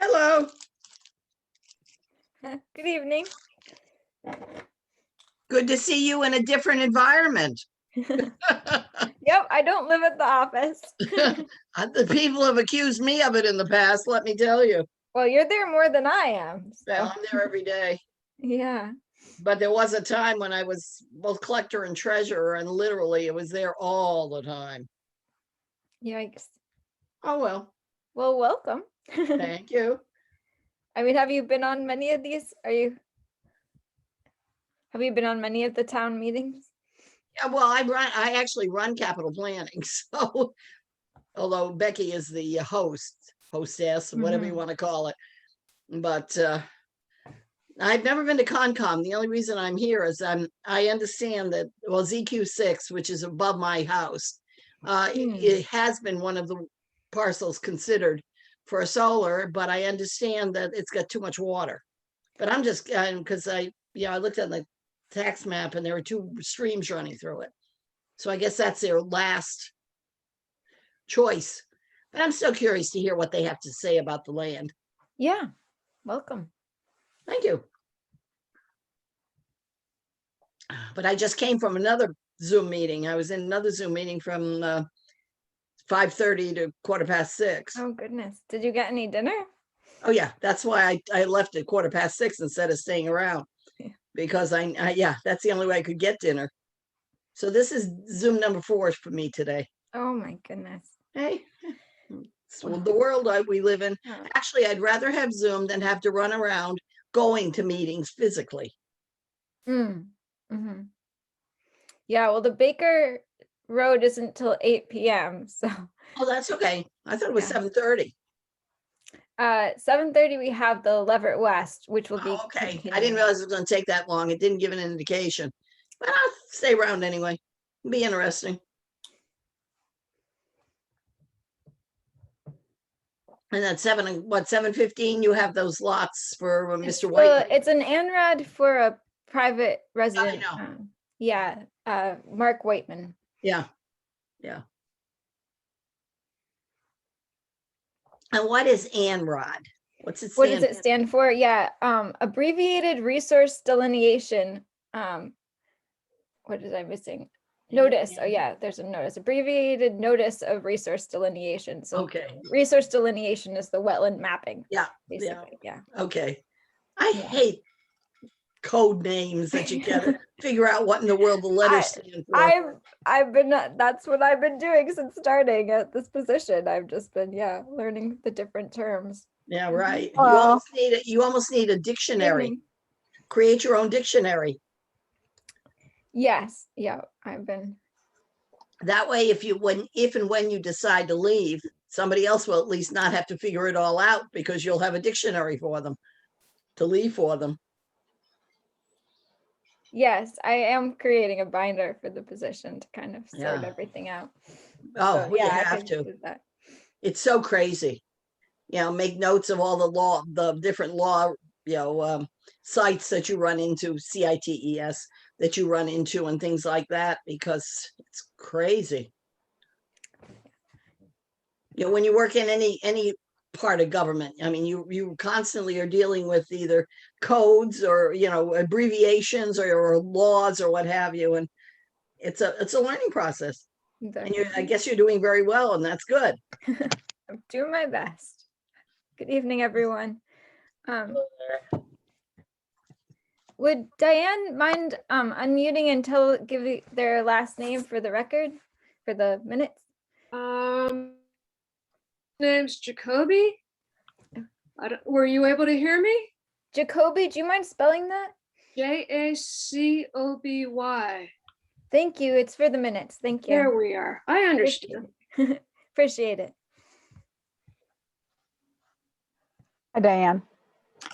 Hello. Good evening. Good to see you in a different environment. Yep, I don't live at the office. The people have accused me of it in the past, let me tell you. Well, you're there more than I am. So I'm there every day. yeah. But there was a time when I was both collector and treasurer, and literally it was there all the time. Yikes. Oh, well. Well, welcome. Thank you. I mean, have you been on many of these? Have you been on many of the town meetings? Yeah, well, I actually run capital planning. So although Becky is the hostess, whatever you want to call it. But I've never been to Concom. The only reason I'm here is I understand that, well, ZQ6, which is above my house, it has been one of the parcels considered for a solar, but I understand that it's got too much water. But I'm just, because I looked at the tax map and there were two streams running through it. So I guess that's their last choice. But I'm still curious to hear what they have to say about the land. Yeah. Welcome. Thank you. But I just came from another Zoom meeting. I was in another Zoom meeting from 5:30 to 6:15. Oh, goodness. Did you get any dinner? Oh, yeah. That's why I left at 6:15 instead of staying around. Yeah. Because yeah, that's the only way I could get dinner. So this is Zoom number 4 for me today. Oh, my goodness. Hey, it's the world we live in. Oh. Actually, I'd rather have Zoom than have to run around going to meetings physically. Mm-hmm. Yeah, well, the Baker Road isn't till 8 p.m. So. Oh, that's okay. I thought it was 7:30. 7:30 we have the Leverett West, which will be okay. continuing. I didn't realize it was going to take that long. It didn't give an indication, but I'll stay around anyway. It'll be interesting. And at 7:15, you have those lots for Mr. White. It's an ANRAD for a private resident. I know. Yeah, Mark Whiteman. Yeah. And what is ANRAD? What does it stand for? Yeah, abbreviated resource delineation. What is I missing? Notice. Oh yeah, there's a notice. Abbreviated notice of resource delineation. So okay. Resource delineation is the wetland mapping. Yeah. Basically. Yeah. Okay. I hate code names that you gotta figure out what in the world the letters stand for. I've been that's what I've been doing since starting at this position. I've just been learning the different terms. Yeah, right. You almost need a dictionary. Create your own dictionary. Yes. Yeah, I've been. That way, if and when you decide to leave, somebody else will at least not have to figure it all out because you'll have a dictionary for them to leave for them. Yes, I am creating a binder for the position to kind of sort everything out. Oh, so, you have to. It's so crazy. Make notes of all the different law, sites that you run into, CITES that you run into and things like that, because it's crazy. When you work in any part of government, I mean, you constantly are dealing with either codes or abbreviations or laws or what have you, and it's a learning process. Exactly. And I guess you're doing very well, and that's good. I'm doing my best. Good evening, everyone. Would Diane mind unmuting and give their last name for the record, for the minutes? Name's Jacoby. Were you able to hear me? Jacoby, do you mind spelling that? Jacoby. Thank you. It's for the minutes. Thank you. There we are. I understand. Appreciate it. Hi, Diane.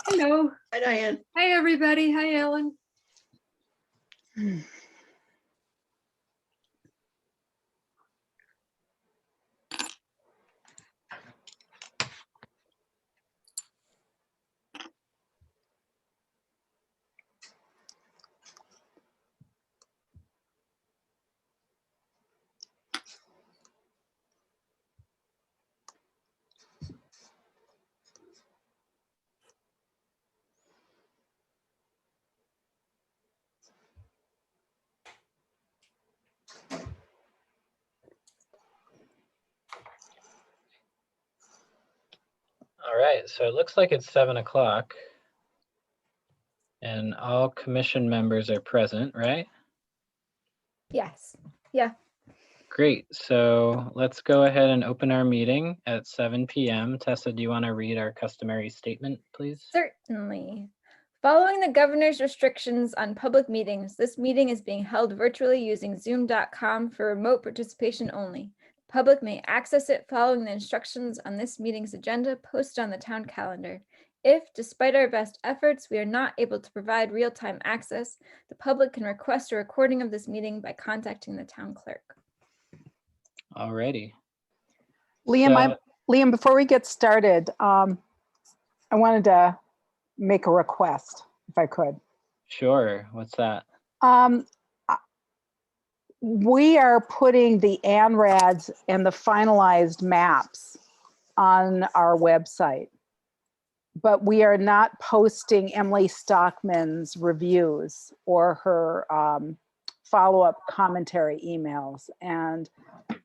Hello. Hi, Diane. Hi, everybody. Hi, Ellen. All right, so it looks like it's 7 o'clock. And all commission members are present, right? Yes. Yeah. Great, so let's go ahead and open our meeting at 7 p.m. Tessa, do you want to read our customary statement, please? Certainly. Following the governor's restrictions on public meetings, this meeting is being held virtually using zoom.com for remote participation only. The public may access it following the instructions on this meeting's agenda posted on the town calendar. If, despite our best efforts, we are not able to provide real-time access, the public can request a recording of this meeting by contacting the town clerk. Alrighty. Liam, So- Liam, before we get started, I wanted to make a request, if I could. Sure, what's that? We are putting the ANRADs and the finalized maps on our website, but we are not posting Emily Stockman's reviews or her follow-up commentary emails. And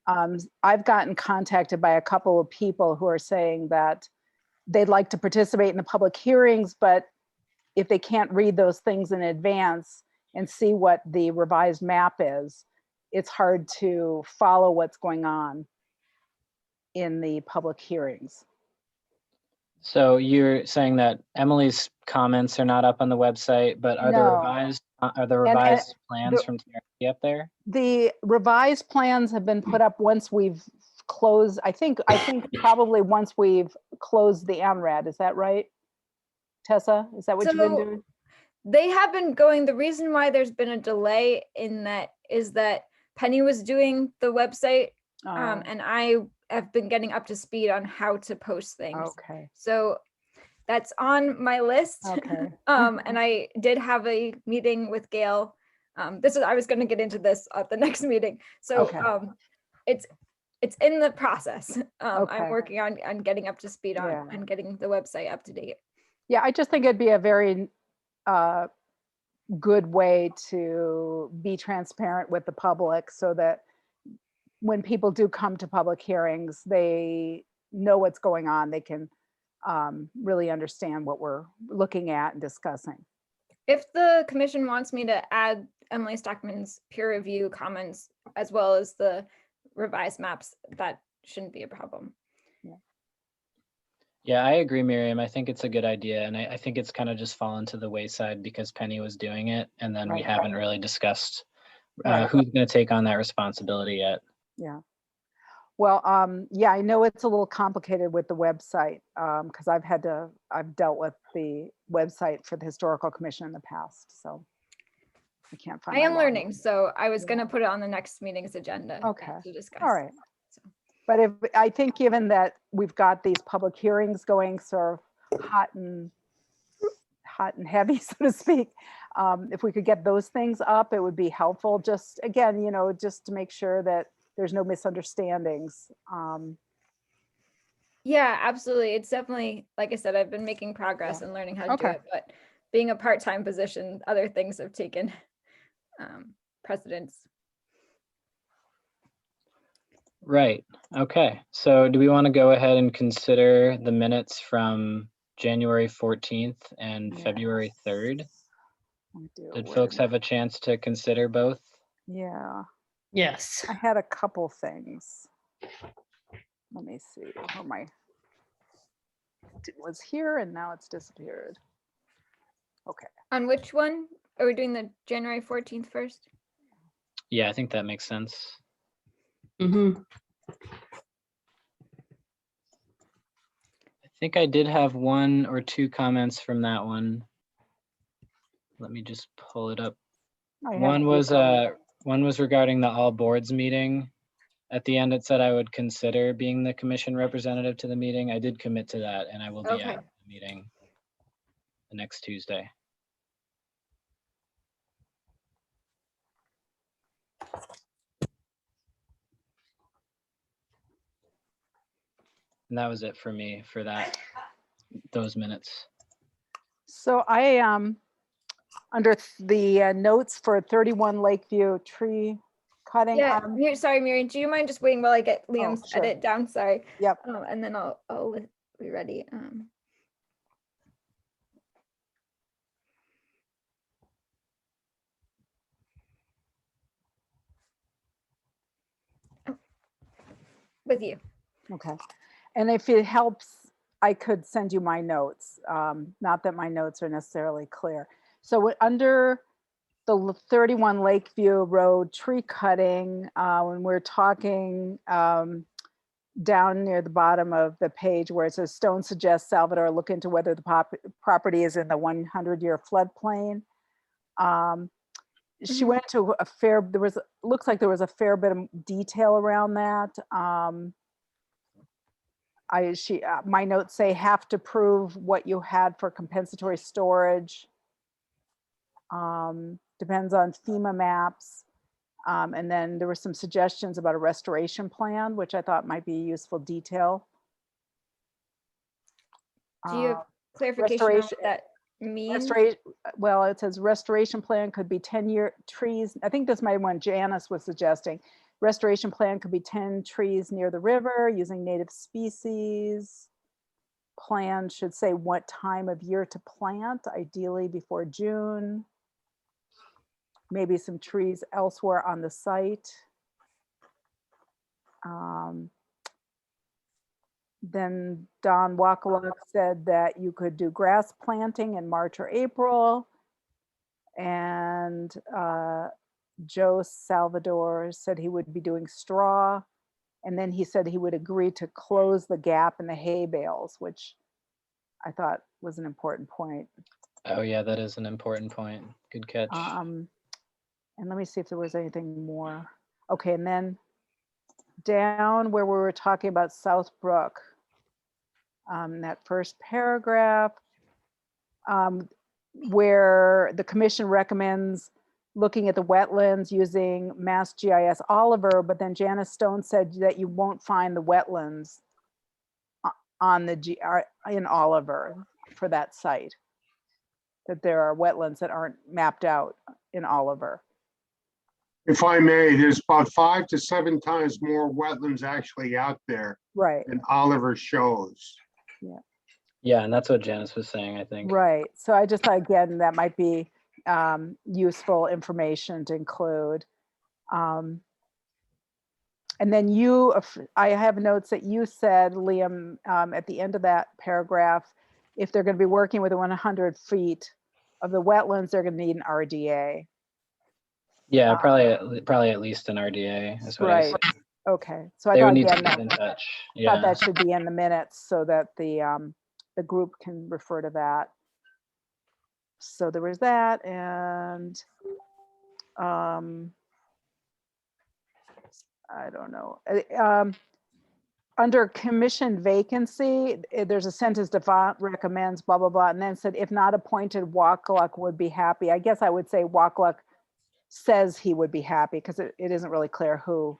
I've gotten contacted by a couple of people who are saying that they'd like to participate in the public hearings, but if they can't read those things in advance and see what the revised map is, it's hard to follow what's going on in the public hearings. So you're saying that Emily's comments are not up on the website, but are the No. revised plans the- from TRC up there? The revised plans have been put up once we've closed, I think probably once we've closed the ANRAD, is that right? Tessa, is that what you've been So- doing? They have been going, the reason why there's been a delay in that is that Penny was doing the website Oh, and I have been getting up to speed on how to post things. okay, So that's on my list. okay. And I did have a meeting with Gail. I was going to get into this at the next meeting. So Okay. it's in the process. Okay. I'm working on getting up to speed on Yeah. and getting the website up to date. Yeah, I just think it'd be a very good way to be transparent with the public so that when people do come to public hearings, they know what's going on. They can really understand what we're looking at and discussing. If the commission wants me to add Emily Stockman's peer review comments as well as the revised maps, that shouldn't be a problem. Yeah, I agree, Miriam. I think it's a good idea. And I think it's kind of just fallen to the wayside because Penny was doing it. And then we Right. haven't really discussed Right. who's going to take on that responsibility yet. Yeah. Well, yeah, I know it's a little complicated with the website because I've dealt with the website for the Historical Commission in the past, so I can't find. I my am login. learning, so I was Yeah. going to put it on the next meeting's agenda. Okay. To discuss. All right. So. But I think given that we've got these public hearings going sort of hot and heavy, so to speak, if we could get those things up, it would be helpful. Just again, just to make sure that there's no misunderstandings. Yeah, absolutely. It's definitely, like I said, I've been making progress and learning how to do Okay. it, but being a part-time position, other things have taken precedence. Right. Okay. So do we want to go ahead and consider the minutes from January 14th and February 3rd? Did folks have a chance to consider both? Yeah, Yes. I had a couple things. Let me see where it was here and now it's disappeared. Okay. On which one? Are we doing the January 14th first? Yeah, I think that makes sense. Mm-hmm. I think I did have 1 or 2 comments from that one. Let me just pull it up. One was regarding the all boards meeting. At the end, it said I would consider being the commission representative to the meeting. I did commit to that, and I will be Okay. at the meeting the next Tuesday. And that was it for me for those minutes. So I under the notes for 31 Lakeview tree cutting. Yeah, sorry, Miriam, do you mind just waiting while I get Liam's sure. edit down? Sorry. Yep. And then I'll be ready. Oh, with you. Okay. And if it helps, I could send you my notes. Not that my notes are necessarily clear. So under the 31 Lakeview Road tree cutting, when we're talking down near the bottom of the page where it says Stone suggests Salvador look into whether the property is in the 100-year floodplain. She went to a fair, looks like there was a fair bit of detail around that. My notes say have to prove what you had for compensatory storage. Depends on FEMA maps. And then there were some suggestions about a restoration plan, which I thought might be a useful detail. Do you have clarification on what that means? Well, it says restoration plan could be 10-year trees. I think this might be one Janice was suggesting. Restoration plan could be 10 trees near the river using native species. Plan should say what time of year to plant, ideally before June. Maybe some trees elsewhere on the site. Then Don Wakaluk said that you could do grass planting in March or April. And Joe Salvador said he would be doing straw. And then he said he would agree to close the gap in the hay bales, which I thought was an important point. Oh yeah, that is an important point. Good catch. And let me see if there was anything more. Okay, and then down where we were talking about South Brook, that first paragraph, where the commission recommends looking at the wetlands using Mass GIS Oliver, but then Janice Stone said that you won't find the wetlands on the in Oliver for that site, that there are wetlands that aren't mapped out in Oliver. If I may, there's about 5 to 7 times more wetlands actually out there Right. than Oliver shows. Yeah, and that's what Janice was saying, I think. Right. So I just thought, again, that might be useful information to include. And then I have notes that you said, Liam, at the end of that paragraph, if they're going to be working with 100 feet of the wetlands, they're going to need an RDA. Yeah, probably at least an RDA. Is what I Right. said. Okay. So I They would thought, need to again, keep in touch. thought Yeah. that should be in the minutes so that the group can refer to that. So there was that, and I don't know. Under commission vacancy, there's a sentence Devont recommends blah, blah, blah, and then said, if not appointed, Wakaluk would be happy. I guess I would say Wakaluk says he would be happy because it isn't really clear who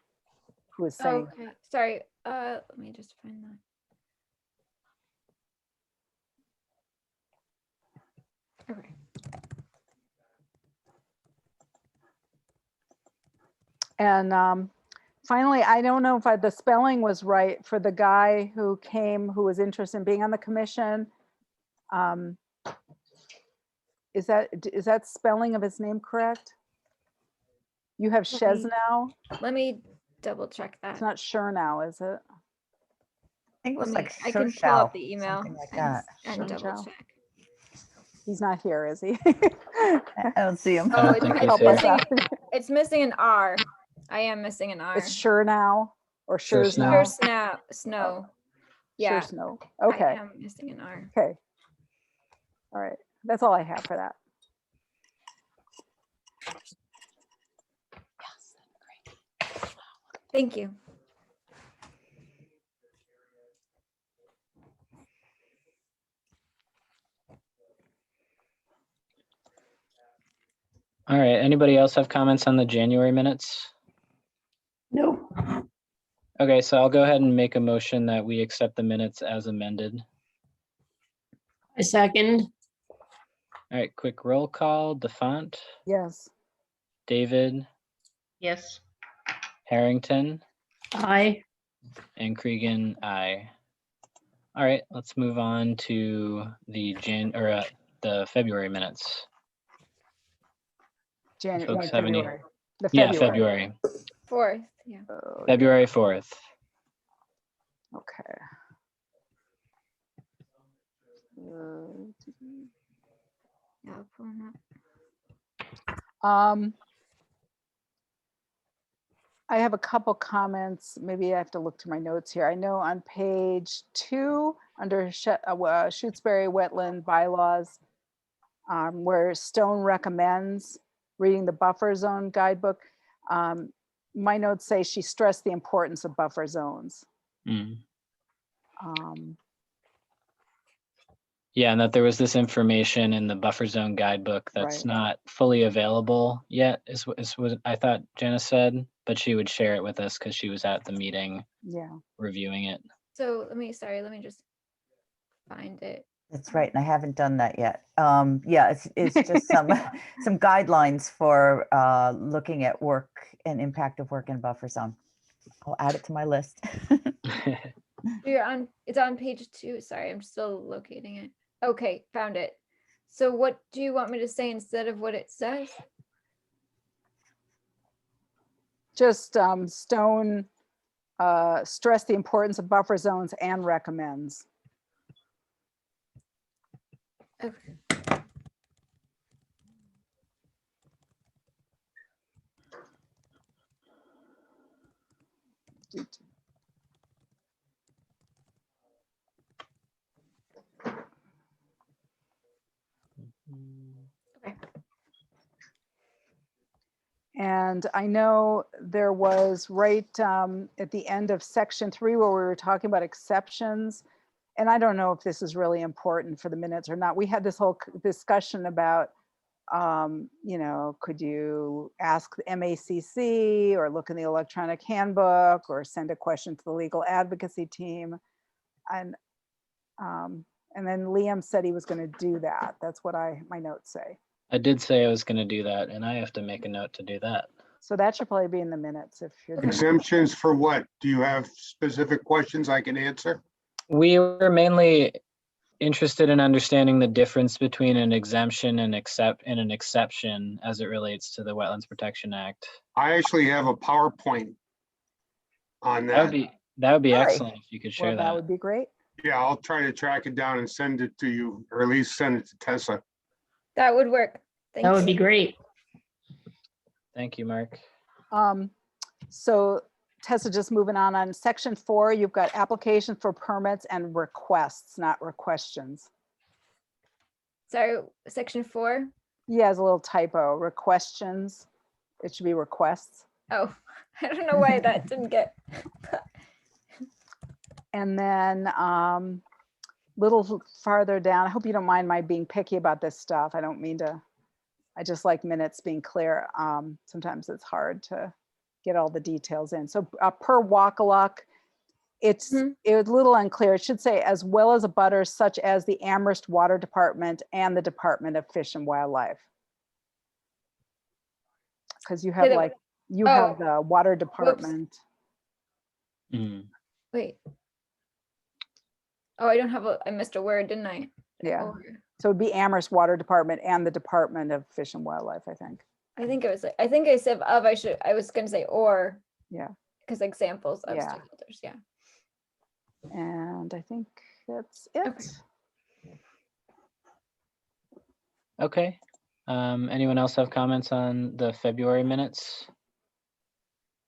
is saying. Okay, sorry. Let me just find that. Okay. And finally, I don't know if the spelling was right for the guy who came, who was interested in being on the commission. Is that spelling of his name correct? You have Let me- Chesnow? Let me double check that. It's not sure now, is it? I think it was like I can pull up the Shoshao, email something like and, that. and double Shoushao. check. He's not here, is he? I don't see him. Oh, think he's it's here. missing, it's missing an R. I am missing an R. It's sure now or Sure sure's Snow. now? Sure snow. Yeah, Sure Snow. I Okay, am missing an R. okay. All right, that's all I have for that. Thank you. All right. Anybody else have comments on the January minutes? Nope. Okay, so I'll go ahead and make a motion that we accept the minutes as amended. I second. All right, quick roll call. DeFont, Yes. David, Yes. Harrington, Aye. and Cregan, aye. All right, let's move on to the the February minutes. Folks have any- February. The Yeah, February. February. 4th, yeah. Oh, February 4th. okay. Yeah, I'll pull 'em up. I have a couple comments. Maybe I have to look to my notes here. I know on page 2, under Shutesbury wetland bylaws, where Stone recommends reading the buffer zone guidebook. My notes say she stressed the importance of buffer zones. Mm. Um, Yeah, and that there was this information in the buffer zone guidebook that's Right. not fully available yet, is what I thought Janice said, but she would share it with us because she was at the meeting Yeah. reviewing it. So let me just find it. That's right, and I haven't done that yet. Yeah, it's just some some guidelines for looking at work and impact of work in buffer zone. I'll add it to my list. It's on page 2. Sorry, I'm still locating it. Okay, found it. So what do you want me to say instead of what it says? Just Stone stressed the importance of buffer zones and recommends. Okay. And I know there was right at the end of section 3 where we were talking about exceptions. And I don't know if this is really important for the minutes or not. We had this whole discussion about, you know, could you ask the MACC or look in the electronic handbook or send a question to the legal advocacy team? And then Liam said he was going to do that. That's what my notes say. I did say I was going to do that, and I have to make a note to do that. So that should probably be in the minutes if you're. Exemptions for what? Do you have specific questions I can answer? We were mainly interested in understanding the difference between an exemption and an exception as it relates to the Wetlands Protection Act. I actually have a PowerPoint on That would be Really? excellent if you could share Well, that that. would be great. Yeah, I'll try to track it down and send it to you, or at least send it to Tessa. That would work. Thank That would you. be great. Thank you, Mark. So Tessa, just moving on section 4, you've got applications for permits and requests, not requestions. Sorry, section 4. Yeah, it's a little typo, requestions. It should be requests. Oh, I don't know why that didn't get. And then little farther down, I hope you don't mind my being picky about this stuff. I don't mean to, I just like minutes being clear. Sometimes it's hard to get all the details in. So per Wakaluk, it's a little unclear. It should say as well as abutters such as the Amherst Water Department and the Department of Fish and Wildlife. Because you have Say that- like, you have the water department. Mm. Wait. Oh, I don't have I missed a word, didn't I? Yeah. Or- So it'd be Amherst Water Department and the Department of Fish and Wildlife, I think. I think it was, I think I said of, I was gonna say or. Yeah. Because examples of Yeah. stakeholders, yeah. And I think that's it. Okay. Anyone else have comments on the February minutes?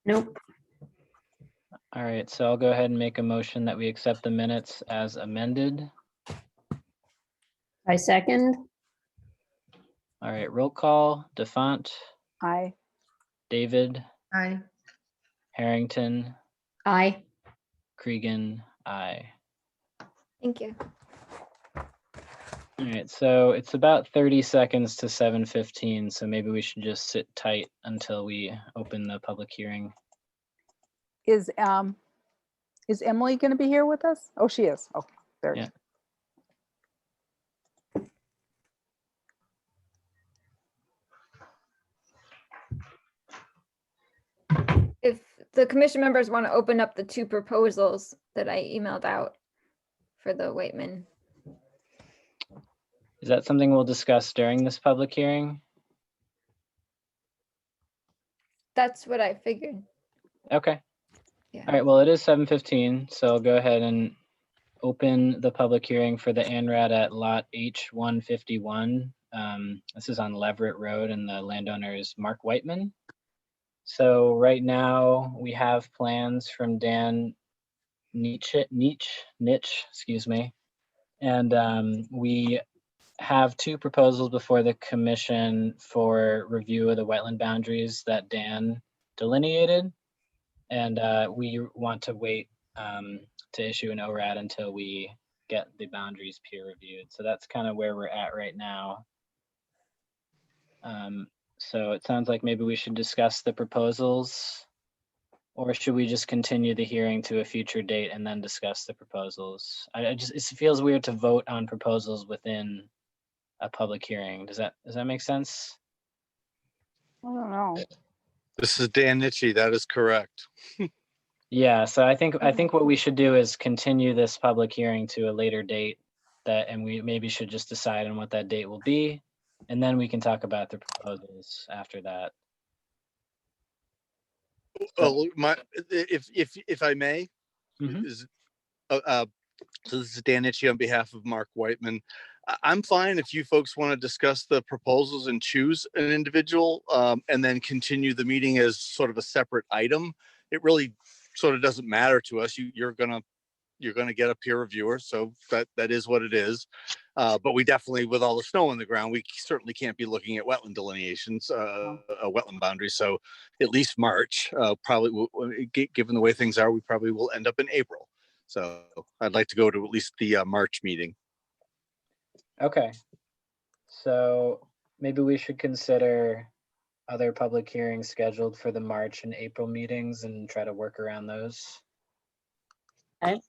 Nope. All right, so I'll go ahead and make a motion that we accept the minutes as amended. I second. All right, roll call, DeFont, Aye. David, Aye. Harrington, Aye. Cregan, aye. Thank you. All right, so it's about 30 seconds to 7:15, so maybe we should just sit tight until we open the public hearing. Is Emily going to be here with us? Oh, she is. Oh, there. Yeah. If the commission members want to open up the 2 proposals that I emailed out for the Whiteman. Is that something we'll discuss during this public hearing? That's what I figured. Okay. Yeah. All right, well, it is 7:15, so I'll go ahead and open the public hearing for the ANRAD at lot H151. This is on Leverett Road and the landowner is Mark Whiteman. So right now we have plans from Dan Nitsch, excuse me. And we have two proposals before the commission for review of the wetland boundaries that Dan delineated. And we want to wait to issue an ORAD until we get the boundaries peer reviewed. So that's kind of where we're at right now. So it sounds like maybe we should discuss the proposals, or should we just continue the hearing to a future date and then discuss the proposals? It feels weird to vote on proposals within a public hearing. Does that make sense? I don't know. This is Dan Nitschy. That is correct. Yeah, so I think what we should do is continue this public hearing to a later date and we maybe should just decide on what that date will be. And then we can talk about the proposals after that. Oh, if I may, Mhm. so this is Dan Nitschy on behalf of Mark Whiteman. I'm fine if you folks want to discuss the proposals and choose an individual and then continue the meeting as sort of a separate item. It really sort of doesn't matter to us. You're gonna get a peer reviewer, so that is what it is. But we definitely, with all the snow on the ground, we certainly can't be looking at wetland delineations, wetland boundaries. So at least March, probably, given the way things are, we probably will end up in April. So I'd like to go to at least the March meeting. Okay. So maybe we should consider other public hearings scheduled for the March and April meetings and try to work around those. Okay.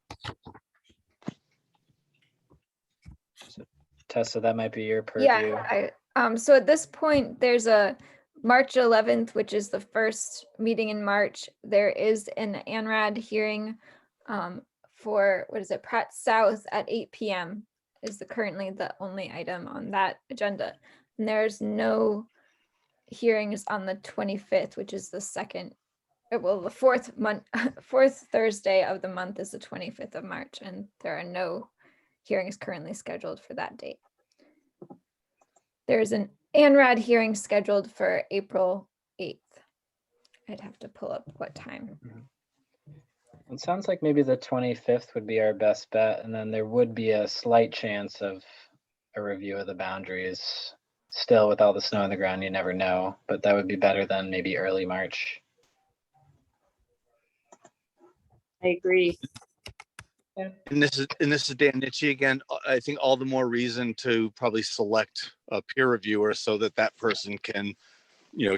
So, Tessa, that might be your purview. Yeah, so at this point, there's a March 11th, which is the first meeting in March. There is an ANRAD hearing for, what is it, Pratt South at 8 p.m. is currently the only item on that agenda. And there's no hearings on the 25th, which is the the fourth Thursday of the month is the 25th of March, and there are no hearings currently scheduled for that date. There's an ANRAD hearing scheduled for April 8th. I'd have to pull up what time. It sounds like maybe the 25th would be our best bet, and then there would be a slight chance of a review of the boundaries. Still, with all the snow on the ground, you never know, but that would be better than maybe early March. I agree. And this is Dan Nitschy again. I think all the more reason to probably select a peer reviewer so that person can,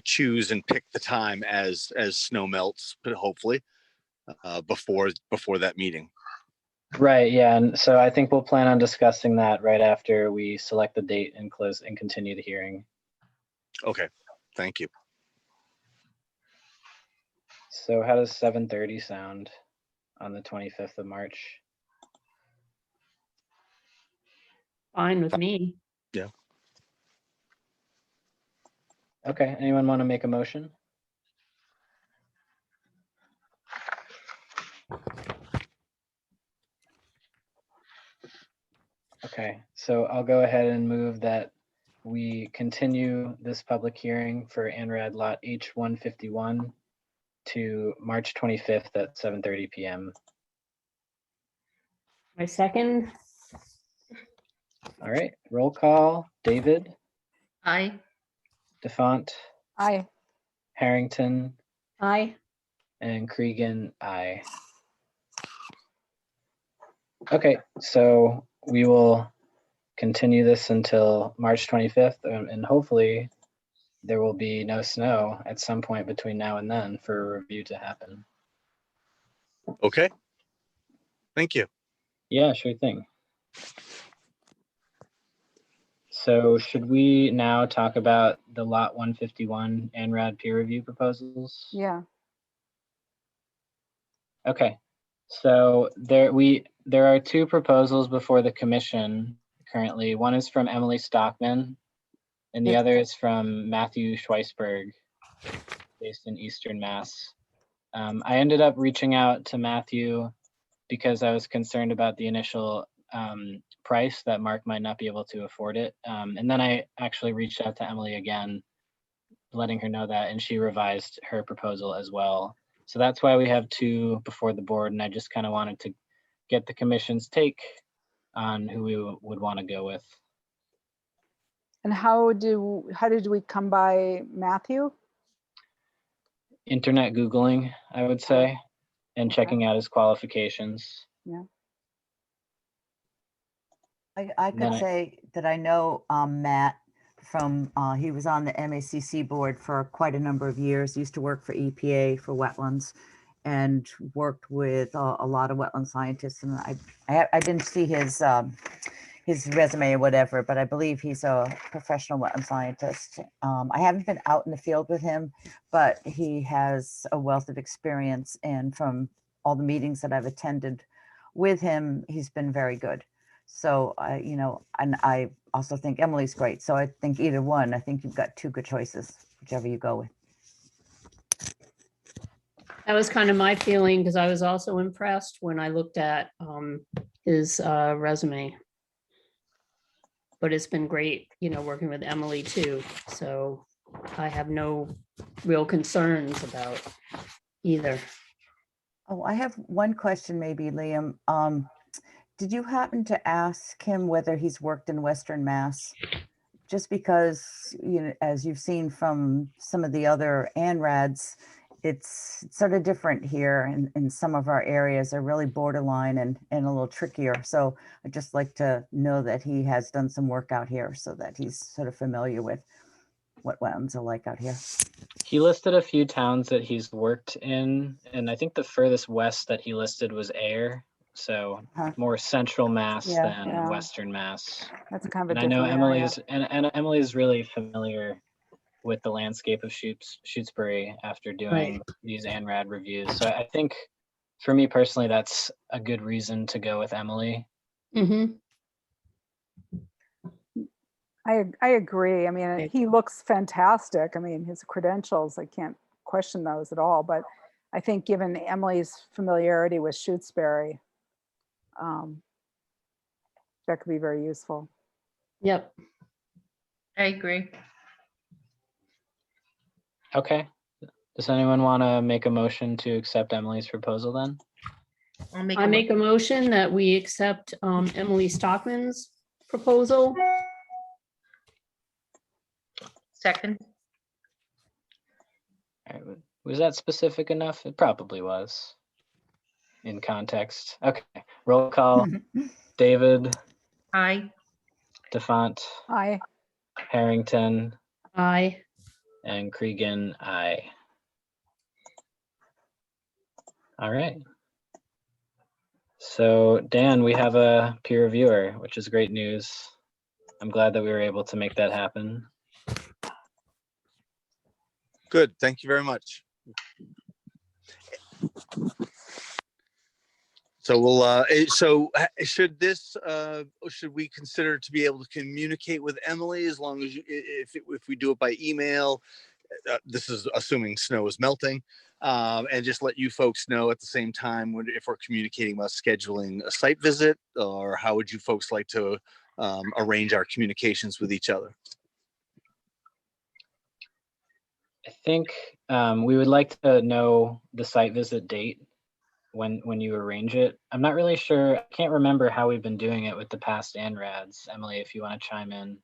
choose and pick the time as snow melts, but hopefully before that meeting. Right, yeah, and so I think we'll plan on discussing that right after we select the date and close and continue the hearing. Okay, thank you. So how does 7:30 sound on the 25th of March? Fine with me. Yeah. Okay, anyone want to make a motion? Okay, so I'll go ahead and move that we continue this public hearing for ANRAD lot H151 to March 25th at 7:30 p.m. My second. All right, roll call. David, Aye. DeFont, Aye. Harrington, Aye. and Cregan, aye. Okay, so we will continue this until March 25th, and hopefully there will be no snow at some point between now and then for a review to happen. Okay. Thank you. Yeah, sure thing. So should we now talk about the lot 151 ANRAD peer review proposals? Yeah. Okay. So there are two proposals before the commission currently. One is from Emily Stockman, and the other is from Matthew Schweisberg, based in Eastern Mass. I ended up reaching out to Matthew because I was concerned about the initial price that Mark might not be able to afford it. And then I actually reached out to Emily again, letting her know that, and she revised her proposal as well. So that's why we have two before the board, and I just kind of wanted to get the commission's take on who we would want to go with. And how did we come by Matthew? Internet Googling, I would say, and checking out his qualifications. Yeah. I could Then say that I know Matt from, he was on the MACC board for quite a number of years. He used to work for EPA for wetlands and worked with a lot of wetland scientists. And I didn't see his resume or whatever, but I believe he's a professional wetland scientist. I haven't been out in the field with him, but he has a wealth of experience. And from all the meetings that I've attended with him, he's been very good. So, you know, and I also think Emily's great. So I think either one, I think you've got two good choices, whichever you go with. That was kind of my feeling because I was also impressed when I looked at his resume. But it's been great, you know, working with Emily too. So I have no real concerns about either. Oh, I have one question maybe, Liam. Did you happen to ask him whether he's worked in Western Mass? Just because, you know, as you've seen from some of the other ANRADs, it's sort of different here in some of our areas are really borderline and a little trickier. So I'd just like to know that he has done some work out here so that he's sort of familiar with what wetlands are like out here. he listed a few towns that he's worked in, and I think the furthest west that he listed was Ayer, so more central Mass than Western Mass. That's kind of And a I know different area. Emily is really familiar with the landscape of Shutesbury after doing these ANRAD reviews. So I think for me personally, that's a good reason to go with Emily. Mm-hmm. I agree. I mean, he looks fantastic. I mean, his credentials, I can't question those at all. But I think given Emily's familiarity with Shutesbury, that could be very useful. Yep. I agree. Okay. Does anyone want to make a motion to accept Emily's proposal then? I make a motion that we accept Emily Stockman's proposal. Second. All right. Was that specific enough? It probably was in context. Okay. Roll call. David. Aye. DeFont. Aye. Harrington. Aye. And Cregan, aye. All right. So Dan, we have a peer reviewer, which is great news. I'm glad that we were able to make that happen. Good, thank you very much. So we'll, should we consider to be able to communicate with Emily as long as if we do it by email, this is assuming snow is melting, and just let you folks know at the same time if we're communicating about scheduling a site visit, or how would you folks like to arrange our communications with each other? I think we would like to know the site visit date when you arrange it. I'm not really sure. I can't remember how we've been doing it with the past ANRADs. Emily, if you want to chime in.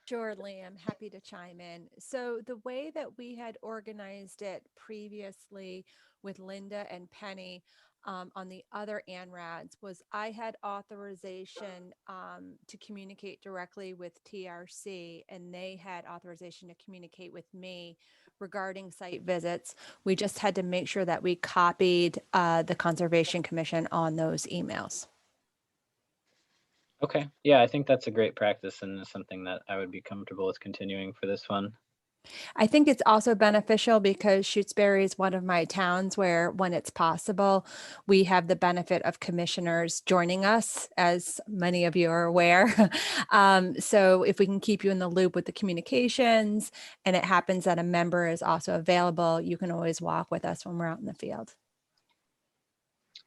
Sure, Liam, happy to chime in. So the way that we had organized it previously with Linda and Penny on the other ANRADs was I had authorization to communicate directly with TRC, and they had authorization to communicate with me regarding site visits. We just had to make sure that we copied the Conservation Commission on those emails. Okay, yeah, I think that's a great practice and something that I would be comfortable with continuing for this one. I think it's also beneficial because Shutesbury is one of my towns where, when it's possible, we have the benefit of commissioners joining us, as many of you are aware. So if we can keep you in the loop with the communications, and it happens that a member is also available, you can always walk with us when we're out in the field.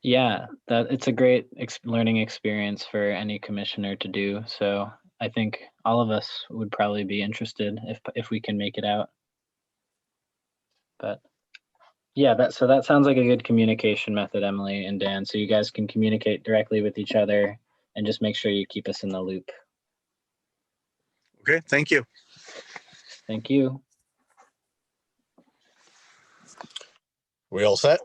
Yeah, that it's a great learning experience for any commissioner to do. So I think all of us would probably be interested if we can make it out. But yeah, that sounds like a good communication method, Emily and Dan. So you guys can communicate directly with each other and just make sure you keep us in the loop. Okay, thank you. Thank you. We all set?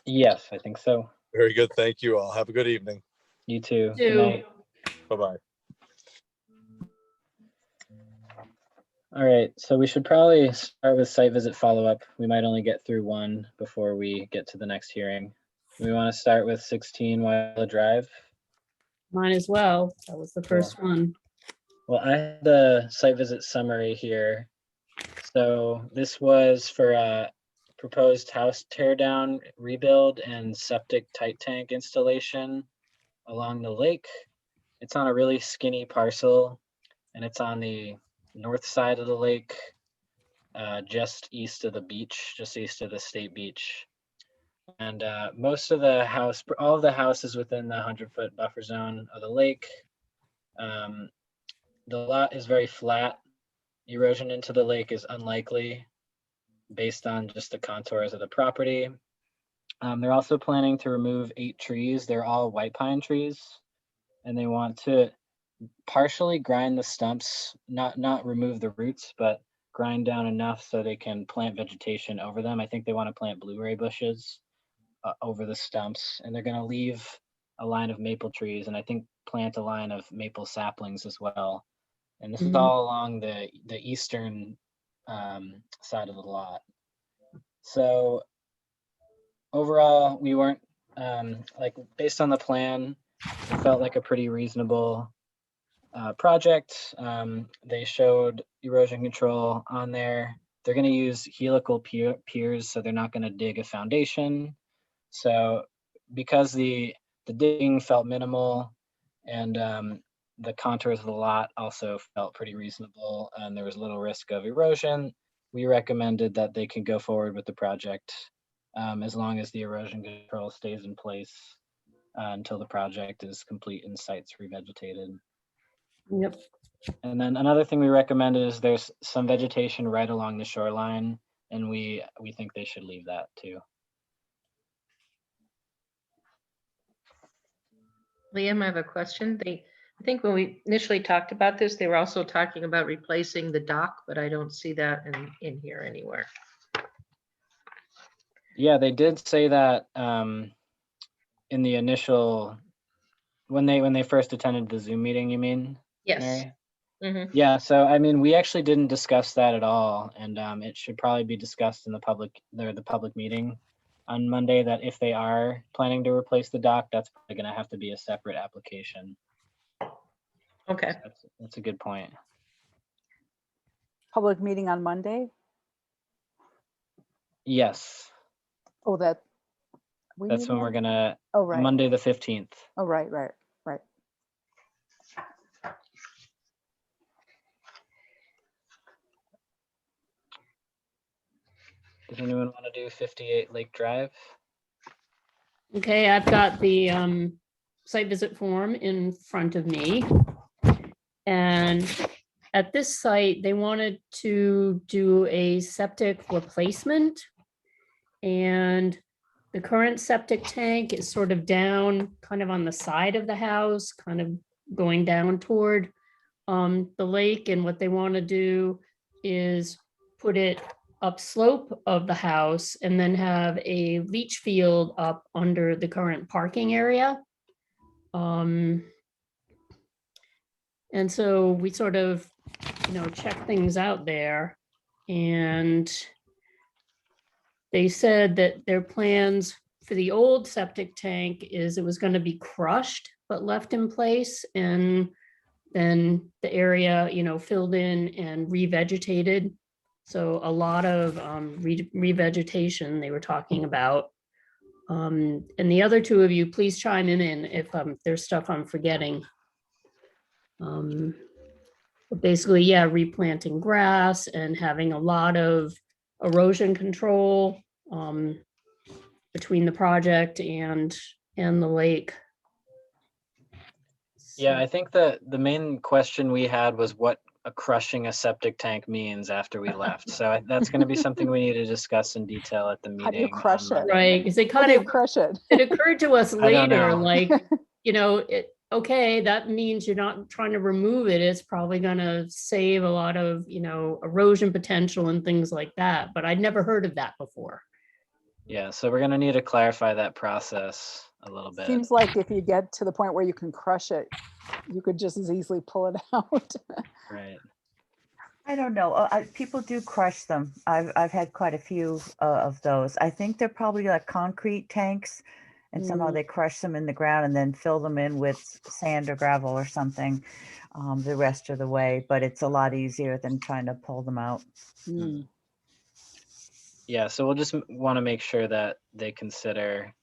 Yes, I think so. Very good. Thank you all. Have a good evening. You too. Good night. Bye-bye. All right, so we should probably start with site visit follow-up. We might only get through one before we get to the next hearing. We want to start with 16 Wildwood Drive. Mine as well. That was the first one. Well, I had the site visit summary here. So this was for a proposed house tear down, rebuild, and septic tight tank installation along the lake. It's on a really skinny parcel, and it's on the north side of the lake, just east of the beach, just east of the state beach. And most of the house, all of the houses within the 100-foot buffer zone of the lake. The lot is very flat. Erosion into the lake is unlikely based on just the contours of the property. They're also planning to remove 8 trees. They're all white pine trees, and they want to partially grind the stumps, not remove the roots, but grind down enough so they can plant vegetation over them. I think they want to plant blueberry bushes over the stumps, and they're going to leave a line of maple trees, and I think plant a line of maple saplings as well. And this is all along the eastern side of the lot. So overall, we weren't based on the plan, it felt like a pretty reasonable project. They showed erosion control on there. They're going to use helical piers, so they're not going to dig a foundation. So because the digging felt minimal and the contours of the lot also felt pretty reasonable and there was little risk of erosion, we recommended that they can go forward with the project as long as the erosion control stays in place until the project is complete and site's revegetated. Yep. And then another thing we recommended is there's some vegetation right along the shoreline, and we think they should leave that too. Liam, I have a question. I think when we initially talked about this, they were also talking about replacing the dock, but I don't see that in here anywhere. Yeah, they did say that in the initial, when they first attended the Zoom meeting, you mean? Yes. Mary? Mm-hmm. Yeah, so I mean, we actually didn't discuss that at all, and it should probably be discussed in the public meeting on Monday, that if they are planning to replace the dock, that's probably going to have to be a separate application. Okay. So that's a good point. Public meeting on Monday? Yes, Oh, that's when we're gonna, Oh, right. Monday the 15th. Oh, right. Does anyone want to do 58 Lake Drive? Okay, I've got the site visit form in front of me. And at this site, they wanted to do a septic replacement. And the current septic tank is sort of down, kind of on the side of the house, kind of going down toward the lake. And what they want to do is put it upslope of the house and then have a leach field up under the current parking area. And so we sort of, check things out there. And they said that their plans for the old septic tank is it was going to be crushed but left in place, and then the area, filled in and revegetated. So a lot of revegetation they were talking about. And the other two of you, please chime in if there's stuff I'm forgetting. But basically, yeah, replanting grass and having a lot of erosion control between the project and the lake. Yeah, I think that the main question we had was what crushing a septic tank means after we left. So that's going to be something we need to discuss in detail at the meeting. How do you crush it? Right, because it How kind do you of crush it? it occurred to us I don't later, know. like, you know, okay, that means you're not trying to remove it. It's probably going to save a lot of, you know, erosion potential and things like that. But I'd never heard of that before. Yeah, so we're going to need to clarify that process a little bit. Seems like if you get to the point where you can crush it, you could just as easily pull it out. Right. I don't know. People do crush them. I've had quite a few of those. I think they're probably like concrete tanks, and somehow they crush them in the ground and then fill them in with sand or gravel or something the rest of the way. But it's a lot easier than trying to pull them out. Yeah, so we'll just want to make sure that they consider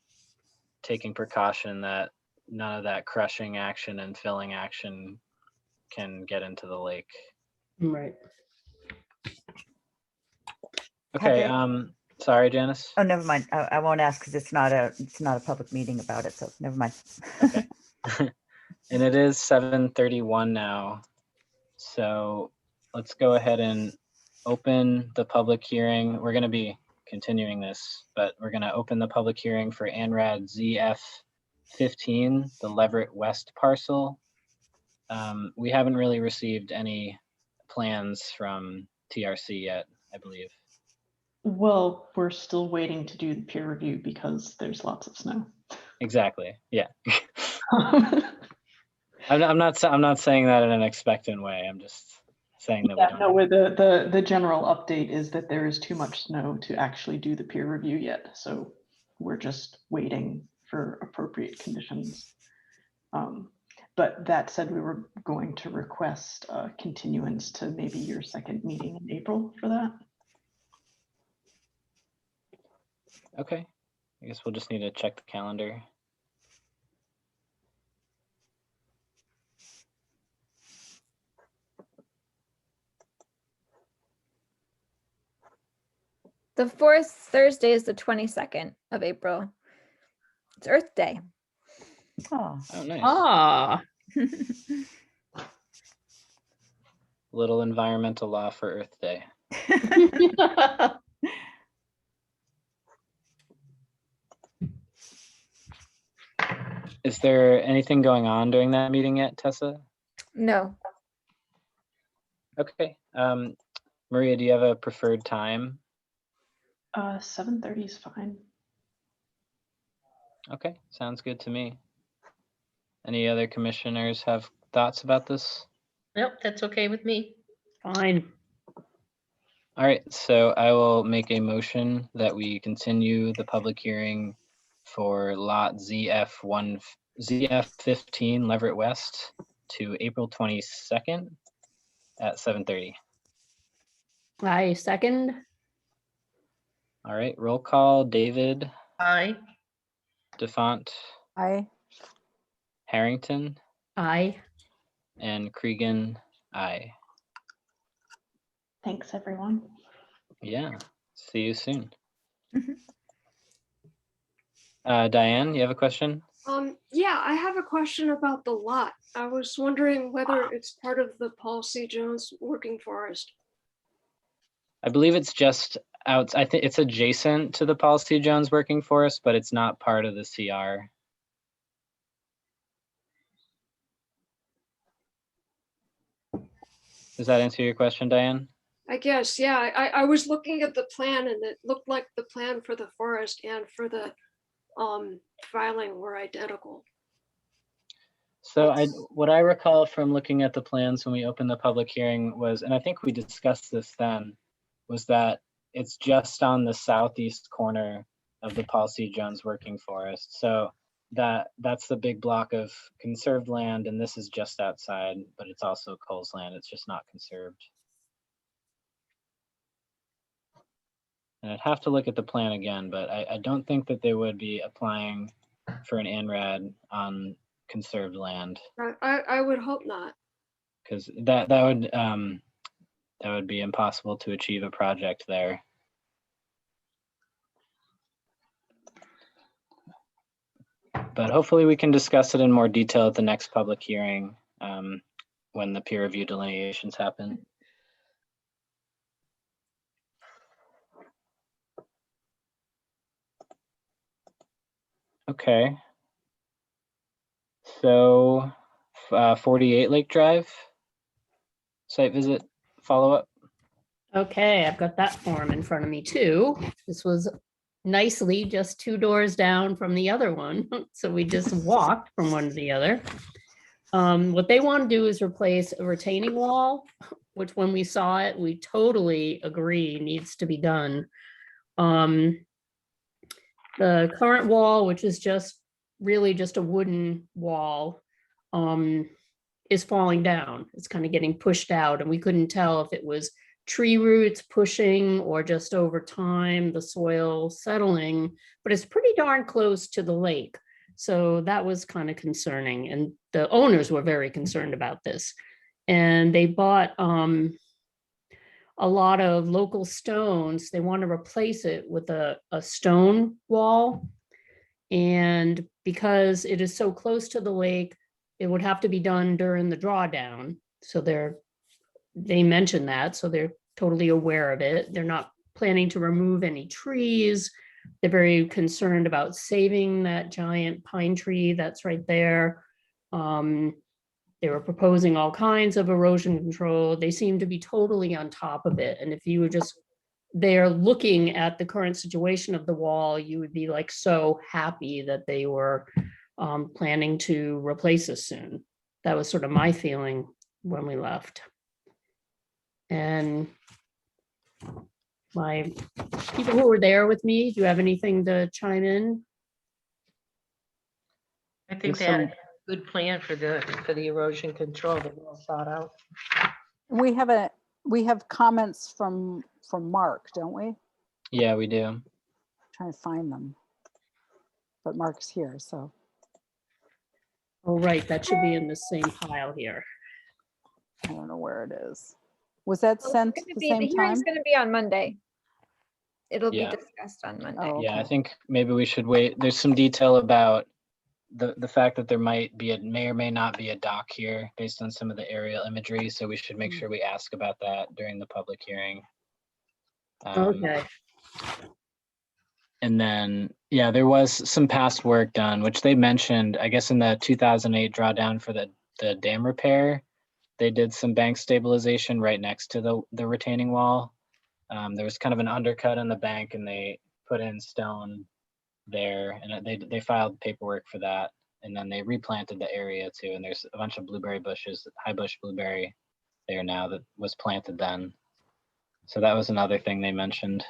taking precaution that none of that crushing action and filling action can get into the lake. Right. Okay, sorry, Janice. Oh, never mind. I won't ask because it's not a public meeting about it. So never mind. Okay. And it is 7:31 now. So let's go ahead and open the public hearing. We're going to be continuing this, but we're going to open the public hearing for ANRAD ZF 15, the Leverett West parcel. We haven't really received any plans from TRC yet, I believe. Well, we're still waiting to do the peer review because there's lots of snow. Exactly. Yeah. I'm not saying that in an expectant way. I'm just saying that we don't. No, the general update is that there is too much snow to actually do the peer review yet. So we're just waiting for appropriate conditions. But that said, we were going to request a continuance to maybe your second meeting in April for that. Okay. I guess we'll just need to check the calendar. The fourth Thursday is the 22nd of April. It's Earth Day. Oh, nice. Ah. Little environmental law for Earth Day. Is there anything going on during that meeting yet, Tessa? No. Okay. Maria, do you have a preferred time? 7:30 is fine. Okay, sounds good to me. Any other commissioners have thoughts about this? Nope, that's okay with me. Fine. All right, so I will make a motion that we continue the public hearing for lot ZF15 Leverett West to April 22nd at 7:30. I second. All right, roll call. David, Aye. DeFont, Aye. Harrington, Aye. and Cregan, aye. Thanks, everyone. Yeah, see you soon. Diane, you have a question? Yeah, I have a question about the lot. I was wondering whether it's part of the Paul C. Jones working forest. I believe it's just out. I think it's adjacent to the Paul C. Jones working forest, but it's not part of the CR. Does that answer your question, Diane? I guess, yeah. I was looking at the plan and it looked like the plan for the forest and for the filing were identical. So what I recall from looking at the plans when we opened the public hearing was, and I think we discussed this then, was that it's just on the southeast corner of the Paul C. Jones working forest. So that's the big block of conserved land, and this is just outside, but it's also Coles land. It's just not conserved. And I'd have to look at the plan again, but I don't think that they would be applying for an ANRAD on conserved land, I would hope not. because that would be impossible to achieve a project there. But hopefully we can discuss it in more detail at the next public hearing, when the peer review delineations happen. Okay. So 48 Lake Drive, site visit follow-up. Okay, I've got that form in front of me too. This was nicely just 2 doors down from the other one. So we just walked from one to the other. What they want to do is replace a retaining wall, which when we saw it, we totally agree needs to be done. The current wall, which is just really just a wooden wall, is falling down. It's kind of getting pushed out, and we couldn't tell if it was tree roots pushing or just over time the soil settling, but it's pretty darn close to the lake. So that was kind of concerning, and the owners were very concerned about this. And they bought a lot of local stones. They want to replace it with a stone wall. And because it is so close to the lake, it would have to be done during the drawdown. So they mentioned that, so they're totally aware of it. They're not planning to remove any trees. They're very concerned about saving that giant pine tree that's right there. They were proposing all kinds of erosion control. They seem to be totally on top of it. And if you were just there looking at the current situation of the wall, you would be like so happy that they were planning to replace us soon. That was sort of my feeling when we left. And my people who were there with me, do you have anything to chime in? I think they had a good plan for the erosion control. They were all thought out. We have comments from Mark, don't we? Yeah, we do. Trying to find them. But Mark's here, so. Oh, right, that should be in the same pile here. I don't know where it is. Was that sent at the The same hearing's time? going to be on Monday. It'll Yeah. be discussed on Monday. Oh, Yeah, I okay. think maybe we should wait. There's some detail about the fact that there may or may not be a dock here based on some of the aerial imagery. So we should make sure we ask about that during the public hearing. Okay. And then, yeah, there was some past work done, which they mentioned, I guess in the 2008 drawdown for the dam repair, they did some bank stabilization right next to the retaining wall. There was kind of an undercut in the bank, and they put in stone there, and they filed paperwork for that. And then they replanted the area too. And there's a bunch of blueberry bushes, high bush blueberry there now that was planted then. So that was another thing they mentioned.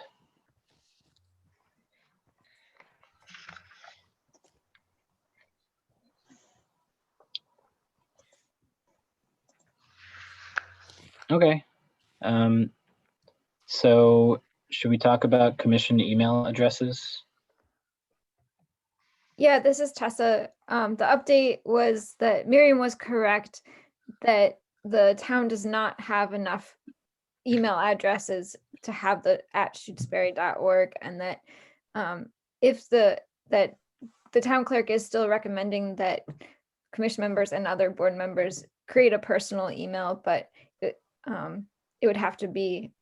Okay. So should we talk about commission email addresses? Yeah, this is Tessa. The update was that Miriam was correct that the town does not have enough email addresses to have the @shutesbury.org, and that that the town clerk is still recommending that commission members and other board members create a personal email, but it would have to be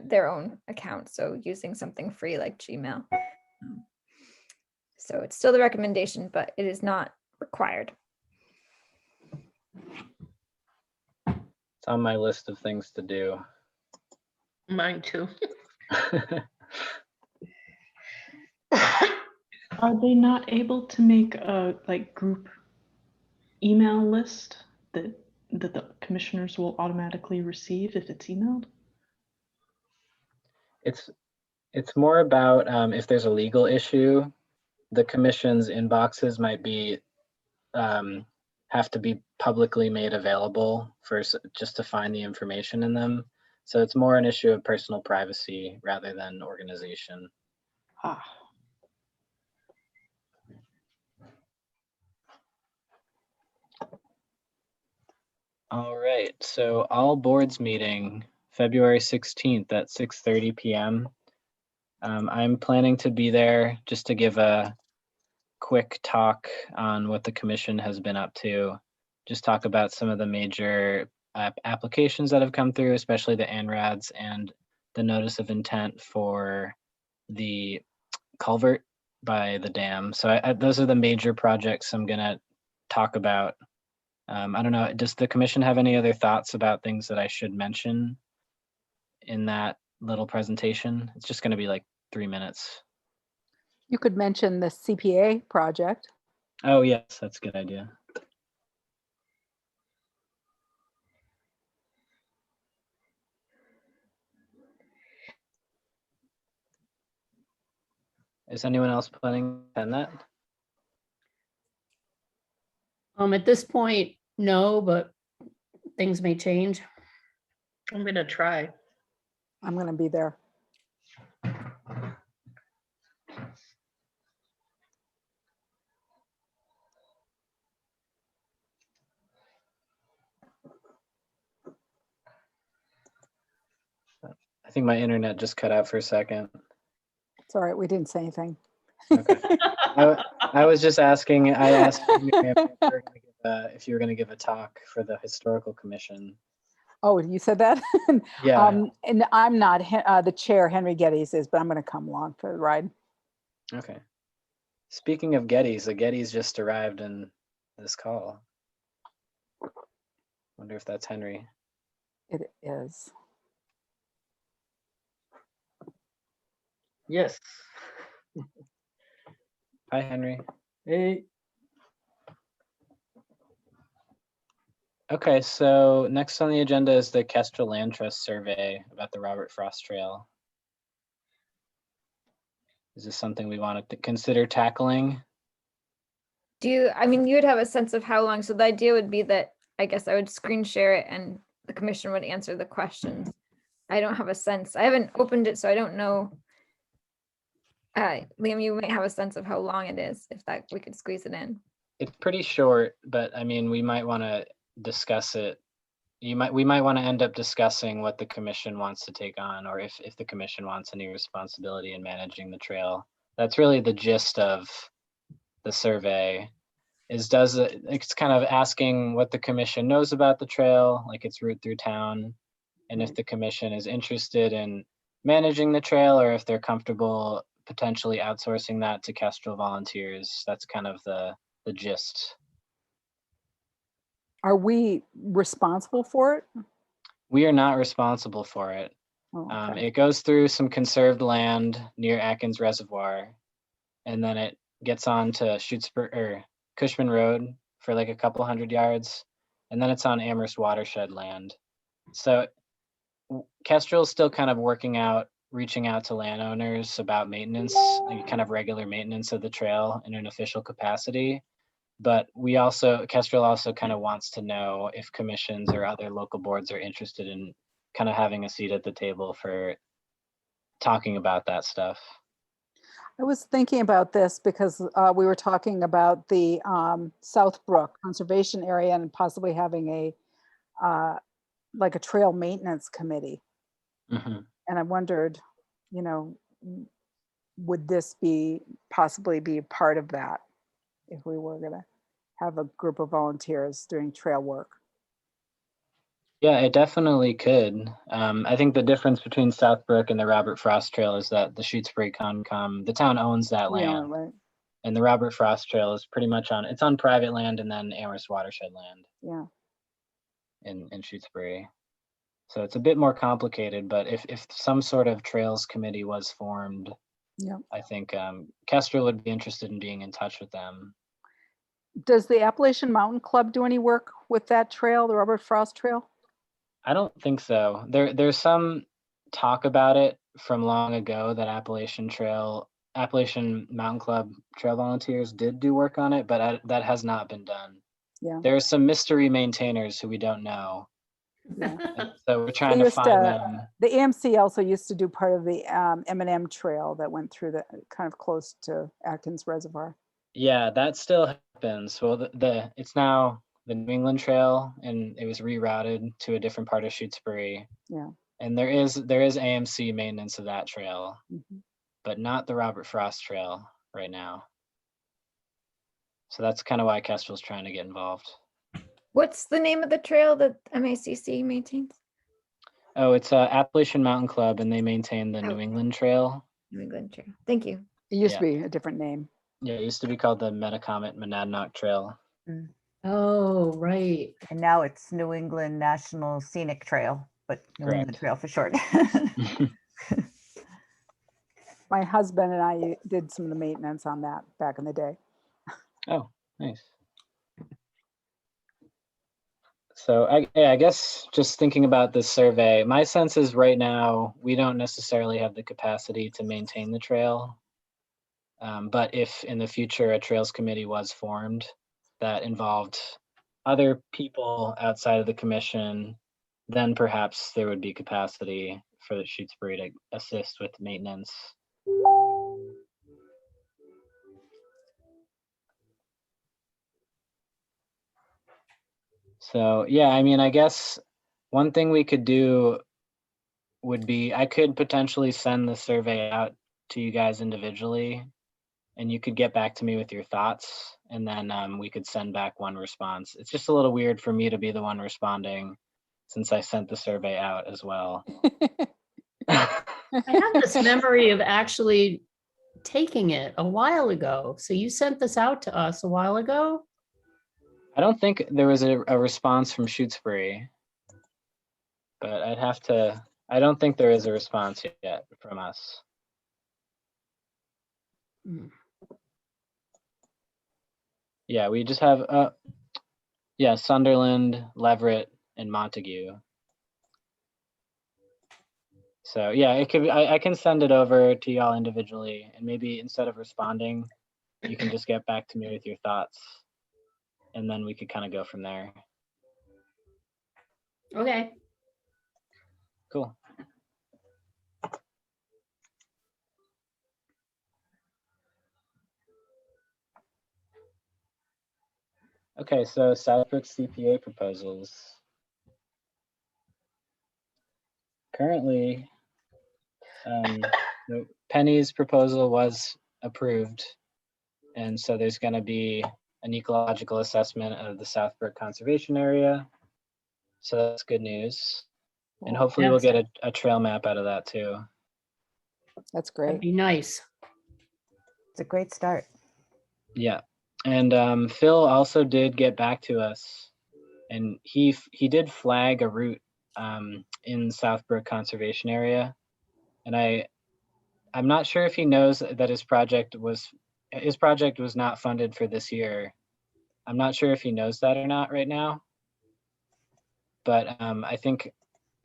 their own account, so using something free like Gmail. So it's still the recommendation, but it is not required. It's on my list of things to do. Mine too. Are they not able to make a group email list that the commissioners will automatically receive if it's emailed? It's more about if there's a legal issue, the commission's inboxes might be have to be publicly made available for just to find the information in them. So it's more an issue of personal privacy rather than organization. Ah, All right, so all boards meeting February 16th at 6:30 p.m. I'm planning to be there just to give a quick talk on what the commission has been up to. Just talk about some of the major applications that have come through, especially the ANRADs and the notice of intent for the culvert by the dam. So those are the major projects I'm gonna talk about. I don't know, does the commission have any other thoughts about things that I should mention in that little presentation? It's just gonna be like 3 minutes. You could mention the CPA project. Oh, yes, that's a good idea. Is anyone else planning to attend that? At this point, no, but things may change. I'm gonna try. I'm going to be there. I think my internet just cut out for a second. It's all right. We didn't say anything. Okay. I was just asking, I asked if you were going to give a talk for the historical commission. Oh, you said that? Yeah. And I'm not the chair, Henry Geddes is, but I'm going to come along for the ride. Okay. Speaking of Geddes, the Geddes just arrived in this call. Wonder if that's Henry. It is. Yes. Hi, Henry. Hey. Okay, so next on the agenda is the Kestrel Land Trust survey about the Robert Frost Trail. Is this something we want to consider tackling? I mean, you would have a sense of how long, so the idea would be that, I guess I would screen share it and the commission would answer the questions. I don't have a sense, I haven't opened it, so I don't know. Liam, you might have a sense of how long it is, if that we could squeeze it in. It's pretty short, but I mean, we might want to discuss it. We might want to end up discussing what the commission wants to take on, or if the commission wants any responsibility in managing the trail. That's really the gist of the survey. It's kind of asking what the commission knows about the trail, like its route through town, and if the commission is interested in managing the trail, or if they're comfortable potentially outsourcing that to Kestrel volunteers. That's kind of the gist. Are we responsible for it? We are not responsible for it. Oh, okay. It goes through some conserved land near Atkins Reservoir, and then it gets on to Shutesbury or Cushman Road for like a couple 100 yards, and then it's on Amherst watershed land. So Kestrel is still kind of reaching out to landowners about maintenance, like kind of regular maintenance of the trail in an official capacity. But Kestrel also kind of wants to know if commissions or other local boards are interested in kind of having a seat at the table for talking about that stuff. I was thinking about this because we were talking about the South Brook Conservation Area and possibly having like a trail maintenance committee. Mm-hmm. And I wondered, would this possibly be part of that if we were going to have a group of volunteers doing trail work? Yeah, it definitely could. I think the difference between Southbrook and the Robert Frost Trail is that the Shutesbury Concom, the town owns that land, right. And the Robert Frost Trail is pretty much it's on private land and then Amherst watershed land. Yeah. In Shutesbury. So it's a bit more complicated, but if some sort of trails committee was formed, yeah, I think Kestrel would be interested in being in touch with them. Does the Appalachian Mountain Club do any work with that trail, the Robert Frost Trail? I don't think so. There's some talk about it from long ago that Appalachian Mountain Club trail volunteers did do work on it, but that has not been done. Yeah. There are some mystery maintainers who we don't know So we're trying They to used find to- The AMC also used to do part of the M&M trail that went through the kind of close to Atkins Reservoir. Yeah, that still happens. Well, it's now the New England Trail, and it was rerouted to a different part of Shutesbury. Yeah. And there is AMC maintenance of that trail, Mhm. but not the Robert Frost Trail right now. So that's kind of why Kestrel's trying to get involved. What's the name of the trail that MACC maintains? Oh, it's Appalachian Mountain Club, and they maintain the New Oh. England Trail. New England Trail. Thank you. It used to Yeah. be a different name. Yeah, it used to be called the Metacomet Monadnock Trail. Oh, right. And now it's New England National Scenic Trail, but New England Correct. Trail for short. My husband and I did some of the maintenance on that back in the day. Oh, nice. So I guess just thinking about this survey, my sense is right now we don't necessarily have the capacity to maintain the trail. But if in the future a trails committee was formed that involved other people outside of the commission, then perhaps there would be capacity for the Shutesbury to assist with maintenance. So yeah, I mean, I guess one thing we could do would be I could potentially send the survey out to you guys individually, and you could get back to me with your thoughts, and then we could send back one response. It's just a little weird for me to be the one responding since I sent the survey out as well. I have this memory of actually taking it a while ago. So you sent this out to us a while ago? I don't think there was a response from Shutesbury, but I don't think there is a response yet from us. Yeah, we just have, Sunderland, Leverett, and Montague. So yeah, it could be, I can send it over to y'all individually, and maybe instead of responding, you can just get back to me with your thoughts, and then we could kind of go from there. Okay. Cool. Okay, so Southbrook CPA proposals. Currently, Penny's proposal was approved, and so there's going to be an ecological assessment of the Southbrook Conservation Area. So that's good news. And hopefully we'll get a trail map out of that too. That's That'd great. be nice. It's a great start. Yeah. And Phil also did get back to us, and he did flag a route in Southbrook Conservation Area. And I'm not sure if he knows that his project was not funded for this year. I'm not sure if he knows that or not right now. But I think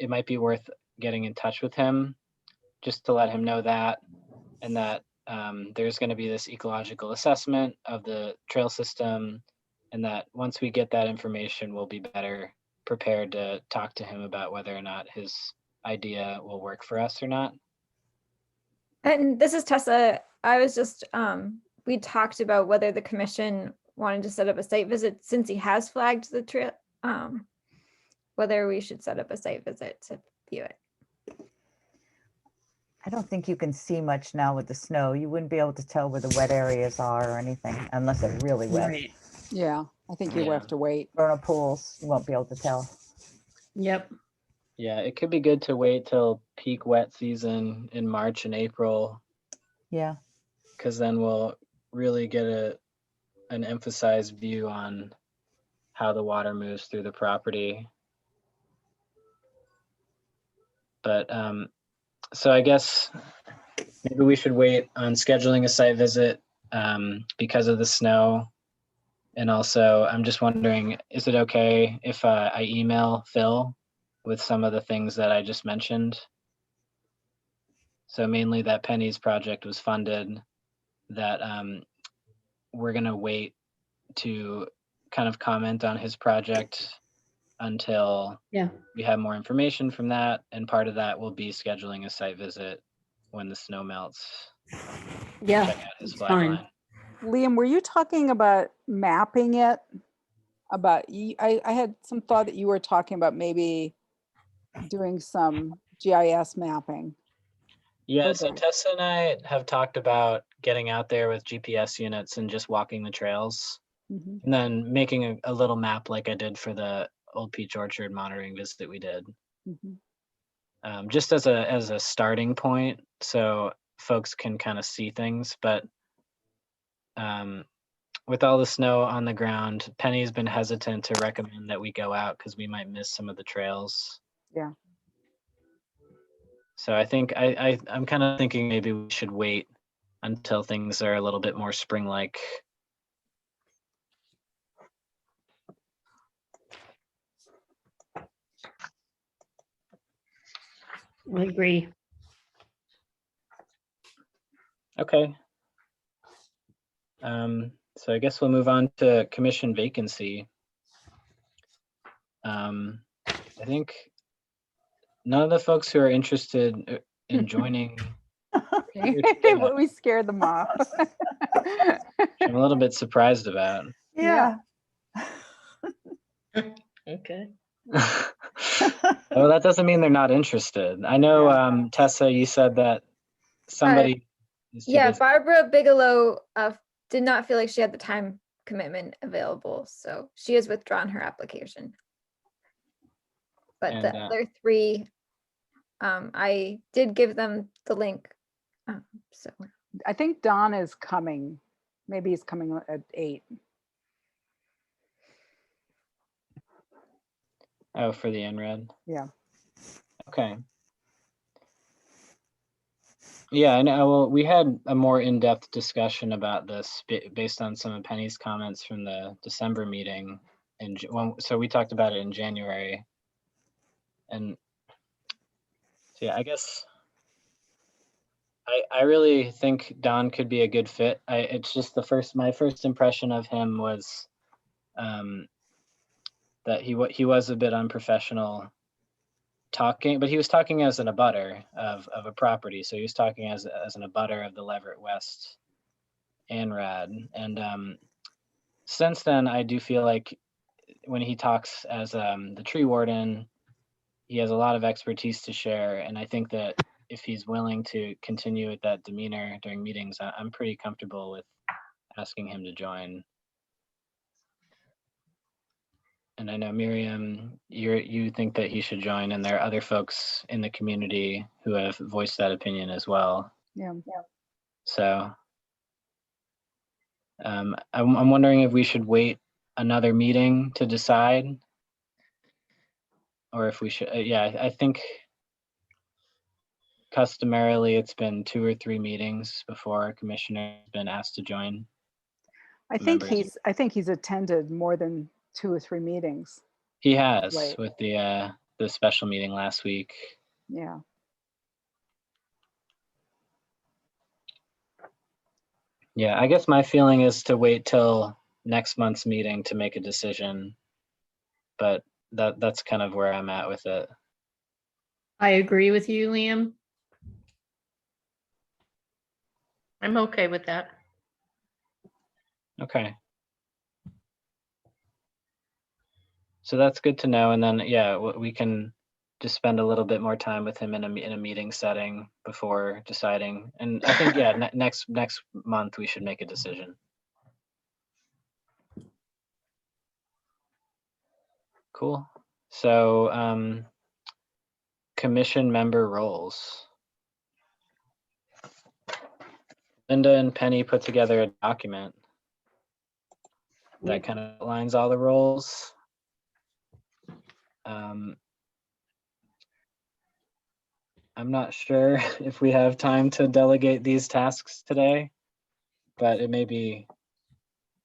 it might be worth getting in touch with him just to let him know that, and that there's going to be this ecological assessment of the trail system, and that once we get that information, we'll be better prepared to talk to him about whether or not his idea will work for us or not. And this is Tessa. I was just, we talked about whether the commission wanted to set up a site visit since he has flagged the trail, whether we should set up a site visit to view it. I don't think you can see much now with the snow. You wouldn't be able to tell where the wet areas are or anything unless they're really wet. Right. Yeah, I think you have to wait. Vernal pools, you won't be able to tell. Yep. Yeah, it could be good to wait till peak wet season in March and April, Yeah. because then we'll really get an emphasized view on how the water moves through the property. But so I guess maybe we should wait on scheduling a site visit because of the snow. And also, I'm just wondering, is it okay if I email Phil with some of the things that I just mentioned? So mainly that Penny's project was funded, that we're gonna wait to kind of comment on his project until Yeah. we have more information from that. And part of that will be scheduling a site visit when the snow melts. Yeah, Check out his it's flag fine. line. Liam, were you talking about mapping it? I had some thought that you were talking about maybe doing some GIS mapping. Yeah, for so the- Tessa and I have talked about getting out there with GPS units and just walking the trails, Mhm, and then making a little map like I did for the Old Peach Orchard monitoring visit we did, mhm. just as a starting point, so folks can kind of see things. But with all the snow on the ground, Penny's been hesitant to recommend that we go out because we might miss some of the trails. Yeah. So I think I'm kind of thinking maybe we should wait until things are a little bit more spring-like. I agree. Okay. So I guess we'll move on to commission vacancy. I think none of the folks who are interested in joining. We scared them off. I'm a little bit surprised about. Yeah. Okay. Well, that doesn't mean they're not interested. I know, Tessa, you said that somebody is too Yeah, busy. Barbara Bigelow did not feel like she had the time commitment available, so she has withdrawn her application. But the And, other three, I did give them the link. So I think Don is coming. Maybe he's coming at 8. Oh, for the NRED. Yeah. Okay. Yeah, I know. Well, we had a more in-depth discussion about this based on some of Penny's comments from the December meeting. And so we talked about it in January. And so, yeah, I guess I really think Don could be a good fit. It's just my first impression of him was that he was a bit unprofessional talking, but he was talking as an abutter of a property. So he was talking as an abutter of the Leverett West ANRAD. And since then, I do feel like when he talks as the tree warden, he has a lot of expertise to share. And I think that if he's willing to continue with that demeanor during meetings, I'm pretty comfortable with asking him to join. And I know, Miriam, you think that he should join, and there are other folks in the community who have voiced that opinion as well. Yeah. So I'm wondering if we should wait another meeting to decide, or if we should. I think customarily it's been 2 or 3 meetings before a commissioner has been asked to join. I think Members. he's attended more than 2 or 3 meetings. He has Right. with the special meeting last week. Yeah. Yeah, I guess my feeling is to wait till next month's meeting to make a decision, but that's kind of where I'm at with it. I agree with you, Liam. I'm okay with that. Okay. So that's good to know. And then, yeah, we can just spend a little bit more time with him in a meeting setting before deciding. And I think, yeah, next month we should make a decision. Cool. So commission member roles. Linda and Penny put together a document that kind of outlines all the roles. I'm not sure if we have time to delegate these tasks today, but it may be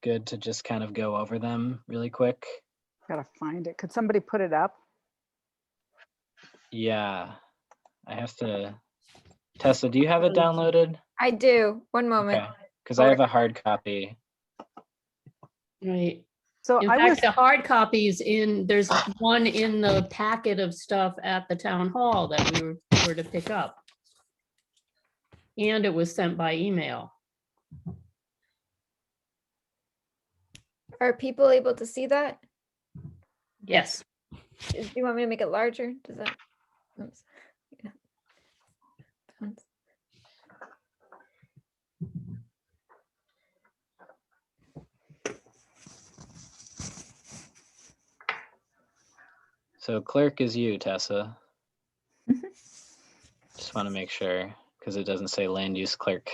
good to just kind of go over them really quick. Gotta find it. Could somebody put it up? Yeah, I have to. Tessa, do you have it downloaded? I do. One moment. Okay, because I have a hard copy. Right. So In I was, fact, the hard copies there's one in the packet of stuff at the town hall that we were to pick up. And it was sent by email. Are people able to see that? Yes. Do you want me to make it larger? Does that? Oops. Yeah. So clerk is you, Tessa. Just want to make sure, because it doesn't say land use clerk.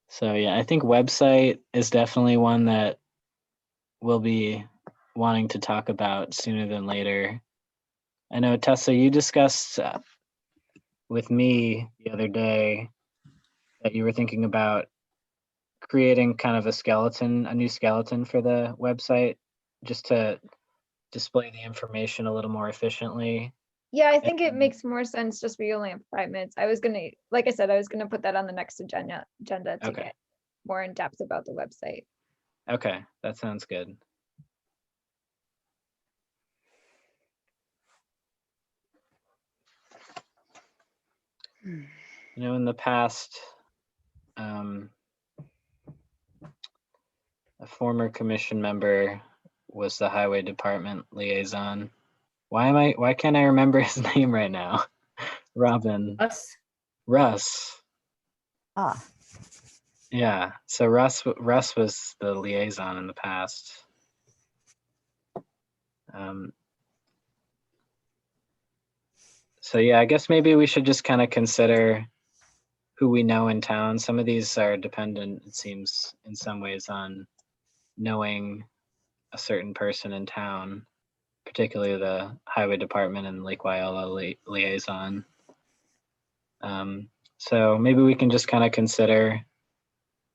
So yeah, I think website is definitely one that we'll be wanting to talk about sooner than later. I know, Tessa, you discussed with me the other day that you were thinking about creating kind of a new skeleton for the website, just to display the information a little more efficiently. Yeah, I think it makes more sense just we only have 5 minutes. I was gonna, like I said, I was gonna put that on the next agenda to Okay. get more in depth about the website. Okay, that sounds good. You know, in the past, a former commission member was the highway department liaison. Why can't I remember his name right now? Robin. Russ. Ah, Yeah, so Russ was the liaison in the past. So yeah, I guess maybe we should just kind of consider who we know in town. Some of these are dependent, it seems, in some ways on knowing a certain person in town, particularly the highway department and Lake Wyola liaison. So maybe we can just kind of consider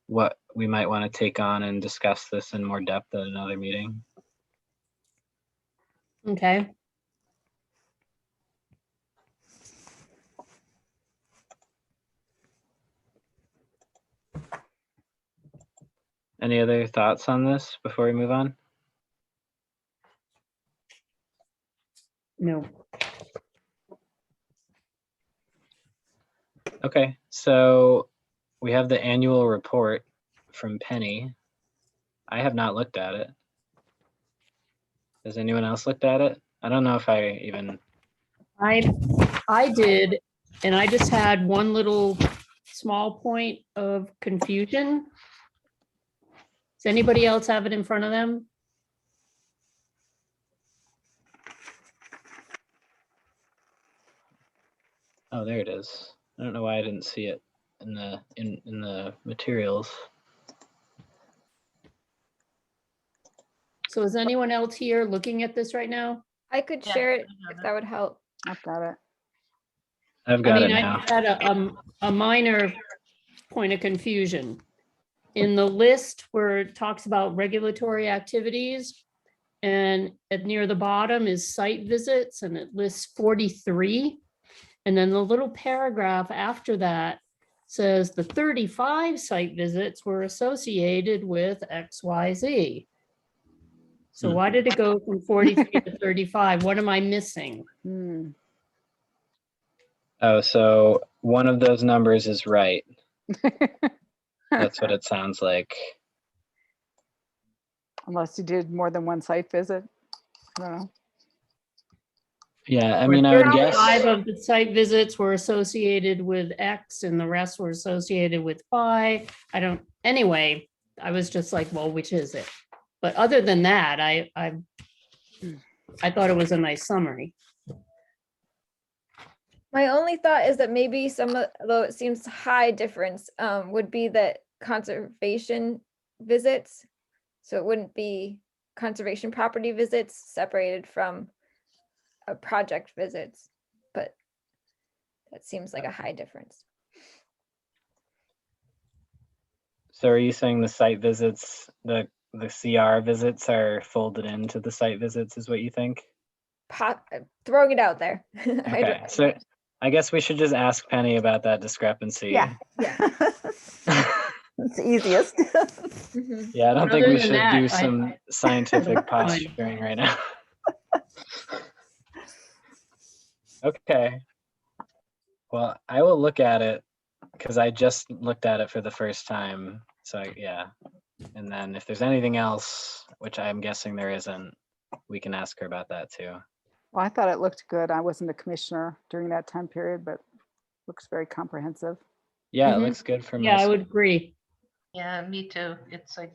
what we might want to take on and discuss this in more depth at another meeting. Okay. Any other thoughts on this before we move on? No. Okay, so we have the annual report from Penny. I have not looked at it. Has anyone else looked at it? I don't know if I even. I did, and I just had one little small point of confusion. Does anybody else have it in front of them? Oh, there it is. I don't know why I didn't see it in the materials. So is anyone else here looking at this right now? I could share it if that would help. I've got it. I've got it I now. just had a minor point of confusion. In the list where it talks about regulatory activities, and near the bottom is site visits, and it lists 43. And then the little paragraph after that says the 35 site visits were associated with XYZ. So why did it go from 43 to 35? What am I missing? Oh, so one of those numbers is right. That's what it sounds like. Unless you did more than one site visit. I don't know. Yeah, I mean, I would guess. 5 of the site visits were associated with X and the rest were associated with Y. Anyway, I was just like, well, which is it? But other than that, I thought it was a nice summary. My only thought is that maybe though it seems high difference, would be that conservation visits. So it wouldn't be conservation property visits separated from project visits, but that seems like a high difference. So are you saying the site visits, the CR visits are folded into the site visits is what you think? Throwing it out there. Okay, so I guess we should just ask Penny about that discrepancy. Yeah. Yeah. It's the easiest. Mhm. Yeah, I don't think Other we than should do that, I- some scientific That's fine. posturing right now. Okay. Well, I will look at it because I just looked at it for the first time. So yeah. And then if there's anything else, which I'm guessing there isn't, we can ask her about that too. Well, I thought it looked good. I wasn't a commissioner during that time period, but looks very comprehensive. Yeah, it Mhm. looks good from Yeah, I this. would agree. Yeah, me too. It's like,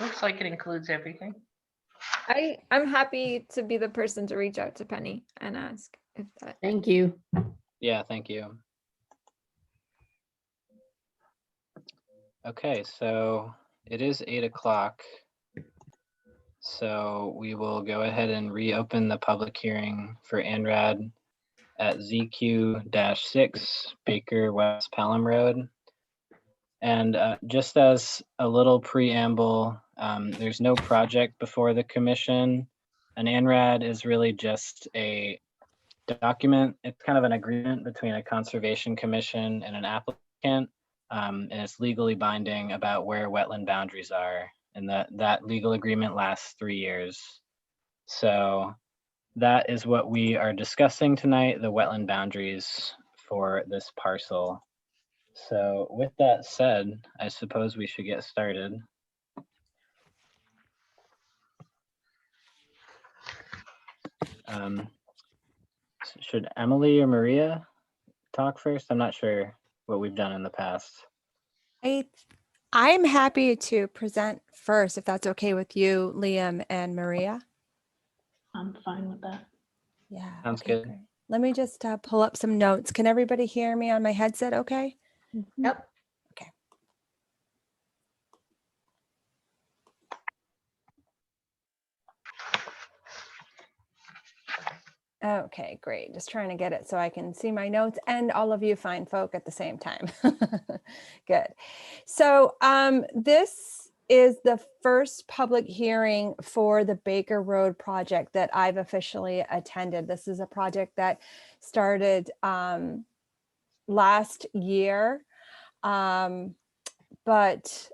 looks like it includes everything. I'm happy to be the person to reach out to Penny and ask if that. Thank you. Yeah, thank you. Okay, so it is 8 o'clock. So we will go ahead and reopen the public hearing for ANRAD at ZQ-6 Baker West Pelham Road. And just as a little preamble, there's no project before the commission. An ANRAD is really just a document. It's kind of an agreement between a conservation commission and an applicant. And it's legally binding about where wetland boundaries are. And that legal agreement lasts 3 years. So that is what we are discussing tonight, the wetland boundaries for this parcel. So with that said, I suppose we should get started. Should Emily or Maria talk first? I'm not sure what we've done in the past. I'm happy to present first, if that's okay with you, Liam and Maria. I'm fine with that. Yeah. Sounds okay, good. great. Let me just pull up some notes. Can everybody hear me on my headset okay? Yep. Okay, great. Just trying to get it so I can see my notes and all of you fine folk at the same time. Good. So this is the first public hearing for the Baker Road project that I've officially attended. This is a project that started last year, but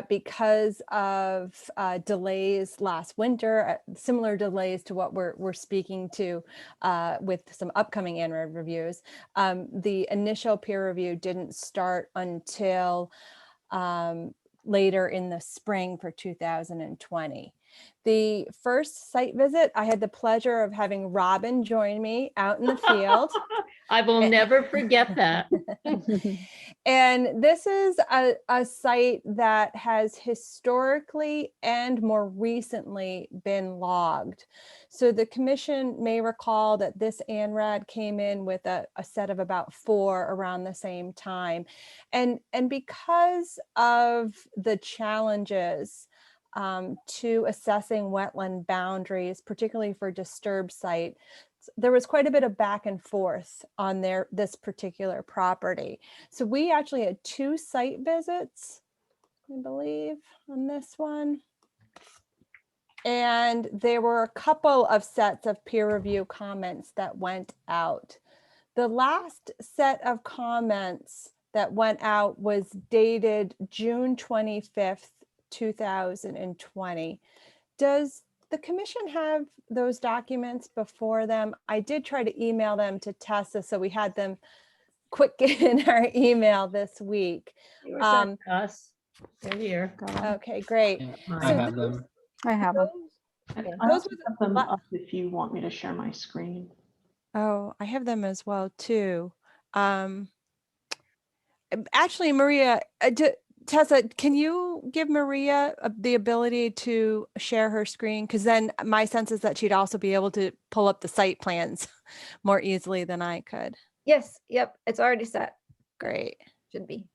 because of delays last winter, similar delays to what we're speaking to with some upcoming ANRAD reviews, the initial peer review didn't start until later in the spring for 2020. The first site visit, I had the pleasure of having Robin join me out in the field. I will never forget that. And this is a site that has historically and more recently been logged. So the commission may recall that this ANRAD came in with a set of about 4 around the same time. And because of the challenges to assessing wetland boundaries, particularly for disturbed site, there was quite a bit of back and forth on this particular property. So we actually had 2 site visits, I believe, on this one. And there were a couple of sets of peer review comments that went out. The last set of comments that went out was dated June 25th, 2020. Does the commission have those documents before them? I did try to email them to Tessa, so we had them quick in our email this week. They were sent to us. They're here. Okay, great. Yeah, So I have them. I have them. I those also were the have them la- up if you want me to share my screen. Oh, I have them as well too. Actually, Maria, Tessa, can you give Maria the ability to share her screen? Because then my sense is that she'd also be able to pull up the site plans more easily than I could. Yes. Yep. It's already set. Great. Should be.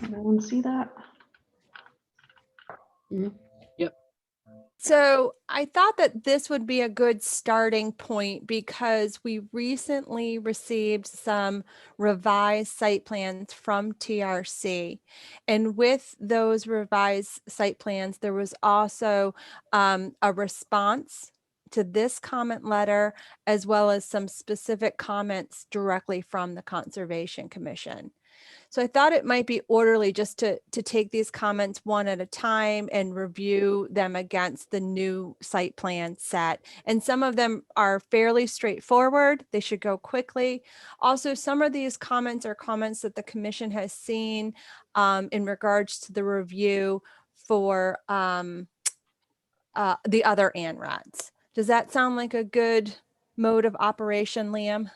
Everyone see that? Mhm. Yep. So I thought that this would be a good starting point because we recently received some revised site plans from TRC. And with those revised site plans, there was also a response to this comment letter, as well as some specific comments directly from the Conservation Commission. So I thought it might be orderly just to take these comments one at a time and review them against the new site plan set. And some of them are fairly straightforward. They should go quickly. Also, some of these comments are comments that the commission has seen in regards to the review for the other ANRADs. Does that sound like a good mode of operation, Liam?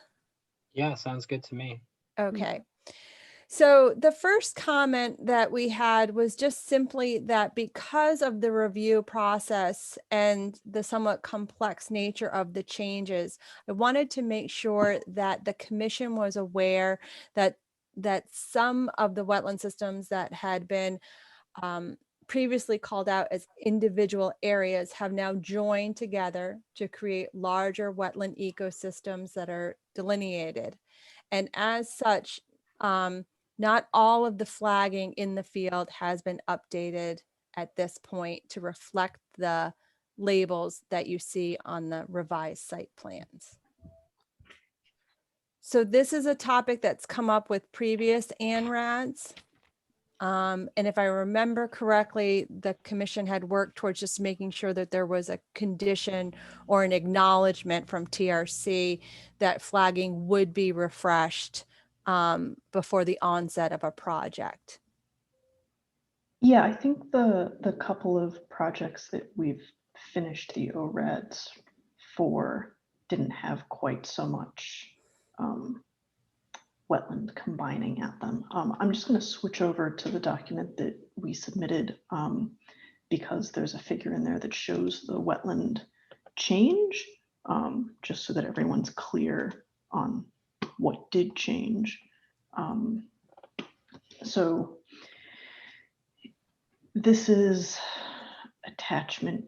Yeah, sounds good to me. Okay. So the first comment that we had was just simply that because of the review process and the somewhat complex nature of the changes, I wanted to make sure that the commission was aware that some of the wetland systems that had been previously called out as individual areas have now joined together to create larger wetland ecosystems that are delineated. And as such, not all of the flagging in the field has been updated at this point to reflect the labels that you see on the revised site plans. So this is a topic that's come up with previous ANRADs. And if I remember correctly, the commission had worked towards just making sure that there was a condition or an acknowledgement from TRC that flagging would be refreshed before the onset of a project. Yeah, I think the couple of projects that we've finished the ORADs for didn't have quite so much wetland combining at them. I'm just going to switch over to the document that we submitted because there's a figure in there that shows the wetland change, just so that everyone's clear on what did change. So this is attachment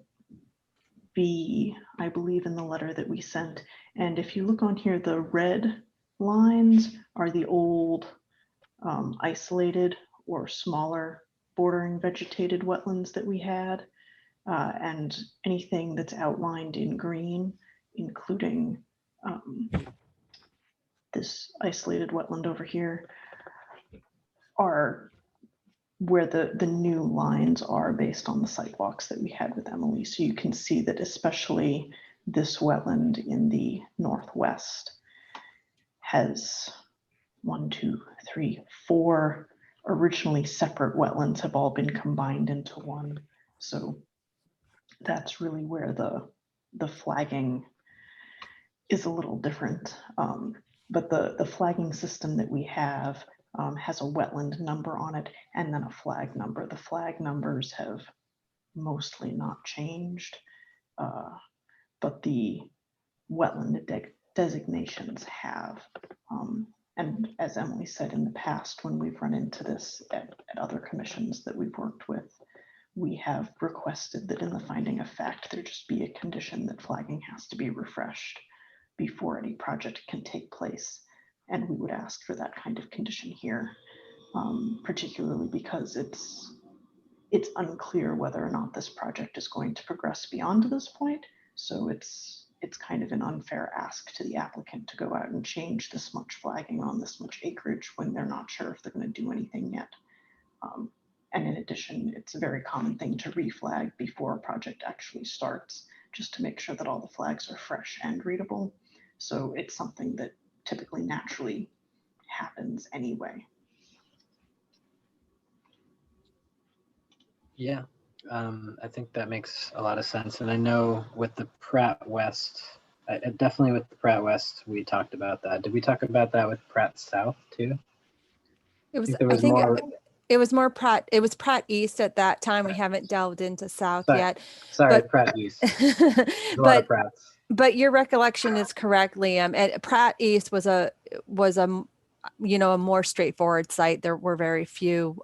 B, I believe, in the letter that we sent. And if you look on here, the red lines are the old isolated or smaller bordering vegetated wetlands that we had. And anything that's outlined in green, including this isolated wetland over here, are where the new lines are based on the sidewalks that we had with Emily. So you can see that especially this wetland in the northwest has 1, 2, 3, 4 originally separate wetlands have all been combined into one. So that's really where the flagging is a little different. But the flagging system that we have has a wetland number on it and then a flag number. The flag numbers have mostly not changed, but the wetland designations have. And as Emily said in the past, when we've run into this at other commissions that we've worked with, we have requested that in the finding of fact, there just be a condition that flagging has to be refreshed before any project can take place. And we would ask for that kind of condition here, particularly because it's unclear whether or not this project is going to progress beyond this point. So it's kind of an unfair ask to the applicant to go out and change this much flagging on this much acreage when they're not sure if they're going to do anything yet. And in addition, it's a very common thing to reflag before a project actually starts, just to make sure that all the flags are fresh and readable. So it's something that typically naturally happens anyway. Yeah, I think that makes a lot of sense. And I know with the Pratt West, definitely with the Pratt West, we talked about that. Did we talk about that with Pratt South too? It was, there was more. It was more Pratt. It was Pratt East at that time. We haven't delved into South yet. Sorry, but, Pratt East. A lot of Pratts. But your recollection is correct, Liam. And Pratt East was a more straightforward site. There were very few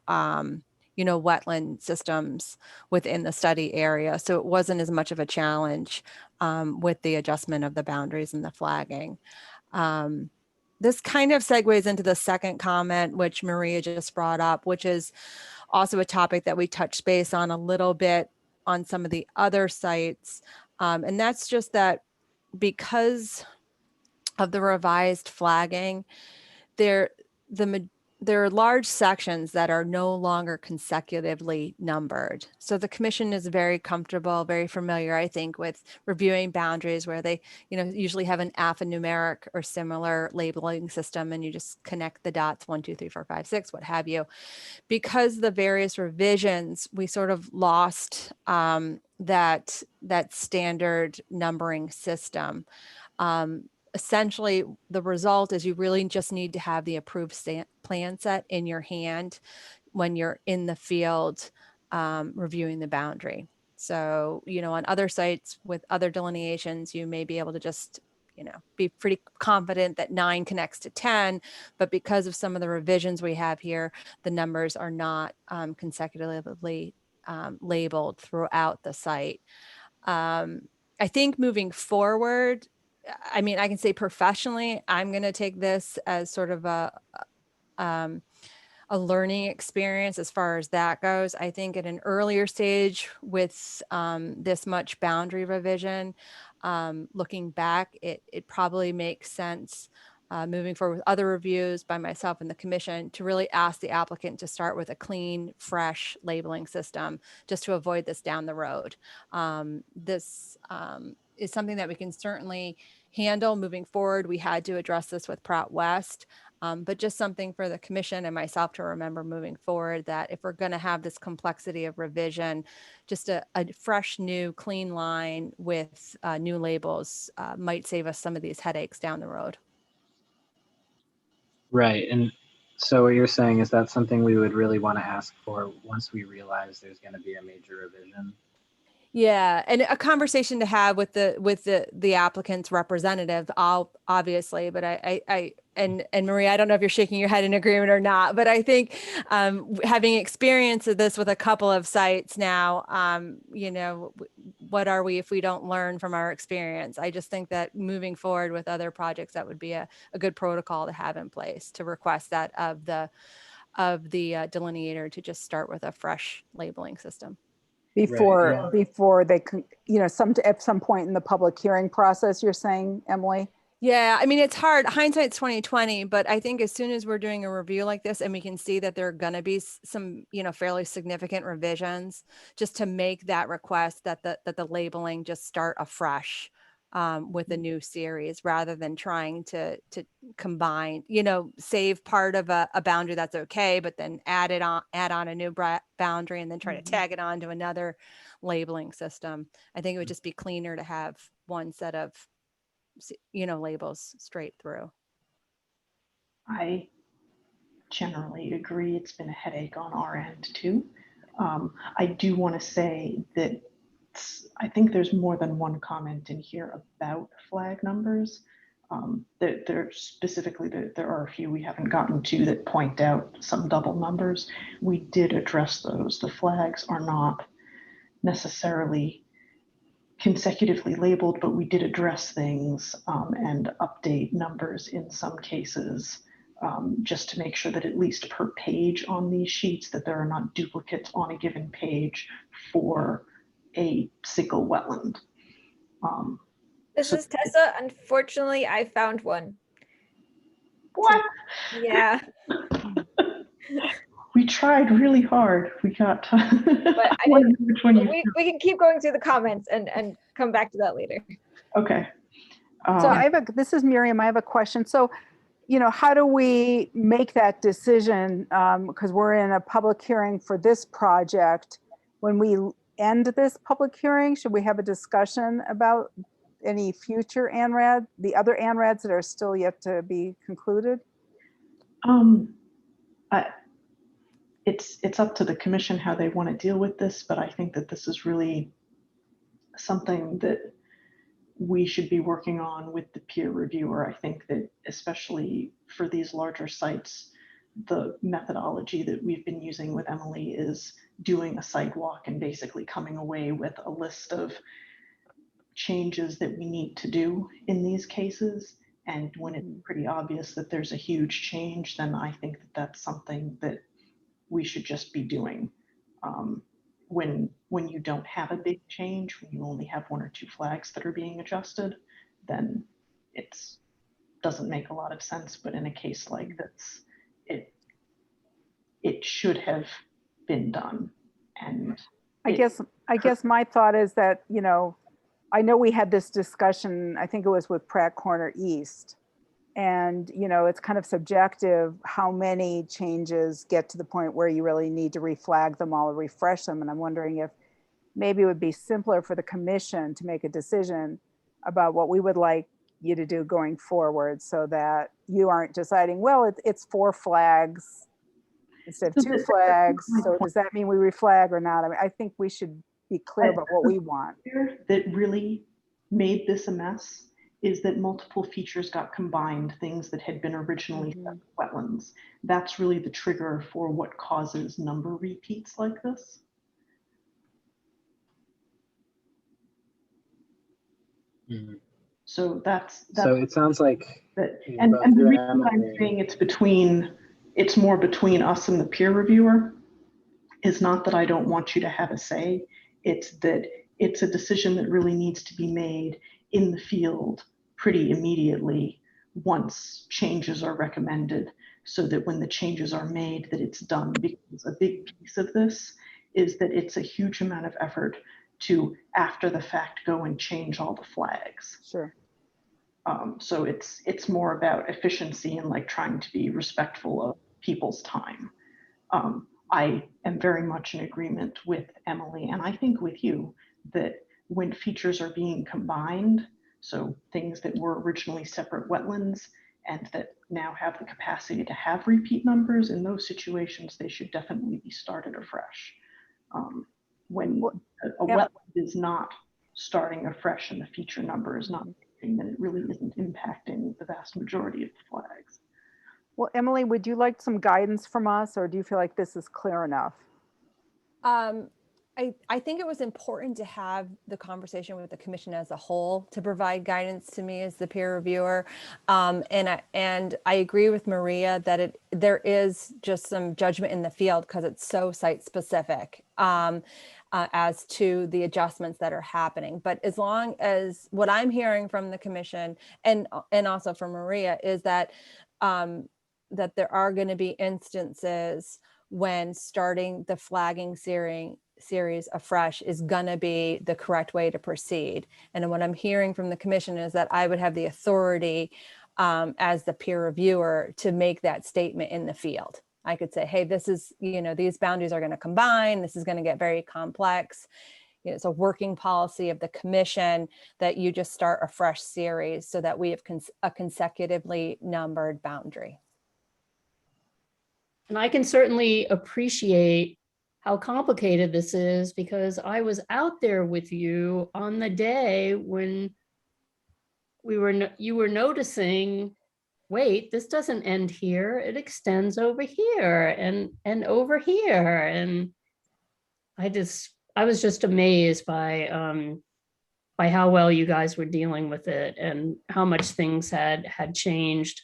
wetland systems within the study area. So it wasn't as much of a challenge with the adjustment of the boundaries and the flagging. This kind of segues into the second comment, which Maria just brought up, which is also a topic that we touched base on a little bit on some of the other sites. And that's just that because of the revised flagging, there are large sections that are no longer consecutively numbered. So the commission is very comfortable, very familiar, I think, with reviewing boundaries where they, usually have an alphanumeric or similar labeling system, and you just connect the dots 1, 2, 3, 4, 5, 6, what have you. Because the various revisions, we sort of lost that standard numbering system. Essentially, the result is you really just need to have the approved plan set in your hand when you're in the field reviewing the boundary. So, on other sites with other delineations, you may be able to just, be pretty confident that 9 connects to 10, but because of some of the revisions we have here, the numbers are not consecutively labeled throughout the site. I think moving forward, I mean, I can say professionally, I'm going to take this as sort of a learning experience as far as that goes. I think at an earlier stage with this much boundary revision, looking back, it probably makes sense moving forward with other reviews by myself and the commission to really ask the applicant to start with a clean, fresh labeling system just to avoid this down the road. This is something that we can certainly handle moving forward. We had to address this with Pratt West, but just something for the commission and myself to remember moving forward, that if we're going to have this complexity of revision, just a fresh, new, clean line with new labels might save us some of these headaches down the road. Right. And so what you're saying is that's something we would really want to ask for once we realize there's going to be a major revision. Yeah, and a conversation to have with the applicant's representative, obviously, but and Maria, I don't know if you're shaking your head in agreement or not, but I think having experience of this with a couple of sites now, what are we if we don't learn from our experience? I just think that moving forward with other projects, that would be a good protocol to have in place, to request that of the delineator to just start with a fresh labeling system. Before they can, at some point in the public hearing process, you're saying, Emily? Yeah, I mean, it's hard. Hindsight's 2020, but I think as soon as we're doing a review like this and we can see that there are going to be some, fairly significant revisions, just to make that request that the labeling just start afresh with a new series, rather than trying to combine, save part of a boundary that's okay, but then add on a new boundary and then try to tag it on to another labeling system. I think it would just be cleaner to have one set of labels straight through. I generally agree. It's been a headache on our end too. I do want to say that I think there's more than one comment in here about flag numbers. There specifically, there are a few we haven't gotten to that point out some double numbers. We did address those. The flags are not necessarily consecutively labeled, but we did address things and update numbers in some cases, just to make sure that at least per page on these sheets, that there are not duplicates on a given page for a single wetland. This is Tessa. Unfortunately, I found one. What? Yeah. We tried really hard. We got. But I didn't, which one we can keep going through the comments and come back to that later. Okay. So this is Miriam. I have a question. So, how do we make that decision? Because we're in a public hearing for this project. When we end this public hearing, should we have a discussion about any future ANRAD, the other ANRADs that are still yet to be concluded? It's up to the commission how they want to deal with this, but I think that this is really something that we should be working on with the peer reviewer. I think that especially for these larger sites, the methodology that we've been using with Emily is doing a site walk and basically coming away with a list of changes that we need to do in these cases. And when it's pretty obvious that there's a huge change, then I think that that's something that we should just be doing. When you don't have a big change, when you only have one or two flags that are being adjusted, then it's doesn't make a lot of sense. But in a case like this, it should have been done. And I guess my thought is that, you know, I know we had this discussion, I think it was with Pratt Corner East. And, you know, it's kind of subjective how many changes get to the point where you really need to reflag them all or refresh them. And I'm wondering if maybe it would be simpler for the commission to make a decision about what we would like you to do going forward, so that you aren't deciding, well, it's 4 flags instead of 2 flags. So does that mean we reflag or not? I mean, I think we should be clear about what we want. That really made this a mess is that multiple features got combined, things that had been originally separate wetlands. That's really the trigger for what causes number repeats like this. So that's So it sounds like, that, you and both the you and reason I'm Emily- saying it's more between us and the peer reviewer is not that I don't want you to have a say. It's that it's a decision that really needs to be made in the field pretty immediately once changes are recommended, so that when the changes are made, that it's done. Because a big piece of this is that it's a huge amount of effort to, after the fact, go and change all the flags. Sure. So it's more about efficiency and like trying to be respectful of people's time. I am very much in agreement with Emily, and I think with you, that when features are being combined, so things that were originally separate wetlands and that now have the capacity to have repeat numbers, in those situations, they should definitely be started afresh. When a wetland is not starting afresh and the feature number is not, then it really isn't impacting the vast majority of the flags. Well, Emily, would you like some guidance from us, or do you feel like this is clear enough? I think it was important to have the conversation with the commission as a whole to provide guidance to me as the peer reviewer. And I agree with Maria that there is just some judgment in the field because it's so site specific as to the adjustments that are happening. But as long as what I'm hearing from the commission and also from Maria is that that there are going to be instances when starting the flagging series afresh is going to be the correct way to proceed. And what I'm hearing from the commission is that I would have the authority as the peer reviewer to make that statement in the field. I could say, hey, this is, you know, these boundaries are going to combine. This is going to get very complex. You know, it's a working policy of the commission that you just start a fresh series so that we have a consecutively numbered boundary. And I can certainly appreciate how complicated this is because I was out there with you on the day when you were noticing, wait, this doesn't end here. It extends over here and over here. And I was just amazed by how well you guys were dealing with it and how much things had changed.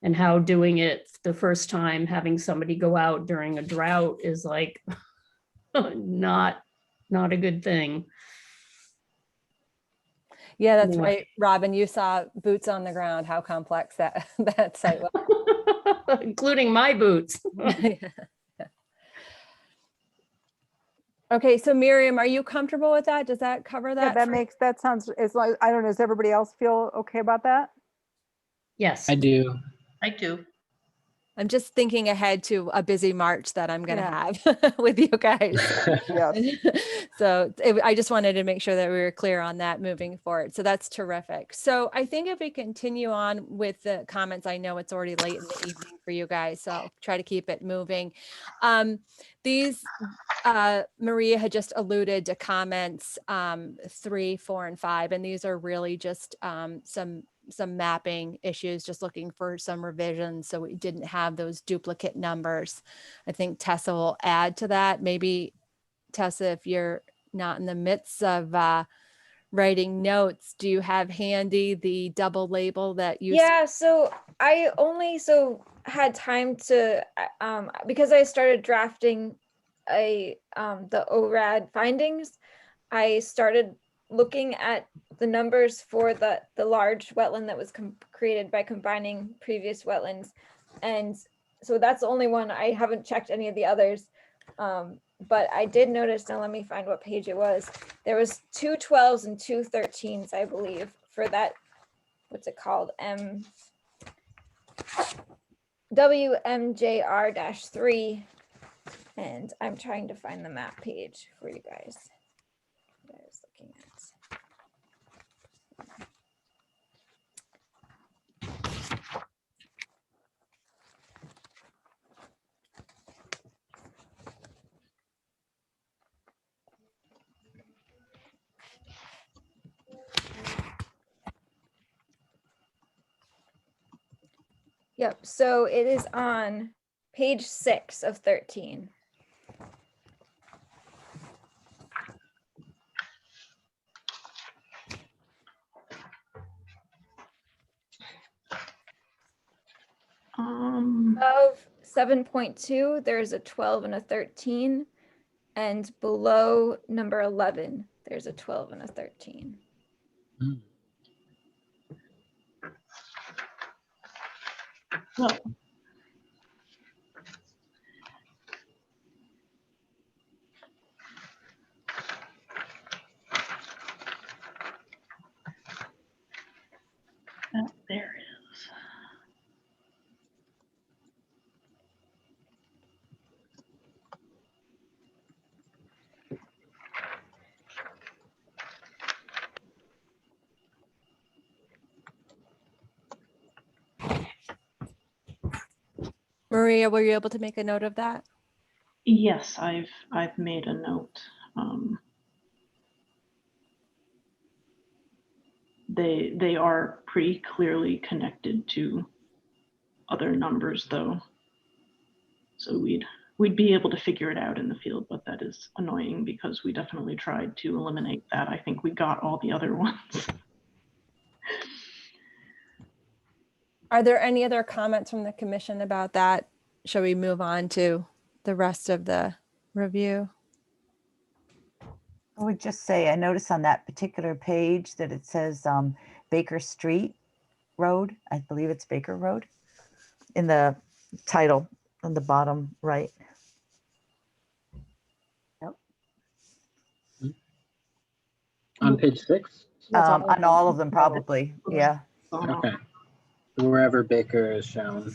And how doing it the first time, having somebody go out during a drought is like not a good thing. Yeah, that's right, Robin. You saw boots on the ground, how complex that site was. Including my boots. Okay, so Miriam, are you comfortable with that? Does that cover that? Yeah, that sounds, as like, I don't know, does everybody else feel okay about that? Yes. I do. I do. I'm just thinking ahead to a busy March that I'm going to have with you guys. So I just wanted to make sure that we were clear on that moving forward. So that's terrific. So I think if we continue on with the comments, I know it's already late in the evening for you guys, so I'll try to keep it moving. Maria had just alluded to comments 3, 4, and 5, and these are really just some some mapping issues, just looking for some revisions. So we didn't have those duplicate numbers. I think Tessa will add to that. Maybe Tessa, if you're not in the midst of writing notes, do you have handy the double label that you? Yeah, so I only had time to because I started drafting the ORAD findings. I started looking at the numbers for the large wetland that was created by combining previous wetlands, and so that's the only one. I haven't checked any of the others, but I did notice. Now let me find what page it was. There was 2 12s and 2 13s, I believe, for that. What's it called? WMJR-3, and I'm trying to find the map page for you guys that I was looking at. Yep, so it is on page 6 of 13. Above 7.2, there's a 12 and a 13, and below number 11, there's a 12 and a 13. Well, there it is. Maria, were you able to make a note of that? Yes, I've made a note. They are pretty clearly connected to other numbers though. So we'd be able to figure it out in the field, but that is annoying because we definitely tried to eliminate that. I think we got all the other ones. Are there any other comments from the commission about that? Shall we move on to the rest of the review? I would just say, I noticed on that particular page that it says Baker Street Road. I believe it's Baker Road in the title on the bottom right. Yep. On page 6? On all of them, probably. Yeah. Okay. Wherever Baker is shown.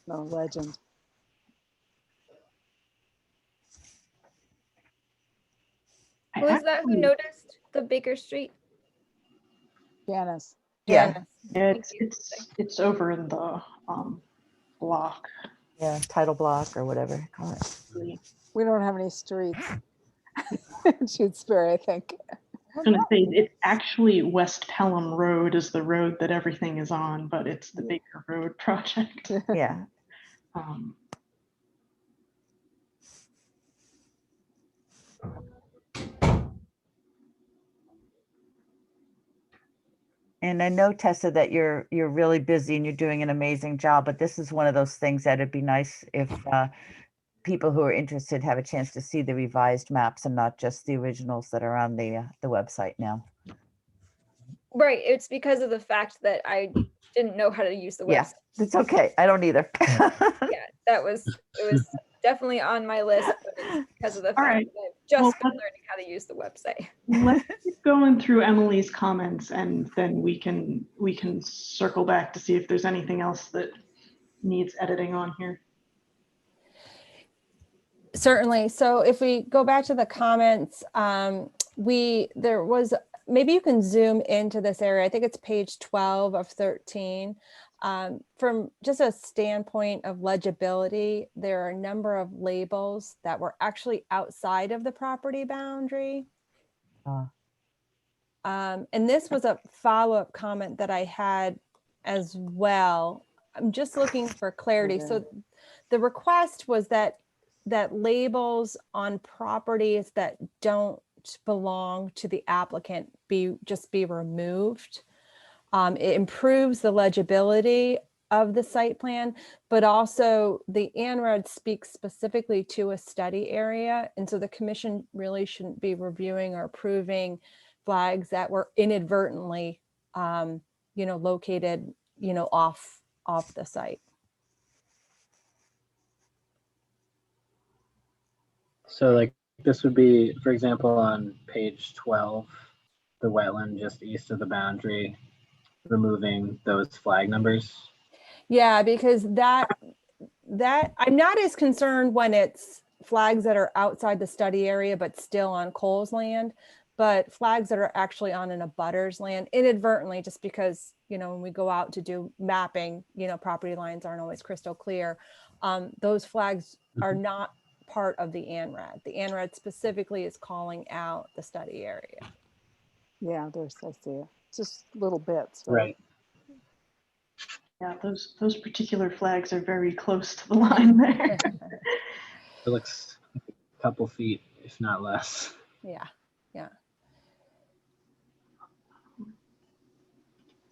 No legend. Who is that who noticed the Baker Street? Janice. Yeah. Yeah, it's over in the block. Yeah, title block or whatever you call it. We don't have any streets in Shutesbury, I think. I was gonna say it's actually West Pelham Road is the road that everything is on, but it's the Baker Road project. Yeah. And I know, Tessa, that you're really busy and you're doing an amazing job, but this is one of those things that it'd be nice if people who are interested have a chance to see the revised maps and not just the originals that are on the website now. Right, it's because of the fact that I didn't know how to use the website. Yeah, it's okay. I don't either. Yeah, it was definitely on my list, but it's because of the fact that I've just been learning how to use the website. Let's keep going through Emily's comments and then we can circle back to see if there's anything else that needs editing on here. Certainly. So if we go back to the comments, there was, maybe you can zoom into this area. I think it's page 12 of 13. From just a standpoint of legibility, there are a number of labels that were actually outside of the property boundary. And this was a follow-up comment that I had as well. I'm just looking for clarity. So the request was that labels on properties that don't belong to the applicant just be removed. It improves the legibility of the site plan, but also the ANRAD speaks specifically to a study area. And so the commission really shouldn't be reviewing or approving flags that were inadvertently, located, off the site. So like this would be, for example, on page 12, the wetland just east of the boundary, removing those flag numbers. Yeah, because that I'm not as concerned when it's flags that are outside the study area, but still on Cole's land, but flags that are actually on an abutter's land inadvertently, just because, when we go out to do mapping, property lines aren't always crystal clear. Those flags are not part of the ANRAD. The ANRAD specifically is calling out the study area. Yeah, I see it. Just little bits, Right. Yeah, those particular flags are very close to the line there. It looks a couple feet, if not less. Yeah.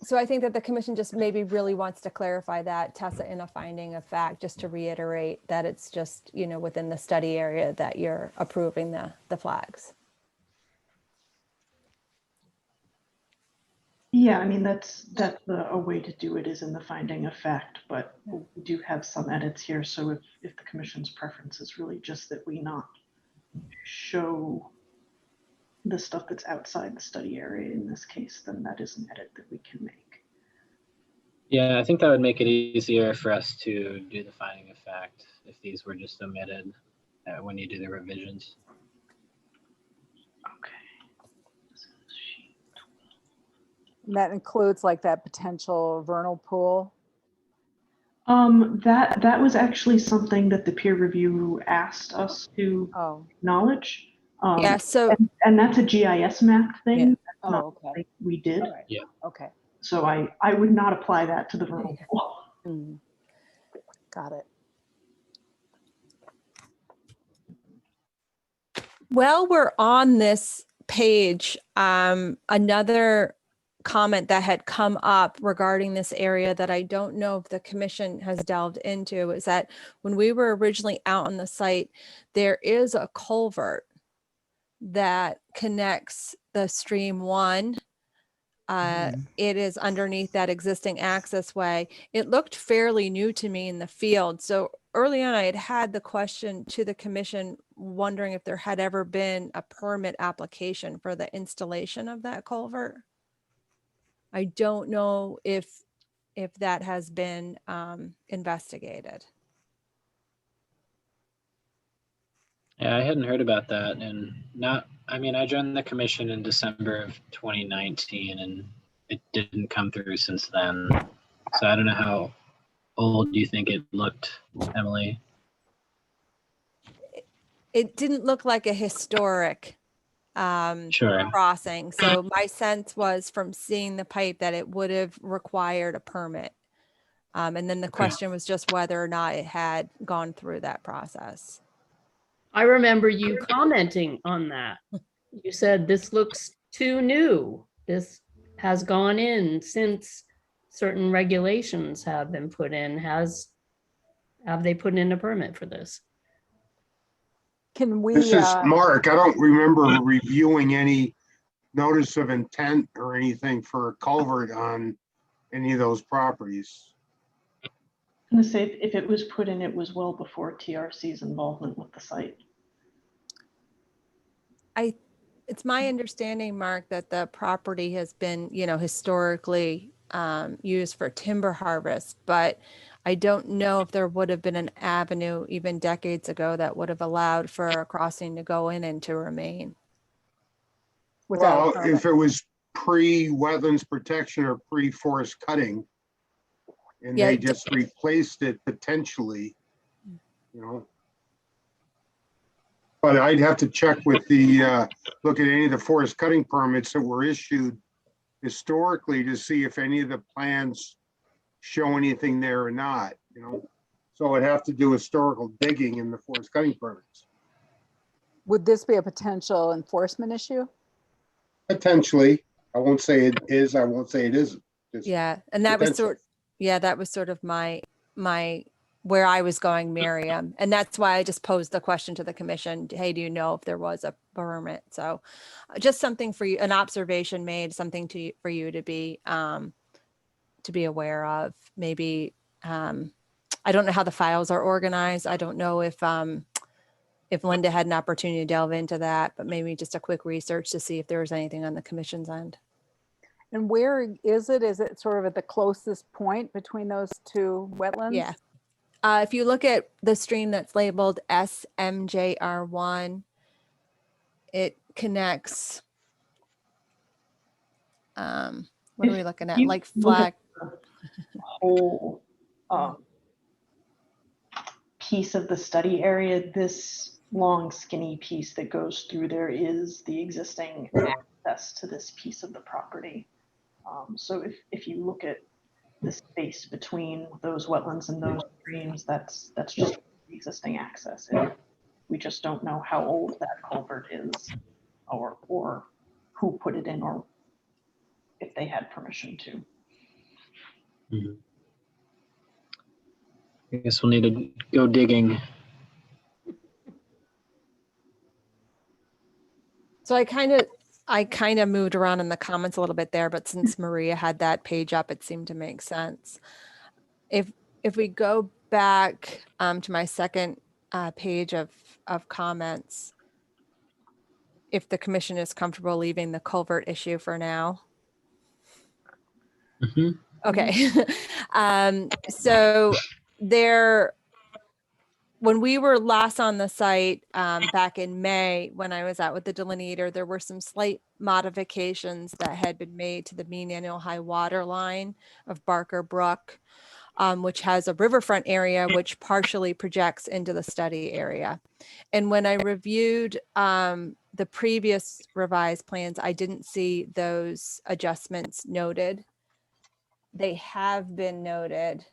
So I think that the commission just maybe really wants to clarify that, Tessa, in a finding of fact, just to reiterate that it's just, within the study area that you're approving the flags. Yeah, I mean, that's a way to do it, is in the finding of fact, but we do have some edits here. So if the commission's preference is really just that we not show the stuff that's outside the study area in this case, then that is an edit that we can make. Yeah, I think that would make it easier for us to do the finding of fact if these were just omitted when you do the revisions. And that includes like that potential vernal pool. That was actually something that the peer review asked us to acknowledge. Yeah, so and that's a GIS map thing. Yeah. That's not something we did. All right. Yeah. Okay. So I would not apply that to the vernal pool. Mm. Got it. while we're on this page, another comment that had come up regarding this area that I don't know if the commission has delved into is that when we were originally out on the site, there is a culvert that connects the stream one. It is underneath that existing access way. It looked fairly new to me in the field. So early on, I had the question to the commission, wondering if there had ever been a permit application for the installation of that culvert. I don't know if that has been investigated. Yeah, I hadn't heard about that, and I joined the commission in December of 2019, and it didn't come through since then. So I don't know how old you think it looked, Emily. It didn't look like a historic Sure. crossing. So my sense was from seeing the pipe that it would have required a permit. And then the question was just whether or not it had gone through that process. I remember you commenting on that. You said, this looks too new. This has gone in since certain regulations have been put in. Have they put in a permit for this? Can we? This is Mark. I don't remember reviewing any notice of intent or anything for a culvert on any of those properties. I'm gonna say if it was put in, it was well before TRC's involvement with the site. It's my understanding, Mark, that the property has been, historically used for timber harvest, but I don't know if there would have been an avenue even decades ago that would have allowed for a crossing to go in and to remain. Well, if it was pre-wetlands protection or pre-forest cutting, and Yeah, they just replaced it potentially, But I'd have to check with the, look at any of the forest cutting permits that were issued historically to see if any of the plans show anything there or not, you know? So I'd have to do historical digging in the forest cutting permits. Would this be a potential enforcement issue? Potentially. I won't say it is, I won't say it isn't. Just Yeah, and that was potential. that was sort of my where I was going, Miriam. And that's why I just posed the question to the commission. Hey, do you know if there was a permit? So just something for you, an observation made, something for you to be aware of. Maybe, I don't know how the files are organized. I don't know if Linda had an opportunity to delve into that, but maybe just a quick research to see if there was anything on the commission's end. And where is it? Is it sort of at the closest point between those two wetlands? Yeah. If you look at the stream that's labeled SMJR1, it connects, what are we looking at? You Like look flag. at the whole piece of the study area, this long skinny piece that goes through there is the existing access to this piece of the property. So if you look at the space between those wetlands and those streams, that's just the existing access. We just don't know how old that culvert is, or who put it in, or if they had permission to. I guess we'll need to go digging. So I kind of moved around in the comments a little bit there, but since Maria had that page up, it seemed to make sense. If we go back to my second page of comments, if the commission is comfortable leaving the culvert issue for now. Mhm. Okay. So when we were last on the site back in May, when I was out with the delineator, there were some slight modifications that had been made to the mean annual high water line of Barker Brook, which has a riverfront area which partially projects into the study area. And when I reviewed the previous revised plans, I didn't see those adjustments noted. They have been noted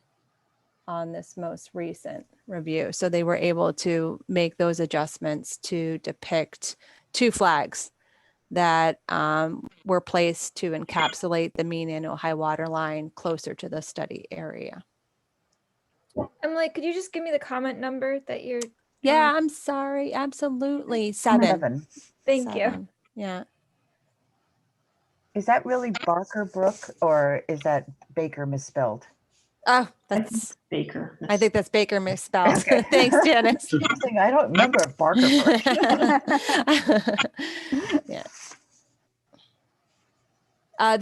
on this most recent review. So they were able to make those adjustments to depict two flags that were placed to encapsulate the mean annual high water line closer to the study area. Emily, could you just give me the comment number that you're? Yeah, I'm sorry. Absolutely. 7. Thank you. 7. Yeah. Is that really Barker Brook or is that Baker misspelled? Oh, that's Baker. I think that's Baker misspelled. Okay. Thanks, Janice. I don't remember Barker Brook. Yeah. I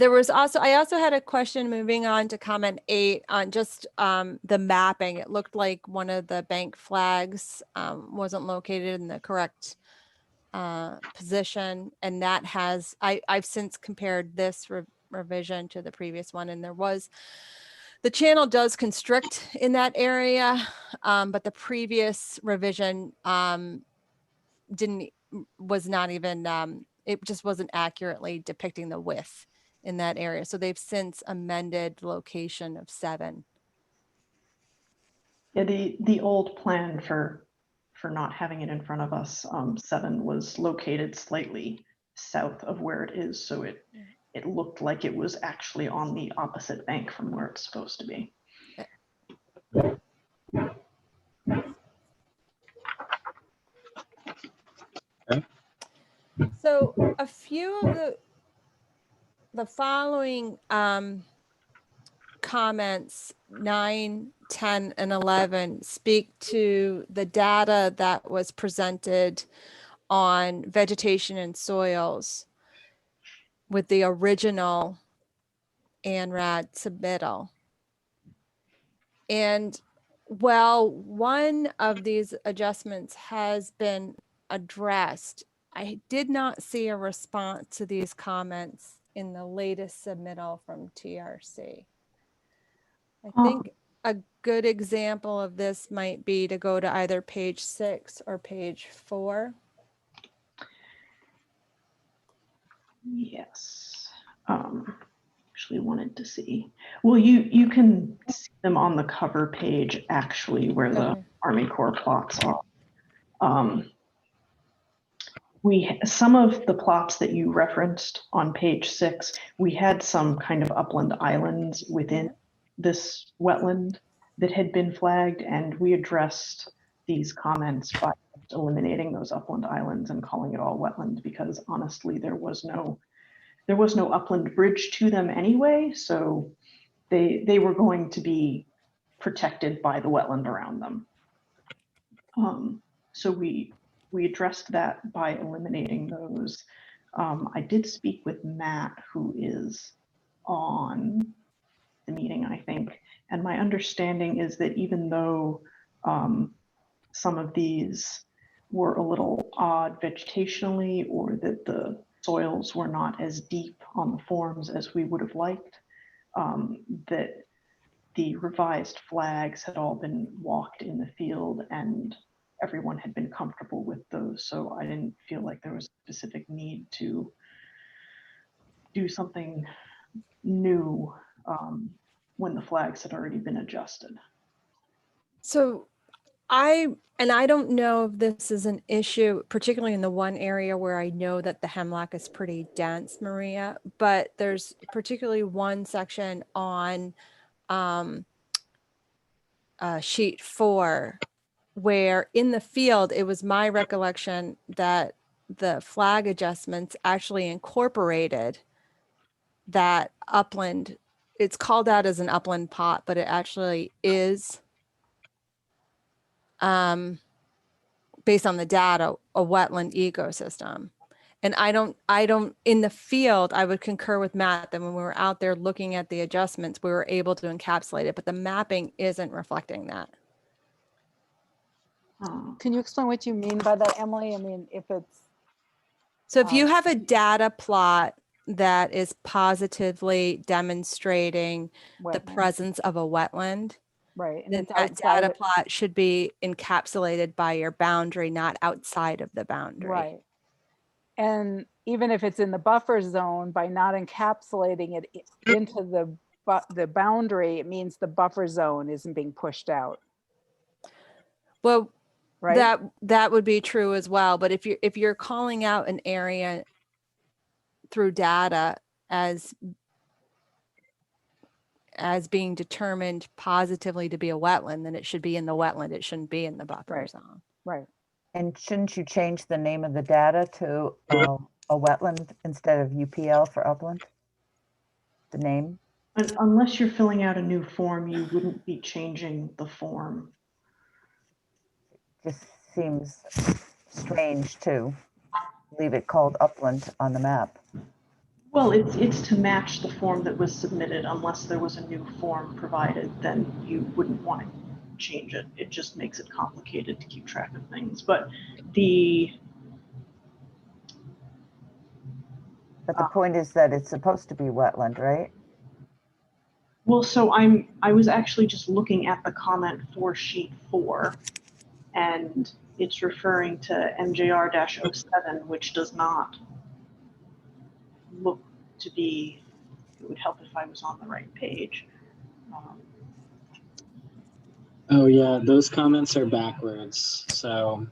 also had a question moving on to comment 8 on just the mapping. It looked like one of the bank flags wasn't located in the correct position. And that I've since compared this revision to the previous one. And the channel does constrict in that area, but the previous revision was not even, it just wasn't accurately depicting the width in that area. So they've since amended the location of 7. Yeah, the old plan for not having it in front of us, 7 was located slightly south of where it is, so it looked like it was actually on the opposite bank from where it's supposed to be. So a few of the following comments 9, 10, and 11 speak to the data that was presented on vegetation and soils with the original ANRAD submittal. And while one of these adjustments has been addressed, I did not see a response to these comments in the latest submittal from TRC. I think a good example of this might be to go to either page 6 or page 4. Yes. Actually wanted to see. Well, you can see them on the cover page actually where the Okay. Army Corps plots are. Some of the plots that you referenced on page 6, we had some kind of upland islands within this wetland that had been flagged, and we addressed these comments by eliminating those upland islands and calling it all wetland, because honestly there was no upland bridge to them anyway, so they were going to be protected by the wetland around them. So we addressed that by eliminating those. I did speak with Matt, who is on the meeting, I think, and my understanding is that even though some of these were a little odd vegetationally, or that the soils were not as deep on the forms as we would have liked, that the revised flags had all been walked in the field and everyone had been comfortable with those. So I didn't feel like there was a specific need to do something new when the flags had already been adjusted. So I don't know if this is an issue, particularly in the one area where I know that the hemlock is pretty dense, Maria, but there's particularly one section on sheet 4 where in the field, it was my recollection that the flag adjustments actually incorporated that upland. It's called out as an upland pot, but it actually is based on the data, a wetland ecosystem. And I don't, in the field, I would concur with Matt that when we were out there looking at the adjustments, we were able to encapsulate it, but the mapping isn't reflecting that. Can you explain what you mean by that, Emily? I mean, if it's. So if you have a data plot that is positively demonstrating the Wetland. presence of a wetland, Right. And then it's that outside data of- plot should be encapsulated by your boundary, not outside of the boundary. Right. And even if it's in the buffer zone, by not encapsulating it into the boundary, it means the buffer zone isn't being pushed out. Well, right? that would be true as well. But if you're calling out an area through data as being determined positively to be a wetland, then it should be in the wetland. It shouldn't be in the buffer zone. Right. And shouldn't you change the name of the data to a wetland instead of UPL for upland? The name? Unless you're filling out a new form, you wouldn't be changing the form. Just seems strange to leave it called upland on the map. Well, it's to match the form that was submitted. Unless there was a new form provided, then you wouldn't want to change it. It just makes it complicated to keep track of things. But the point is that it's supposed to be wetland, right? well, so I was actually just looking at the comment for sheet 4, and it's referring to MJR-07, which does not look to be. It would help if I was on the right page. Oh yeah, those comments are backwards. So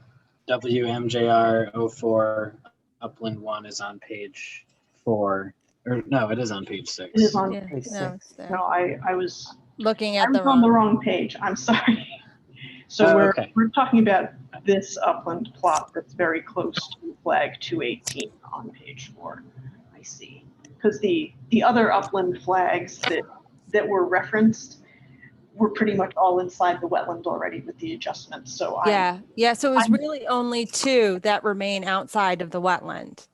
WMJR 04 Upland 1 is on page 4. Or no, it is on page 6. It is on Yeah, page no, 6. it's there. No, I was Looking at on the wrong page. I'm sorry. So we're talking about this upland plot that's very close to flag 218 on page 4. I see. Because the other upland flags that were referenced were pretty much all inside the wetland already with the adjustments. So yeah. So it was really only 2 that remain outside of the wetland.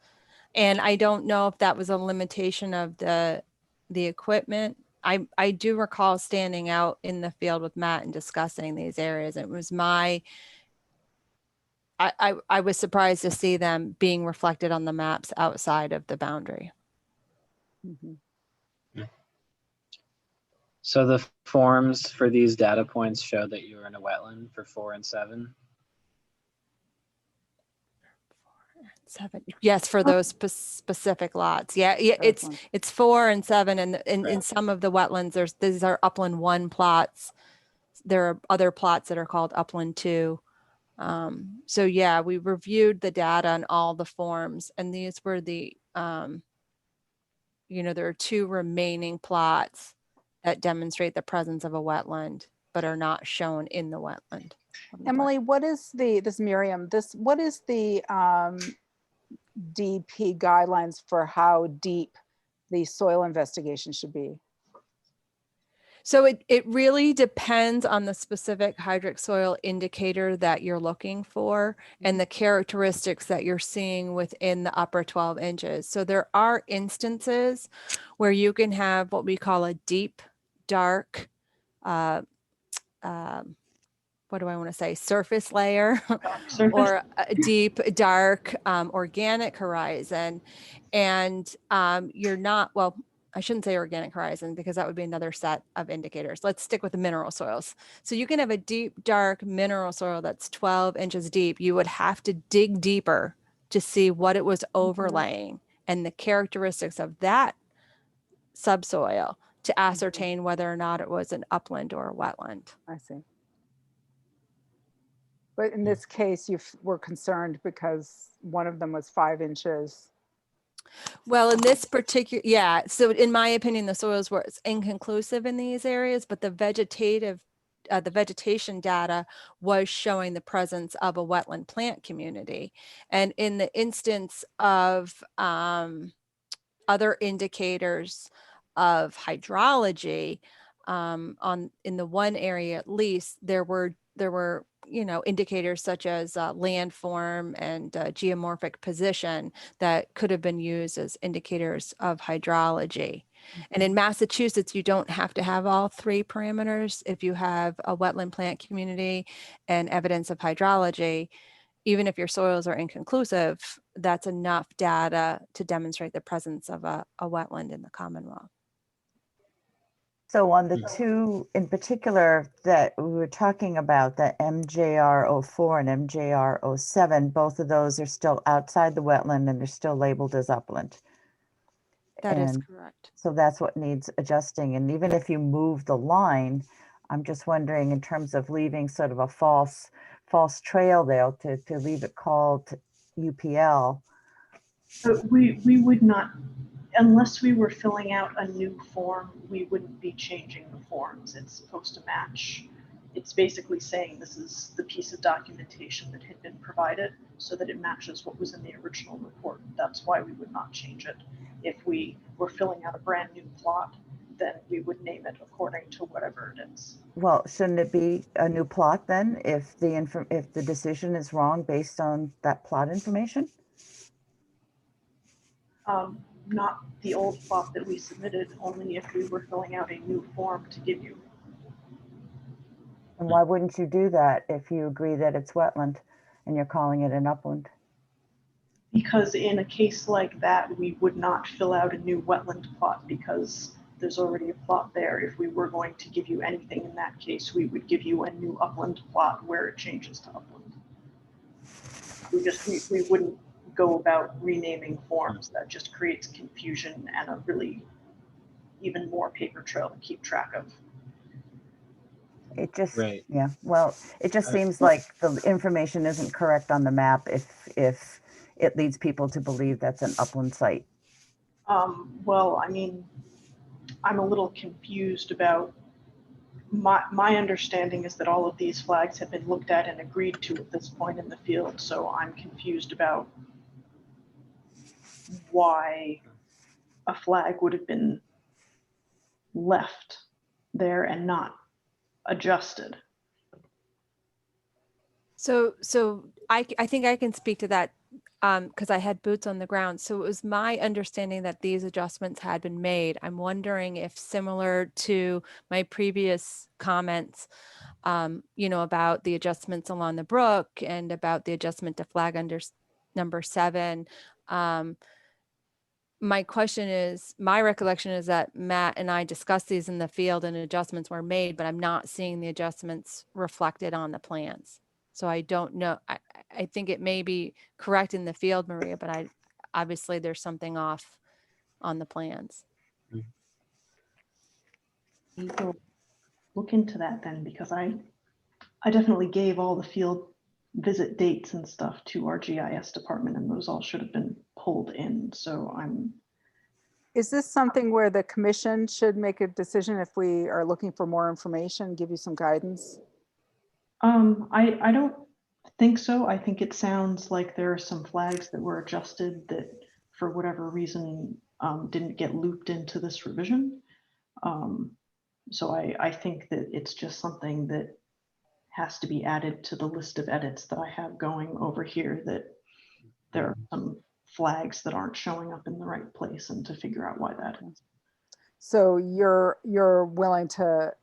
And I don't know if that was a limitation of the equipment. I do recall standing out in the field with Matt and discussing these areas. It was I was surprised to see them being reflected on the maps outside of the boundary. Mm-hmm. So the forms for these data points show that you were in a wetland for 4 and 7. 7. Yes, for those specific lots. Yeah, yeah, Those ones. it's 4 and 7, and in some of the wetlands, these are upland 1 plots. There are other plots that are called upland 2. So yeah, we reviewed the data on all the forms, and these were the, there are 2 remaining plots that demonstrate the presence of a wetland, but are not shown in the wetland. Emily, what is this Miriam, what is the DP guidelines for how deep the soil investigation should be? So it really depends on the specific hydric soil indicator that you're looking for and the characteristics that you're seeing within the upper 12 inches. So there are instances where you can have what we call a deep, dark, what do I want to say, surface layer or a deep, dark, organic horizon. And you're not, well, I shouldn't say organic horizon because that would be another set of indicators. Let's stick with the mineral soils. So you can have a deep, dark mineral soil that's 12 inches deep. You would have to dig deeper to see what it was overlaying and the characteristics of that subsoil to ascertain whether or not it was an upland or a wetland. I see. But in this case, you were concerned because one of them was 5 inches. Well, in this particular, yeah. So in my opinion, the soils were inconclusive in these areas, but the vegetation data was showing the presence of a wetland plant community. And in the instance of other indicators of hydrology, in the one area at least, there were indicators such as landform and geomorphic position that could have been used as indicators of hydrology. And in Massachusetts, you don't have to have all 3 parameters. If you have a wetland plant community and evidence of hydrology, even if your soils are inconclusive, that's enough data to demonstrate the presence of a wetland in the Commonwealth. So on the 2 in particular that we were talking about, the MJR04 and MJR07, both of those are still outside the wetland and they're still labeled as upland. That is correct. So that's what needs adjusting. And even if you move the line, I'm just wondering in terms of leaving sort of a false trail there to leave it called UPL. But we would not, unless we were filling out a new form, we wouldn't be changing the forms. It's supposed to match. It's basically saying this is the piece of documentation that had been provided so that it matches what was in the original report. That's why we would not change it. If we were filling out a brand new plot, then we would name it according to whatever it is. Well, shouldn't it be a new plot then if the decision is wrong based on that plot information? Not the old plot that we submitted, only if we were filling out a new form to give you. And why wouldn't you do that if you agree that it's wetland and you're calling it an upland? Because in a case like that, we would not fill out a new wetland plot because there's already a plot there. If we were going to give you anything in that case, we would give you a new upland plot where it changes to upland. We wouldn't go about renaming forms. That just creates confusion and a really even more paper trail to keep track of. It just, yeah, well, it just seems like the information isn't correct on the map if it leads people to believe that's an upland site. Well, I mean, I'm a little confused about, my understanding is that all of these flags have been looked at and agreed to at this point in the field, so I'm confused about why a flag would have been left there and not adjusted. So I think I can speak to that because I had boots on the ground. So it was my understanding that these adjustments had been made. I'm wondering if, similar to my previous comments, about the adjustments along the brook and about the adjustment to flag under number 7. My recollection is that Matt and I discussed these in the field and adjustments were made, but I'm not seeing the adjustments reflected on the plans. So I don't know. I think it may be correct in the field, Maria, but obviously there's something off on the plans. We will look into that then, because I definitely gave all the field visit dates and stuff to our GIS department, and those all should have been pulled in. So Is this something where the commission should make a decision if we are looking for more information, give you some guidance? I don't think so. I think it sounds like there are some flags that were adjusted that for whatever reason didn't get looped into this revision. So I think that it's just something that has to be added to the list of edits that I have going over here, that there are some flags that aren't showing up in the right place, and to figure out why that is. So you're willing to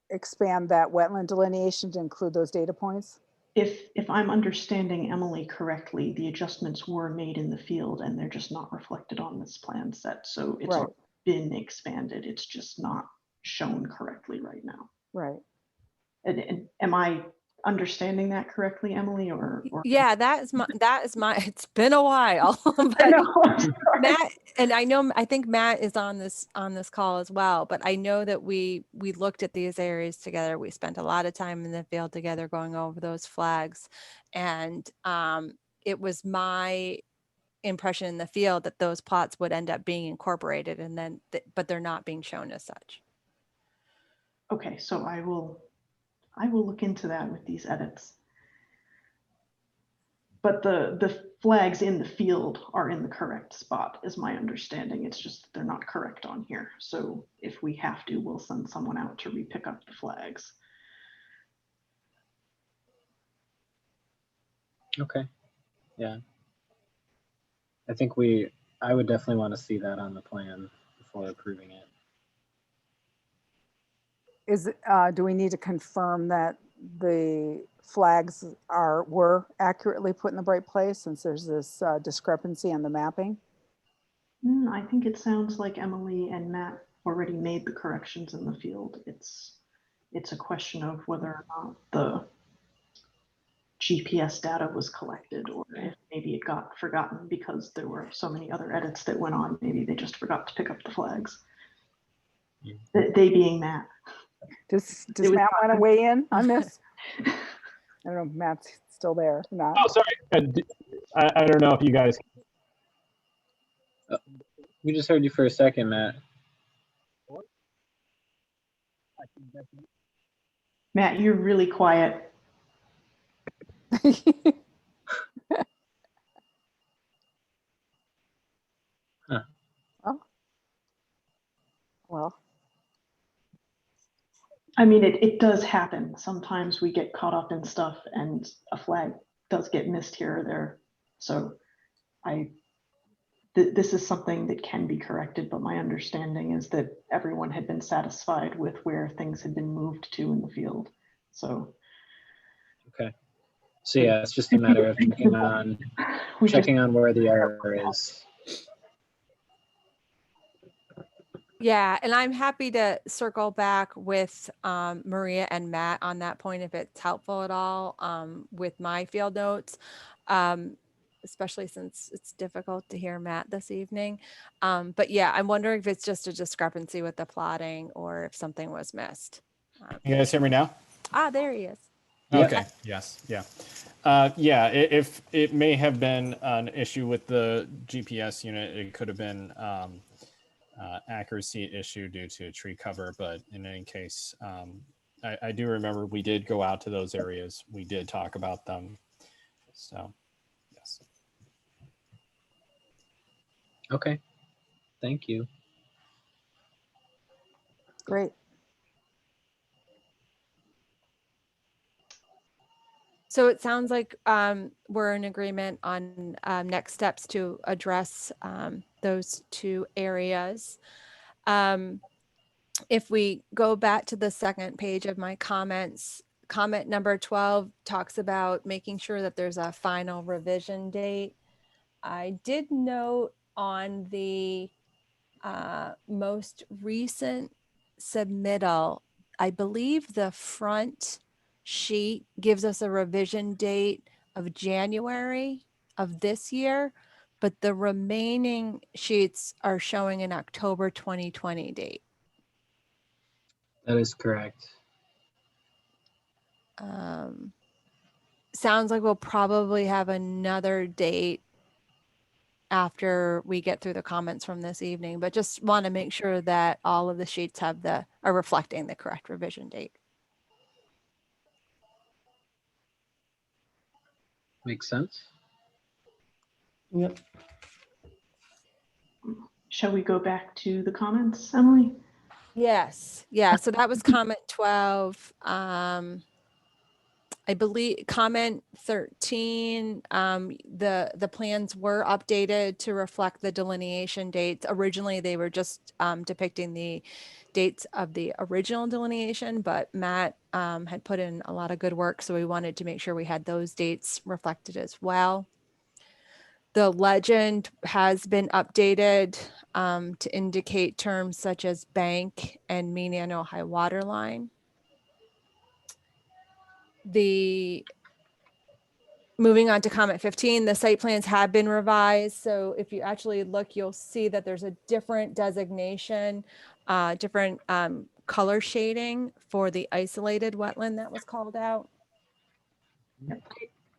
expand that wetland delineation to include those data points? If I'm understanding Emily correctly, the adjustments were made in the field and they're just not reflected on this plan set. So it's Right. been expanded. It's just not shown correctly right now. Right. And am I understanding that correctly, Emily? Or Yeah, that is my, it's been a while. I But know, I'm sorry. Matt, and I think Matt is on this call as well, but I know that we looked at these areas together. We spent a lot of time in the field together going over those flags. And it was my impression in the field that those plots would end up being incorporated, and then but they're not being shown as such. Okay, so I will look into that with these edits. But the flags in the field are in the correct spot, is my understanding. It's just that they're not correct on here. So if we have to, we'll send someone out to re-pick up the flags. Okay. Yeah. I think I would definitely want to see that on the plan before approving it. Do we need to confirm that the flags were accurately put in the right place, since there's this discrepancy on the mapping? I think it sounds like Emily and Matt already made the corrections in the field. It's a question of whether or not the GPS data was collected, or if maybe it got forgotten because there were so many other edits that went on. Maybe they just forgot to pick up the flags. They being Matt. Does Matt want to weigh in on this? I don't know if Matt's still there. Not. Oh, sorry. I don't know if you guys. We just heard you for a second, Matt. Matt, you're really quiet. Huh. Oh. Well. I mean, it does happen. Sometimes we get caught up in stuff and a flag does get missed here or there. So this is something that can be corrected, but my understanding is that everyone had been satisfied with where things had been moved to in the field. So. Okay. So yeah, it's just a matter of checking on where the error is. Yeah, and I'm happy to circle back with Maria and Matt on that point if it's helpful at all with my field notes, especially since it's difficult to hear Matt this evening. But yeah, I'm wondering if it's just a discrepancy with the plotting or if something was missed. You guys hear me now? Ah, there he is. Okay. Yes. Yeah. Yeah. If it may have been an issue with the GPS unit, it could have been accuracy issue due to tree cover. But in any case, I do remember we did go out to those areas. We did talk about them. So, yes. Okay. Thank you. Great. So it sounds like we're in agreement on next steps to address those two areas. If we go back to the second page of my comments, comment number 12 talks about making sure that there's a final revision date. I did note on the most recent submittal, I believe the front sheet gives us a revision date of January of this year, but the remaining sheets are showing an October 2020 date. That is correct. Sounds like we'll probably have another date after we get through the comments from this evening, but just want to make sure that all of the sheets are reflecting the correct revision date. Makes sense. Yep. Shall we go back to the comments, Emily? Yes. Yeah. So that was comment 12. I believe comment 13, the plans were updated to reflect the delineation dates. Originally, they were just depicting the dates of the original delineation, but Matt had put in a lot of good work, so we wanted to make sure we had those dates reflected as well. The legend has been updated to indicate terms such as bank and mean annual high water line. Moving on to comment 15, the site plans have been revised. So if you actually look, you'll see that there's a different designation, different color shading for the isolated wetland that was called out.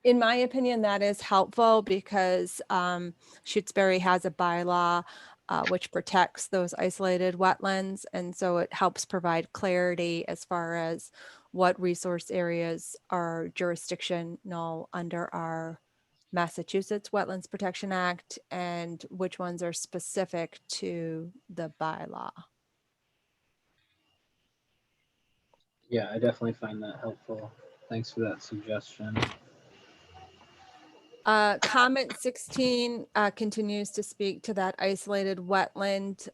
In my opinion, that is helpful because Shutesbury has a bylaw which protects those isolated wetlands. And so it helps provide clarity as far as what resource areas are jurisdictional under our Massachusetts Wetlands Protection Act and which ones are specific to the bylaw. Yeah, I definitely find that helpful. Thanks for that suggestion. Comment 16 continues to speak to that isolated wetland.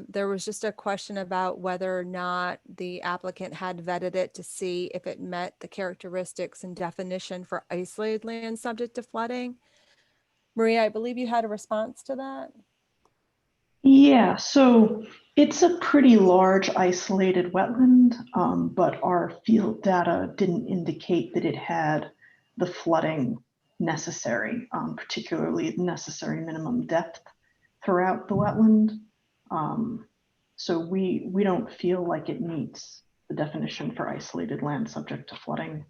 There was just a question about whether or not the applicant had vetted it to see if it met the characteristics and definition for isolated land subject to flooding. Maria, I believe you had a response to that. Yeah, so it's a pretty large isolated wetland, but our field data didn't indicate that it had the flooding necessary, particularly the necessary minimum depth throughout the wetland. So we don't feel like it meets the definition for isolated land subject to flooding.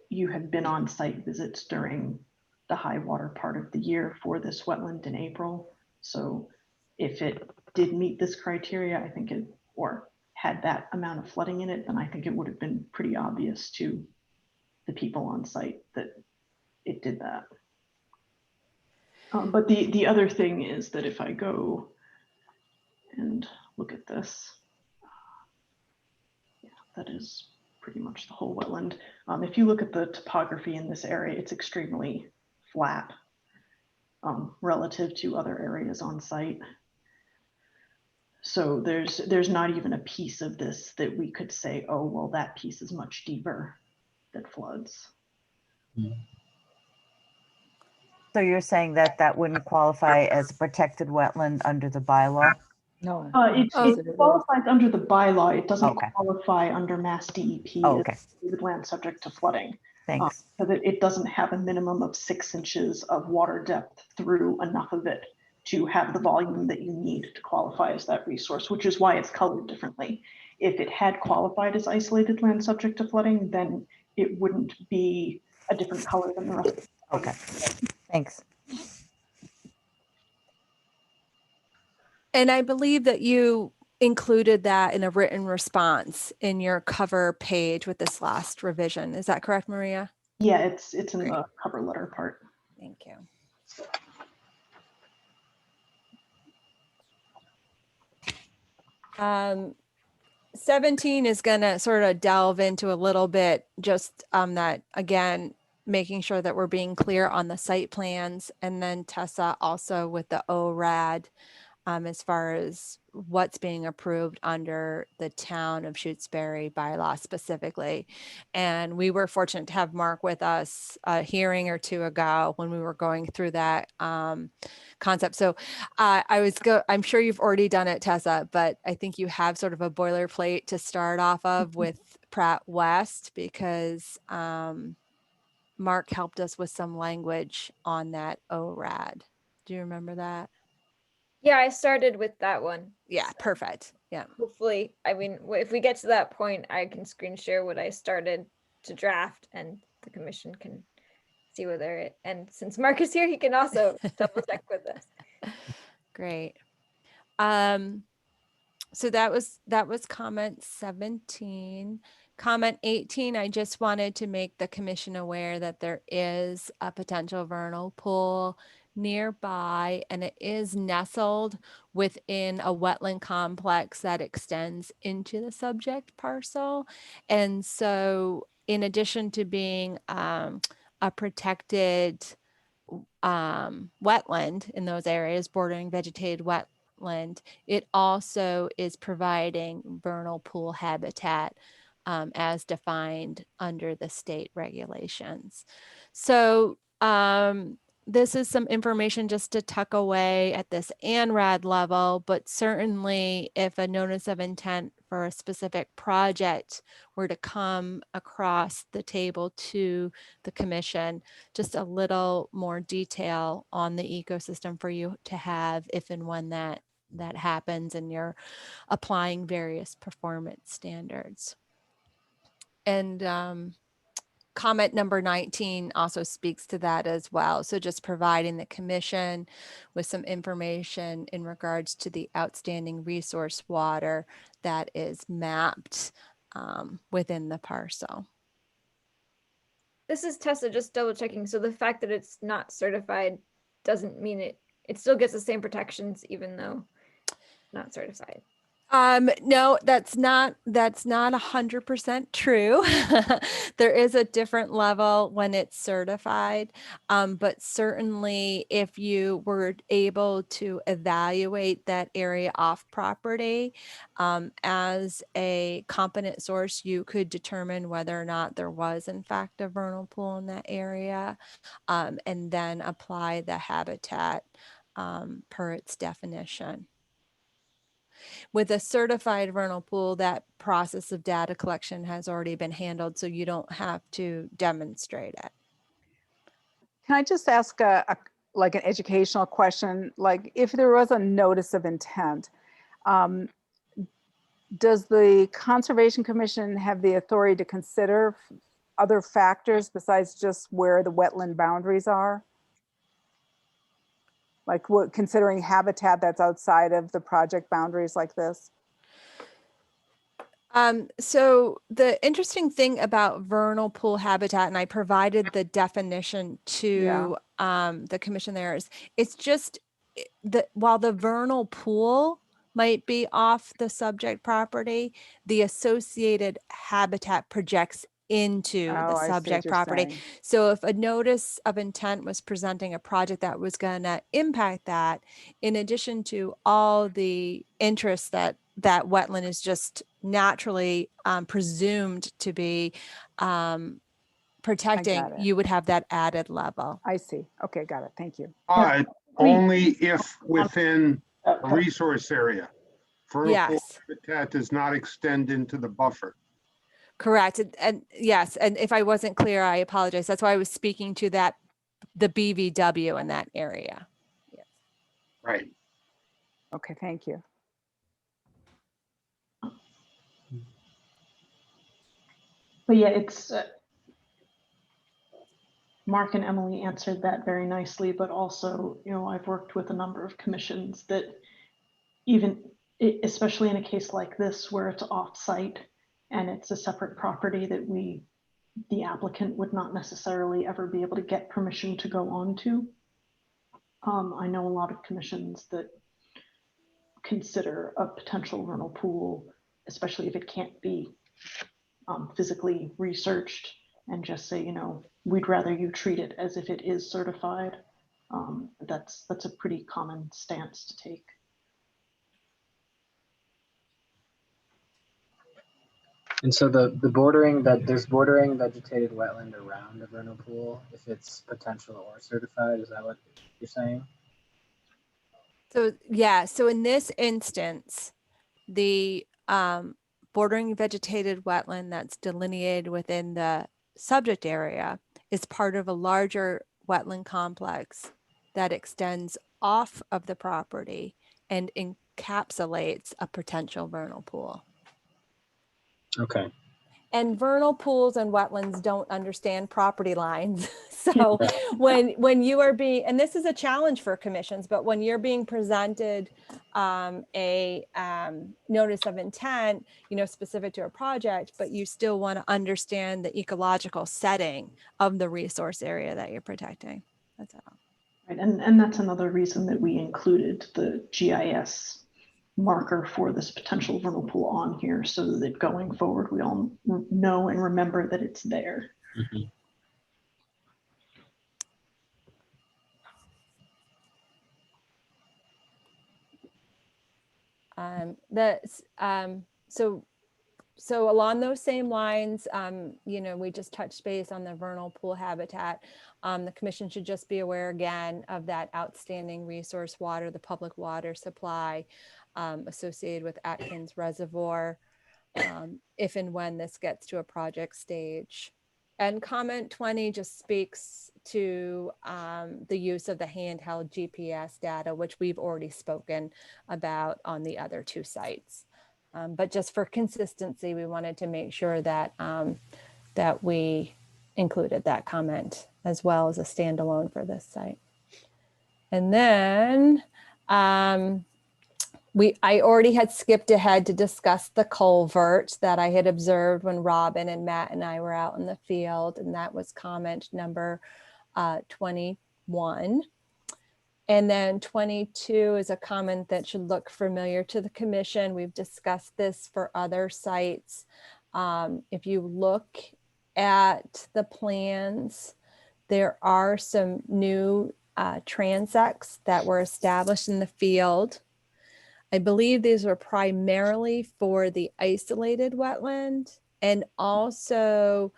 You had been on site visits during the high water part of the year for this wetland in April. So if it did meet this criteria, I think it, or had that amount of flooding in it, then I think it would have been pretty obvious to the people on site that it did that. But the other thing is that if I go and look at this, yeah, that is pretty much the whole wetland. If you look at the topography in this area, it's extremely flat relative to other areas on site. So there's not even a piece of this that we could say, oh, well, that piece is much deeper that floods. So you're saying that that wouldn't qualify as a protected wetland under the bylaw? No. It qualifies under the bylaw. It doesn't Okay. qualify under Mass DEP Oh, okay. as land subject to flooding. Thanks. Because it doesn't have a minimum of 6 inches of water depth through enough of it to have the volume that you need to qualify as that resource, which is why it's colored differently. If it had qualified as isolated land subject to flooding, then it wouldn't be a different color than the rest. Okay, thanks. And I believe that you included that in a written response in your cover page with this last revision. Is that correct, Maria? Yeah, it's in the cover letter part. Thank you. 17 is going to sort of delve into a little bit just that, again, making sure that we're being clear on the site plans. And then Tessa also with the ORAD as far as what's being approved under the town of Shutesbury bylaw specifically. And we were fortunate to have Mark with us a hearing or two ago when we were going through that concept. So I'm sure you've already done it, Tessa, but I think you have sort of a boilerplate to start off of with Pratt West, because Mark helped us with some language on that ORAD. Do you remember that? Yeah, I started with that one. Yeah, perfect. Yeah. Hopefully, I mean, if we get to that point, I can screen share what I started to draft and the commission can see whether it, and since Mark is here, he can also double check with us. Great. So that was comment 17. Comment 18, I just wanted to make the commission aware that there is a potential vernal pool nearby, and it is nestled within a wetland complex that extends into the subject parcel. And so in addition to being a protected wetland in those areas, bordering vegetated wetland, it also is providing vernal pool habitat as defined under the state regulations. So this is some information just to tuck away at this ANRAD level, but certainly if a notice of intent for a specific project were to come across the table to the commission, just a little more detail on the ecosystem for you to have if and when that happens and you're applying various performance standards. And comment number 19 also speaks to that as well. So just providing the commission with some information in regards to the outstanding resource water that is mapped within the parcel. This is Tessa just double checking. So the fact that it's not certified doesn't mean it still gets the same protections even though not certified. No, that's not 100% true. There is a different level when it's certified. But certainly if you were able to evaluate that area off property, as a competent source, you could determine whether or not there was in fact a vernal pool in that area, and then apply the habitat, per its definition. With a certified vernal pool, that process of data collection has already been handled, so you don't have to demonstrate it. Can I just ask like an educational question? Like if there was a notice of intent, does the Conservation Commission have the authority to consider other factors besides just where the wetland boundaries are? Like what, considering habitat that's outside of the project boundaries like this? So the interesting thing about vernal pool habitat, and I provided the definition to the commission there, is it's just that while the vernal pool might be off the subject property, the associated habitat projects into the subject property. So if a notice of intent was presenting a project that was going to impact that, in addition to all the interests that wetland is just naturally presumed to be protecting, you would have that added level. I see. Okay, got it. Thank you. But only if within a resource area. Vernal pool habitat does not extend into the buffer. Correct. And yes, and if I wasn't clear, I apologize. That's why I was speaking to the BVW in that area. Yes. Right. Okay, thank you. But yeah, it's Mark and Emily answered that very nicely, but also, you know, I've worked with a number of commissions that even, especially in a case like this where it's off-site and it's a separate property that the applicant would not necessarily ever be able to get permission to go on to. I know a lot of commissions that consider a potential vernal pool, especially if it can't be physically researched, and just say, you know, we'd rather you treat it as if it is certified. That's a pretty common stance to take. And so the bordering that there's bordering vegetated wetland around a vernal pool if it's potential or certified. Is that what you're saying? So yeah, so in this instance, the bordering vegetated wetland that's delineated within the subject area is part of a larger wetland complex that extends off of the property and encapsulates a potential vernal pool. Okay. And vernal pools and wetlands don't understand property lines. So when you are being, and this is a challenge for commissions, but when you're being presented a notice of intent, you know, specific to a project, but you still want to understand the ecological setting of the resource area that you're protecting. That's all. Right, and that's another reason that we included the GIS marker for this potential vernal pool on here, so that going forward, we all know and remember that it's there. Mm-hmm. So along those same lines, you know, we just touched base on the vernal pool habitat. The commission should just be aware again of that outstanding resource water, the public water supply associated with Atkins Reservoir, if and when this gets to a project stage. And comment 20 just speaks to the use of the handheld GPS data, which we've already spoken about on the other two sites. But just for consistency, we wanted to make sure that that we included that comment as well as a standalone for this site. And then I already had skipped ahead to discuss the culvert that I had observed when Robin and Matt and I were out in the field, and that was comment number 21. And then 22 is a comment that should look familiar to the commission. We've discussed this for other sites. If you look at the plans, there are some new transects that were established in the field. I believe these were primarily for the isolated wetland and also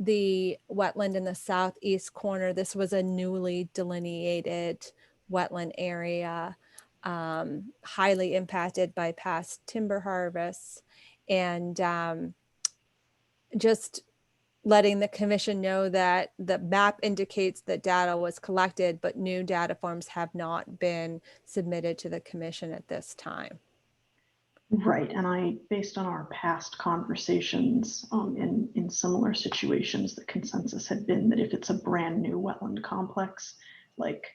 the wetland in the southeast corner. This was a newly delineated wetland area, highly impacted by past timber harvests, and just letting the commission know that the map indicates that data was collected, but new data forms have not been submitted to the commission at this time. Right, and based on our past conversations in similar situations, the consensus had been that if it's a brand new wetland complex, like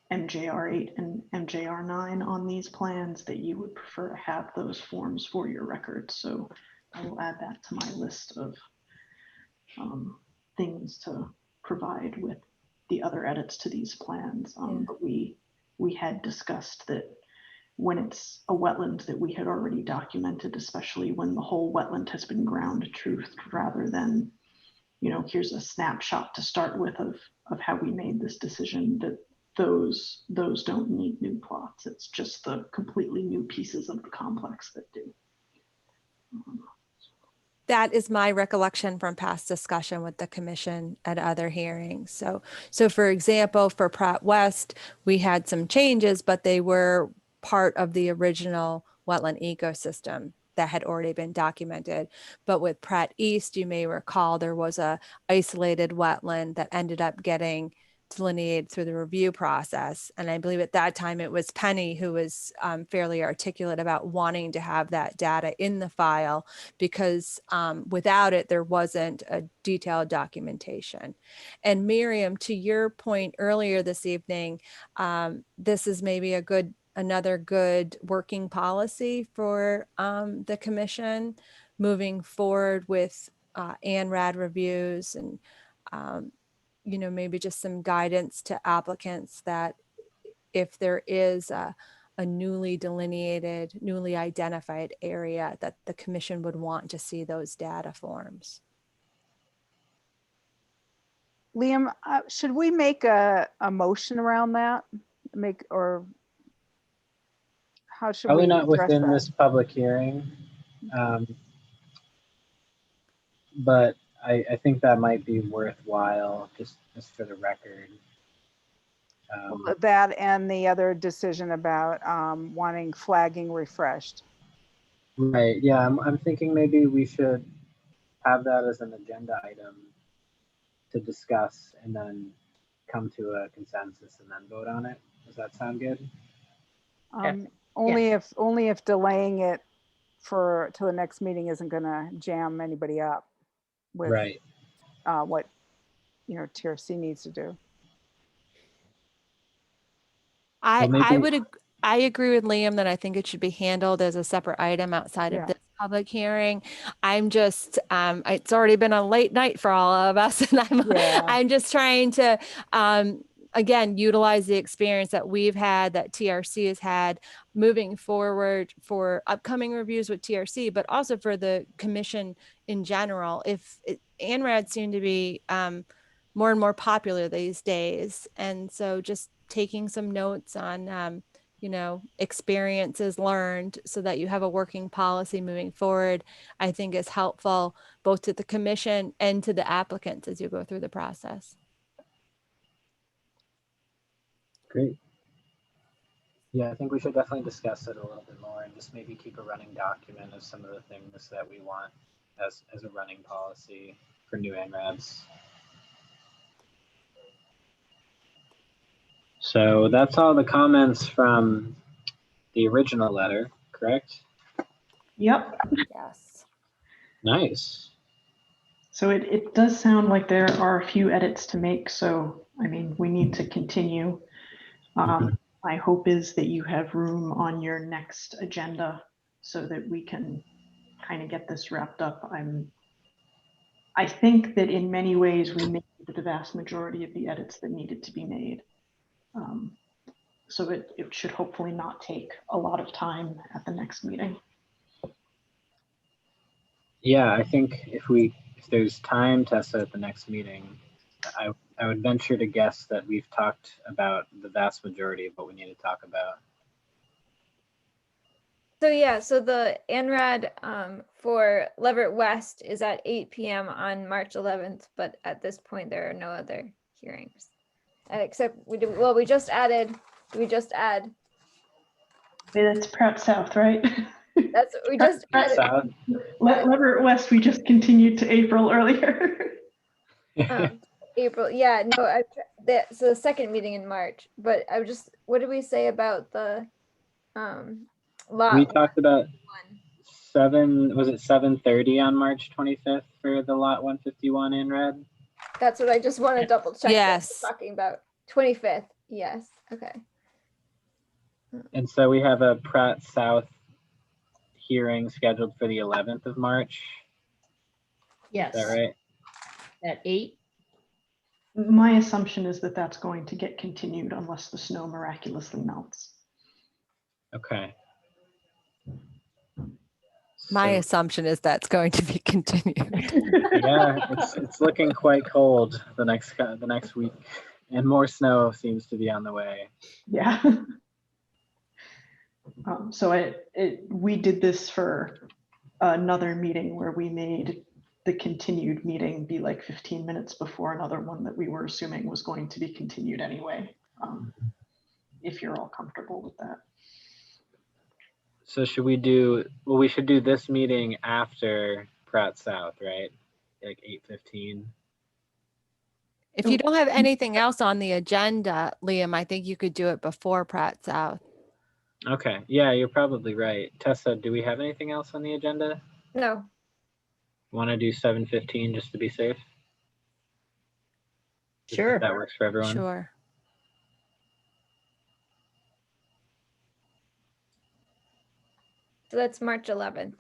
MJR8 and MJR9 on these plans, that you would prefer to have those forms for your records. So I will add that to my list of things to provide with the other edits to these plans. But we had discussed that when it's a wetland that we had already documented, especially when the whole wetland has been ground to truth, rather than, you know, here's a snapshot to start with of how we made this decision, that those don't need new plots. It's just the completely new pieces of the complex that do. That is my recollection from past discussion with the commission at other hearings. So for example, for Pratt West, we had some changes, but they were part of the original wetland ecosystem that had already been documented. But with Pratt East, you may recall there was a isolated wetland that ended up getting delineated through the review process. And I believe at that time it was Penny who was fairly articulate about wanting to have that data in the file, because without it, there wasn't a detailed documentation. And Miriam, to your point earlier this evening, this is maybe another good working policy for the commission moving forward with ANRAD reviews, and you know, maybe just some guidance to applicants that if there is a newly delineated, newly identified area, that the commission would want to see those data forms. Liam, should we make a motion around that? Or how should Probably we not address within that? this public hearing. But I think that might be worthwhile just for the record. That and the other decision about wanting flagging refreshed. Right. Yeah, I'm thinking maybe we should have that as an agenda item to discuss and then come to a consensus and then vote on it. Does that sound good? Only if delaying it till the next meeting isn't going to jam anybody up with Right. what TRC needs to do. I agree with Liam that I think it should be handled as a separate item outside of this public hearing. I'm just, it's already been a late night for all of us, and I'm just trying to, again, utilize the experience that we've had, that TRC has had, moving forward for upcoming reviews with TRC, but also for the commission in general. ANRAD seem to be more and more popular these days, and so just taking some notes on experiences learned so that you have a working policy moving forward, I think is helpful both to the commission and to the applicants as you go through the process. Great. Yeah, I think we should definitely discuss it a little bit more and just maybe keep a running document of some of the things that we want as a running policy for new ANRADs. So that's all the comments from the original letter, correct? Yep. Yes. Nice. So it does sound like there are a few edits to make. So, I mean, we need to continue. My hope is that you have room on your next agenda so that we can kind of get this wrapped up. I think that in many ways we made the vast majority of the edits that needed to be made. So it should hopefully not take a lot of time at the next meeting. Yeah, I think if there's time, Tessa, at the next meeting, I would venture to guess that we've talked about the vast majority of what we need to talk about. So the ANRAD for Leverett West is at 8 p.m. on March 11th, but at this point there are no other hearings. Except we just added, That's Pratt South, right? That's what we just added. Leverett West, we just continued to April earlier. April, yeah, no, so the second meeting in March, but what did we say about the lot? We talked about 7:30 on March 25th for the lot 151 ANRAD? That's what I just want to double check. Yes. Talking about 25th. Yes. Okay. And so we have a Pratt South hearing scheduled for the 11th of March. Yes. Is that right? At 8? My assumption is that that's going to get continued unless the snow miraculously melts. Okay. My assumption is that's going to be continued. Yeah, it's looking quite cold the next week, and more snow seems to be on the way. Yeah. So we did this for another meeting where we made the continued meeting be like 15 minutes before another one that we were assuming was going to be continued anyway. If you're all comfortable with that. So we should do this meeting after Pratt South, right? Like 8:15. If you don't have anything else on the agenda, Liam, I think you could do it before Pratt South. Okay. Yeah, you're probably right. Tessa, do we have anything else on the agenda? No. Want to do 7:15 just to be safe? Sure. If that works for everyone. Sure. So that's March 11th.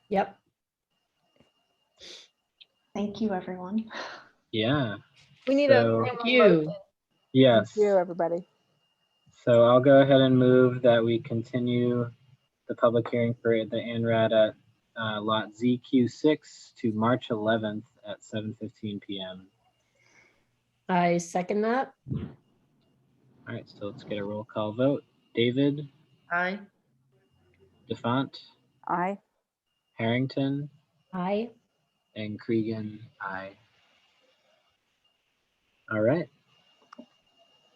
Yep. Thank you, everyone. Yeah. We need Thank you. Yes. Thank you, everybody. So I'll go ahead and move that we continue the public hearing for the ANRAD at lot ZQ6 to March 11th at 7:15 p.m. I second that. All right, so let's get a roll call vote. David? Aye. Defont? Aye. Harrington, Aye. and Cregan, aye. All right.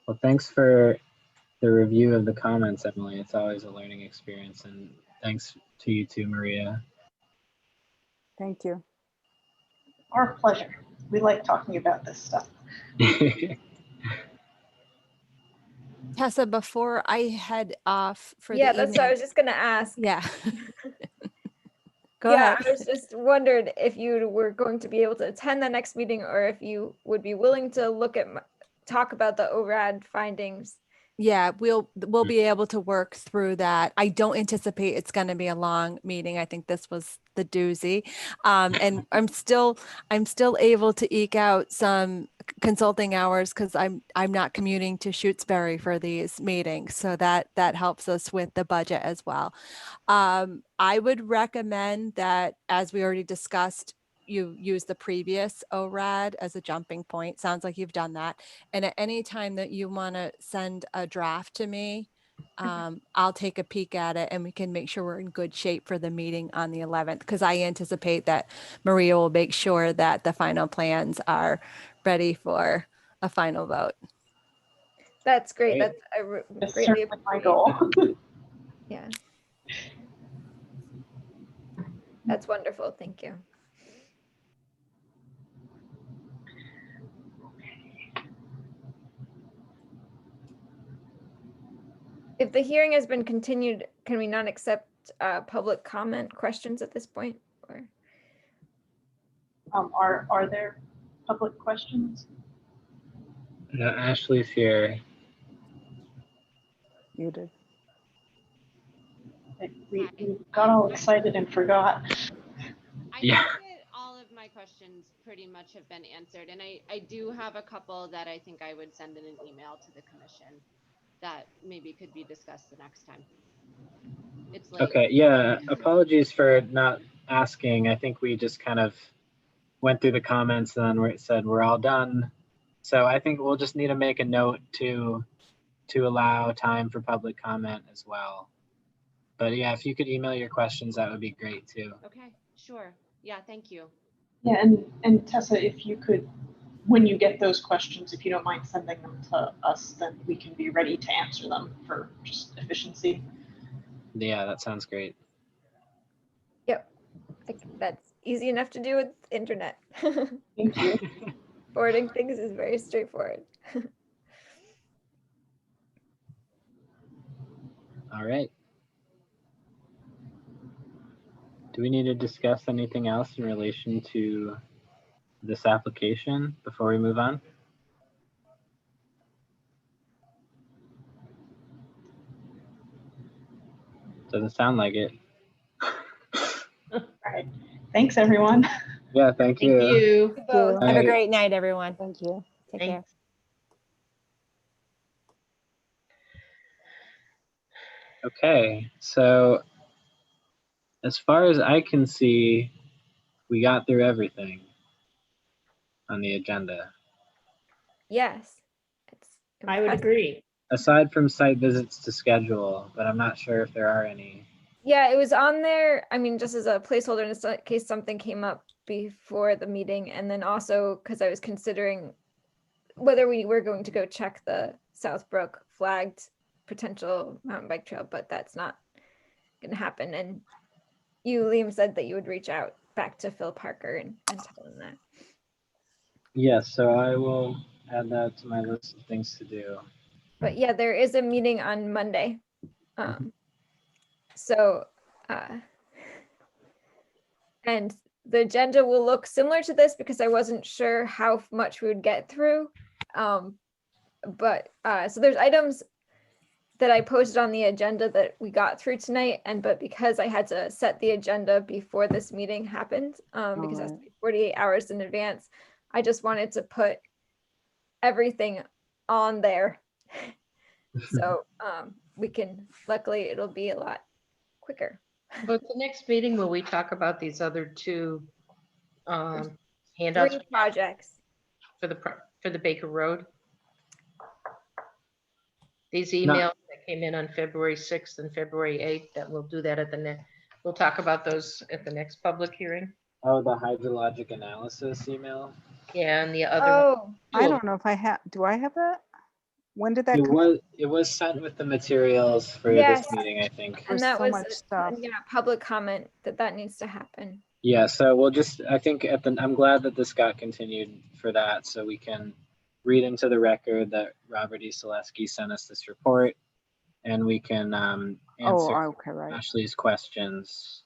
Well, thanks for the review of the comments, Emily. It's always a learning experience, and thanks to you too, Maria. Thank you. Our pleasure. We like talking about this stuff. Tessa, before I head off for Yeah, the that's evening. what I was just gonna ask. Yeah. Go Yeah, ahead. I was just wondered if you were going to be able to attend the next meeting or if you would be willing to talk about the ORAD findings. Yeah, we'll be able to work through that. I don't anticipate it's going to be a long meeting. I think this was the doozy. And I'm still able to eke out some consulting hours because I'm not commuting to Shutesbury for these meetings. So that helps us with the budget as well. I would recommend that, as we already discussed, you use the previous ORAD as a jumping point. Sounds like you've done that. And at any time that you want to send a draft to me, I'll take a peek at it and we can make sure we're in good shape for the meeting on the 11th, because I anticipate that Maria will make sure that the final plans are ready for a final vote. That's great. Great. That's That's greatly certainly my appreciate. goal. Yeah. That's wonderful. Thank you. If the hearing has been continued, can we not accept public comment questions at this point? Or Are there public questions? No, Ashley's here. Muted. We got all excited and forgot. I Yeah. think that all of my questions pretty much have been answered, and I do have a couple that I think I would send in an email to the commission that maybe could be discussed the next time. It's late. Okay, yeah, apologies for not asking. I think we just kind of went through the comments and then we said we're all done. So I think we'll just need to make a note to allow time for public comment as well. But yeah, if you could email your questions, that would be great too. Okay, sure. Yeah, thank you. Yeah, and Tessa, if you could, when you get those questions, if you don't mind sending them to us, then we can be ready to answer them for just efficiency. Yeah, that sounds great. yep, that's easy enough to do with internet. Thank you. Forwarding things is very straightforward. All right. Do we need to discuss anything else in relation to this application before we move on? Doesn't sound like it. All right. Thanks, everyone. Yeah, thank you. Thank you. You both. All Have a right. great night, everyone. Thank you. Take care. Thanks. Okay, so as far as I can see, we got through everything on the agenda. Yes. It's I would impressive. agree. Aside from site visits to schedule, but I'm not sure if there are any. Yeah, it was on there. I mean, just as a placeholder in case something came up before the meeting. And then also because I was considering whether we were going to go check the Southbrook flagged potential mountain bike trail, but that's not going to happen. And you, Liam, said that you would reach out back to Phil Parker and tell him that. Yes, so I will add that to my list of things to do. But yeah, there is a meeting on Monday. So, and the agenda will look similar to this because I wasn't sure how much we would get through. So there's items that I posted on the agenda that we got through tonight, but because I had to set the agenda before this meeting happened, because it has to be 48 hours in advance, I just wanted to put everything on there. So we can, luckily it'll be a lot quicker. But the next meeting, will we talk about these other two handouts 3 projects. for the Baker Road? These No. emails that came in on February 6th and February 8th, that we'll do that at the we'll talk about those at the next public hearing. Oh, the hydrologic analysis email. Yeah, and the other one. Oh, I don't know if I have, do I have that? When did that It come? was sent with the materials for yes. this meeting, I think. And There's that so was, much stuff. yeah, public comment that needs to happen. Yeah, so we'll just, I think I'm glad that this got continued for that, so we can read into the record that Robert E. Selesky sent us this report, and we can answer Okay, right. Ashley's questions,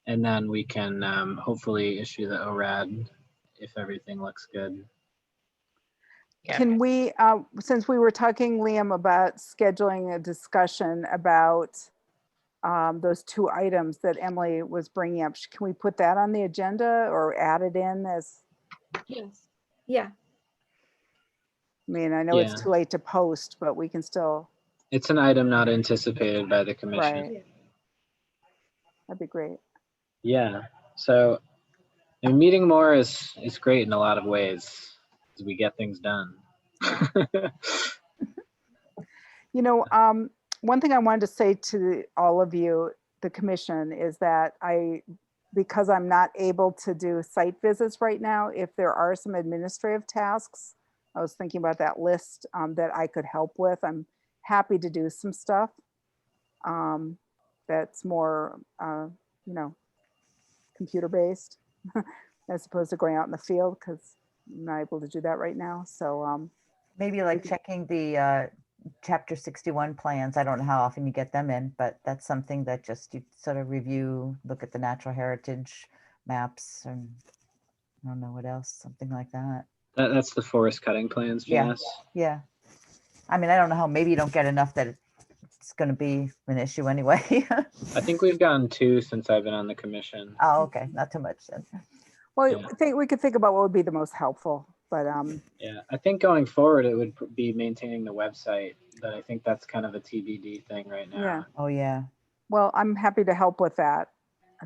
and then we can hopefully issue the ORAD if everything looks good. Yeah. Can we, since we were talking, Liam, about scheduling a discussion about those 2 items that Emily was bringing up, can we put that on the agenda or add it in as, Yes. Yeah. I mean, I know Yeah. it's too late to post, but we can still, It's an item not anticipated by the commission. right. That'd be great. Yeah, so and meeting more is great in a lot of ways because we get things done. You know, one thing I wanted to say to all of you, the commission, is that because I'm not able to do site visits right now, if there are some administrative tasks, I was thinking about that list that I could help with. I'm happy to do some stuff that's more, you know, computer-based as opposed to going out in the field, because I'm not able to do that right now. So Maybe like checking the chapter 61 plans. I don't know how often you get them in, but that's something that just you sort of review, look at the natural heritage maps, and I don't know what else, something like that. That's the forest cutting plans, Yeah. Janice. Yeah. I mean, I don't know how, maybe you don't get enough that it's going to be an issue anyway. I think we've gotten 2 since I've been on the commission. Oh, okay. Not too much then. well, Yeah. I think we could think about what would be the most helpful, but Yeah, I think going forward it would be maintaining the website, but I think that's kind of a TBD thing right now. yeah. Oh, yeah. Well, I'm happy to help with that.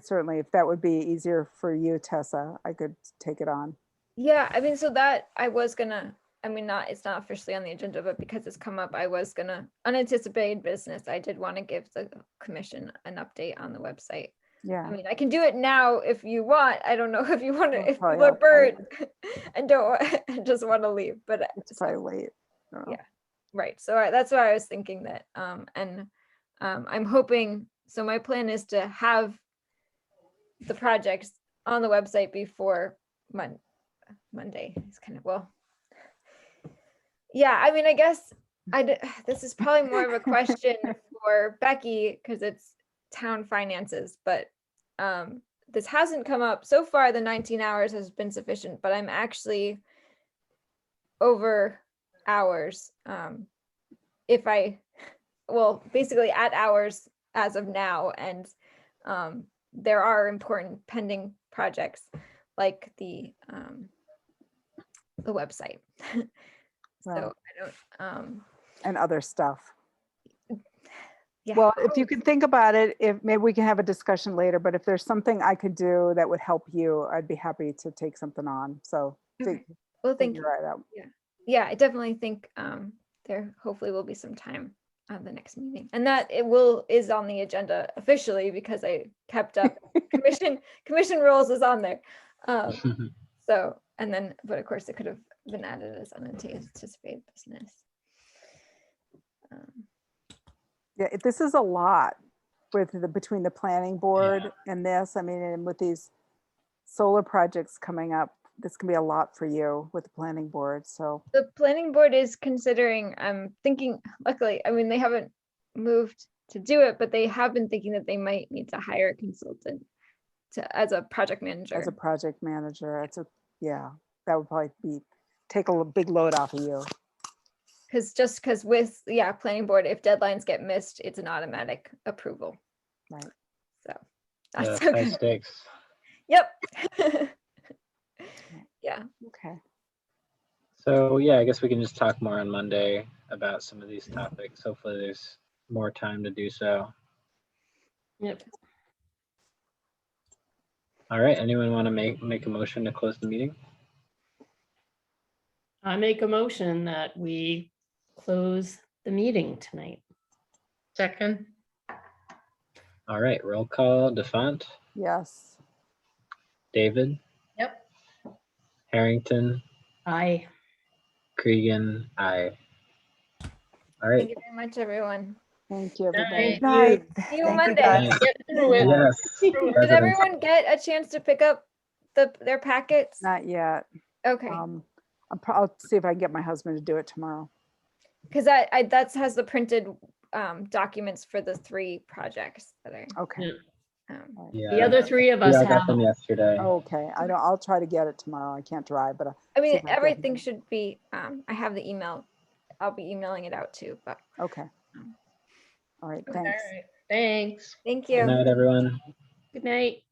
Certainly, if that would be easier for you, Tessa, I could take it on. Yeah, I mean, so that I was gonna, I mean, it's not officially on the agenda, but because it's come up, I was gonna, unanticipated business, I did want to give the commission an update on the website. Yeah. I mean, I can do it now if you want. I don't know if you want to, Well, if probably people are not tired. burnt and don't and just want to leave, but It's probably late. I don't know. yeah, right. So that's why I was thinking that, I'm hoping, so my plan is to have the projects on the website before Monday. It's kind of, well, yeah, I mean, I guess this is probably more of a question for Becky because it's town finances, but this hasn't come up so far. The 19 hours has been sufficient, but I'm actually over hours. Basically at hours as of now, and there are important pending projects like the website. So Right. I don't And other stuff. yeah. Well, if you could think about it, if maybe we can have a discussion later, but if there's something I could do that would help you, I'd be happy to take something on. So Okay. Well, thank you. figure it out. Yeah, I definitely think there hopefully will be some time on the next meeting, and that is on the agenda officially because I kept up. commission rules is on there. So, and then, but of course it could have been added as unanticipated business. Yeah, this is a lot between the planning board and this. I mean, and with these solar projects coming up, this can be a lot for you with the planning board. So The planning board is considering, I'm thinking, luckily, I mean, they haven't moved to do it, but they have been thinking that they might need to hire a consultant as a project manager. as a project manager, yeah, that would probably take a big load off of you. Because with planning board, if deadlines get missed, it's an automatic approval. Right. So that's high stakes. Yep. Yeah. Okay. So yeah, I guess we can just talk more on Monday about some of these topics. Hopefully there's more time to do so. Yep. All right, anyone want to make a motion to close the meeting? I make a motion that we close the meeting tonight. Second, All right, roll call. Defont, Yes. David, Yep. Harrington, Aye. Cregan, aye. All right. Thank you very much, everyone. Thank you, everybody. Night. Night. See you Thank you, Monday. guys. Get through it. Yes. Did President's- everyone get a chance to pick up their packets? Not yet. Okay, I'll see if I can get my husband to do it tomorrow. because that has the printed documents for the 3 projects that I. Okay. Um, Yeah. The other 3 of We us all got have them them. yesterday. Okay. I'll try to get it tomorrow. I can't drive, but I mean, see if I can get everything them. should be. I have the email. I'll be emailing it out too. But Okay. All right. All Thanks. right. Thanks. thank Good you. night, everyone. Good night.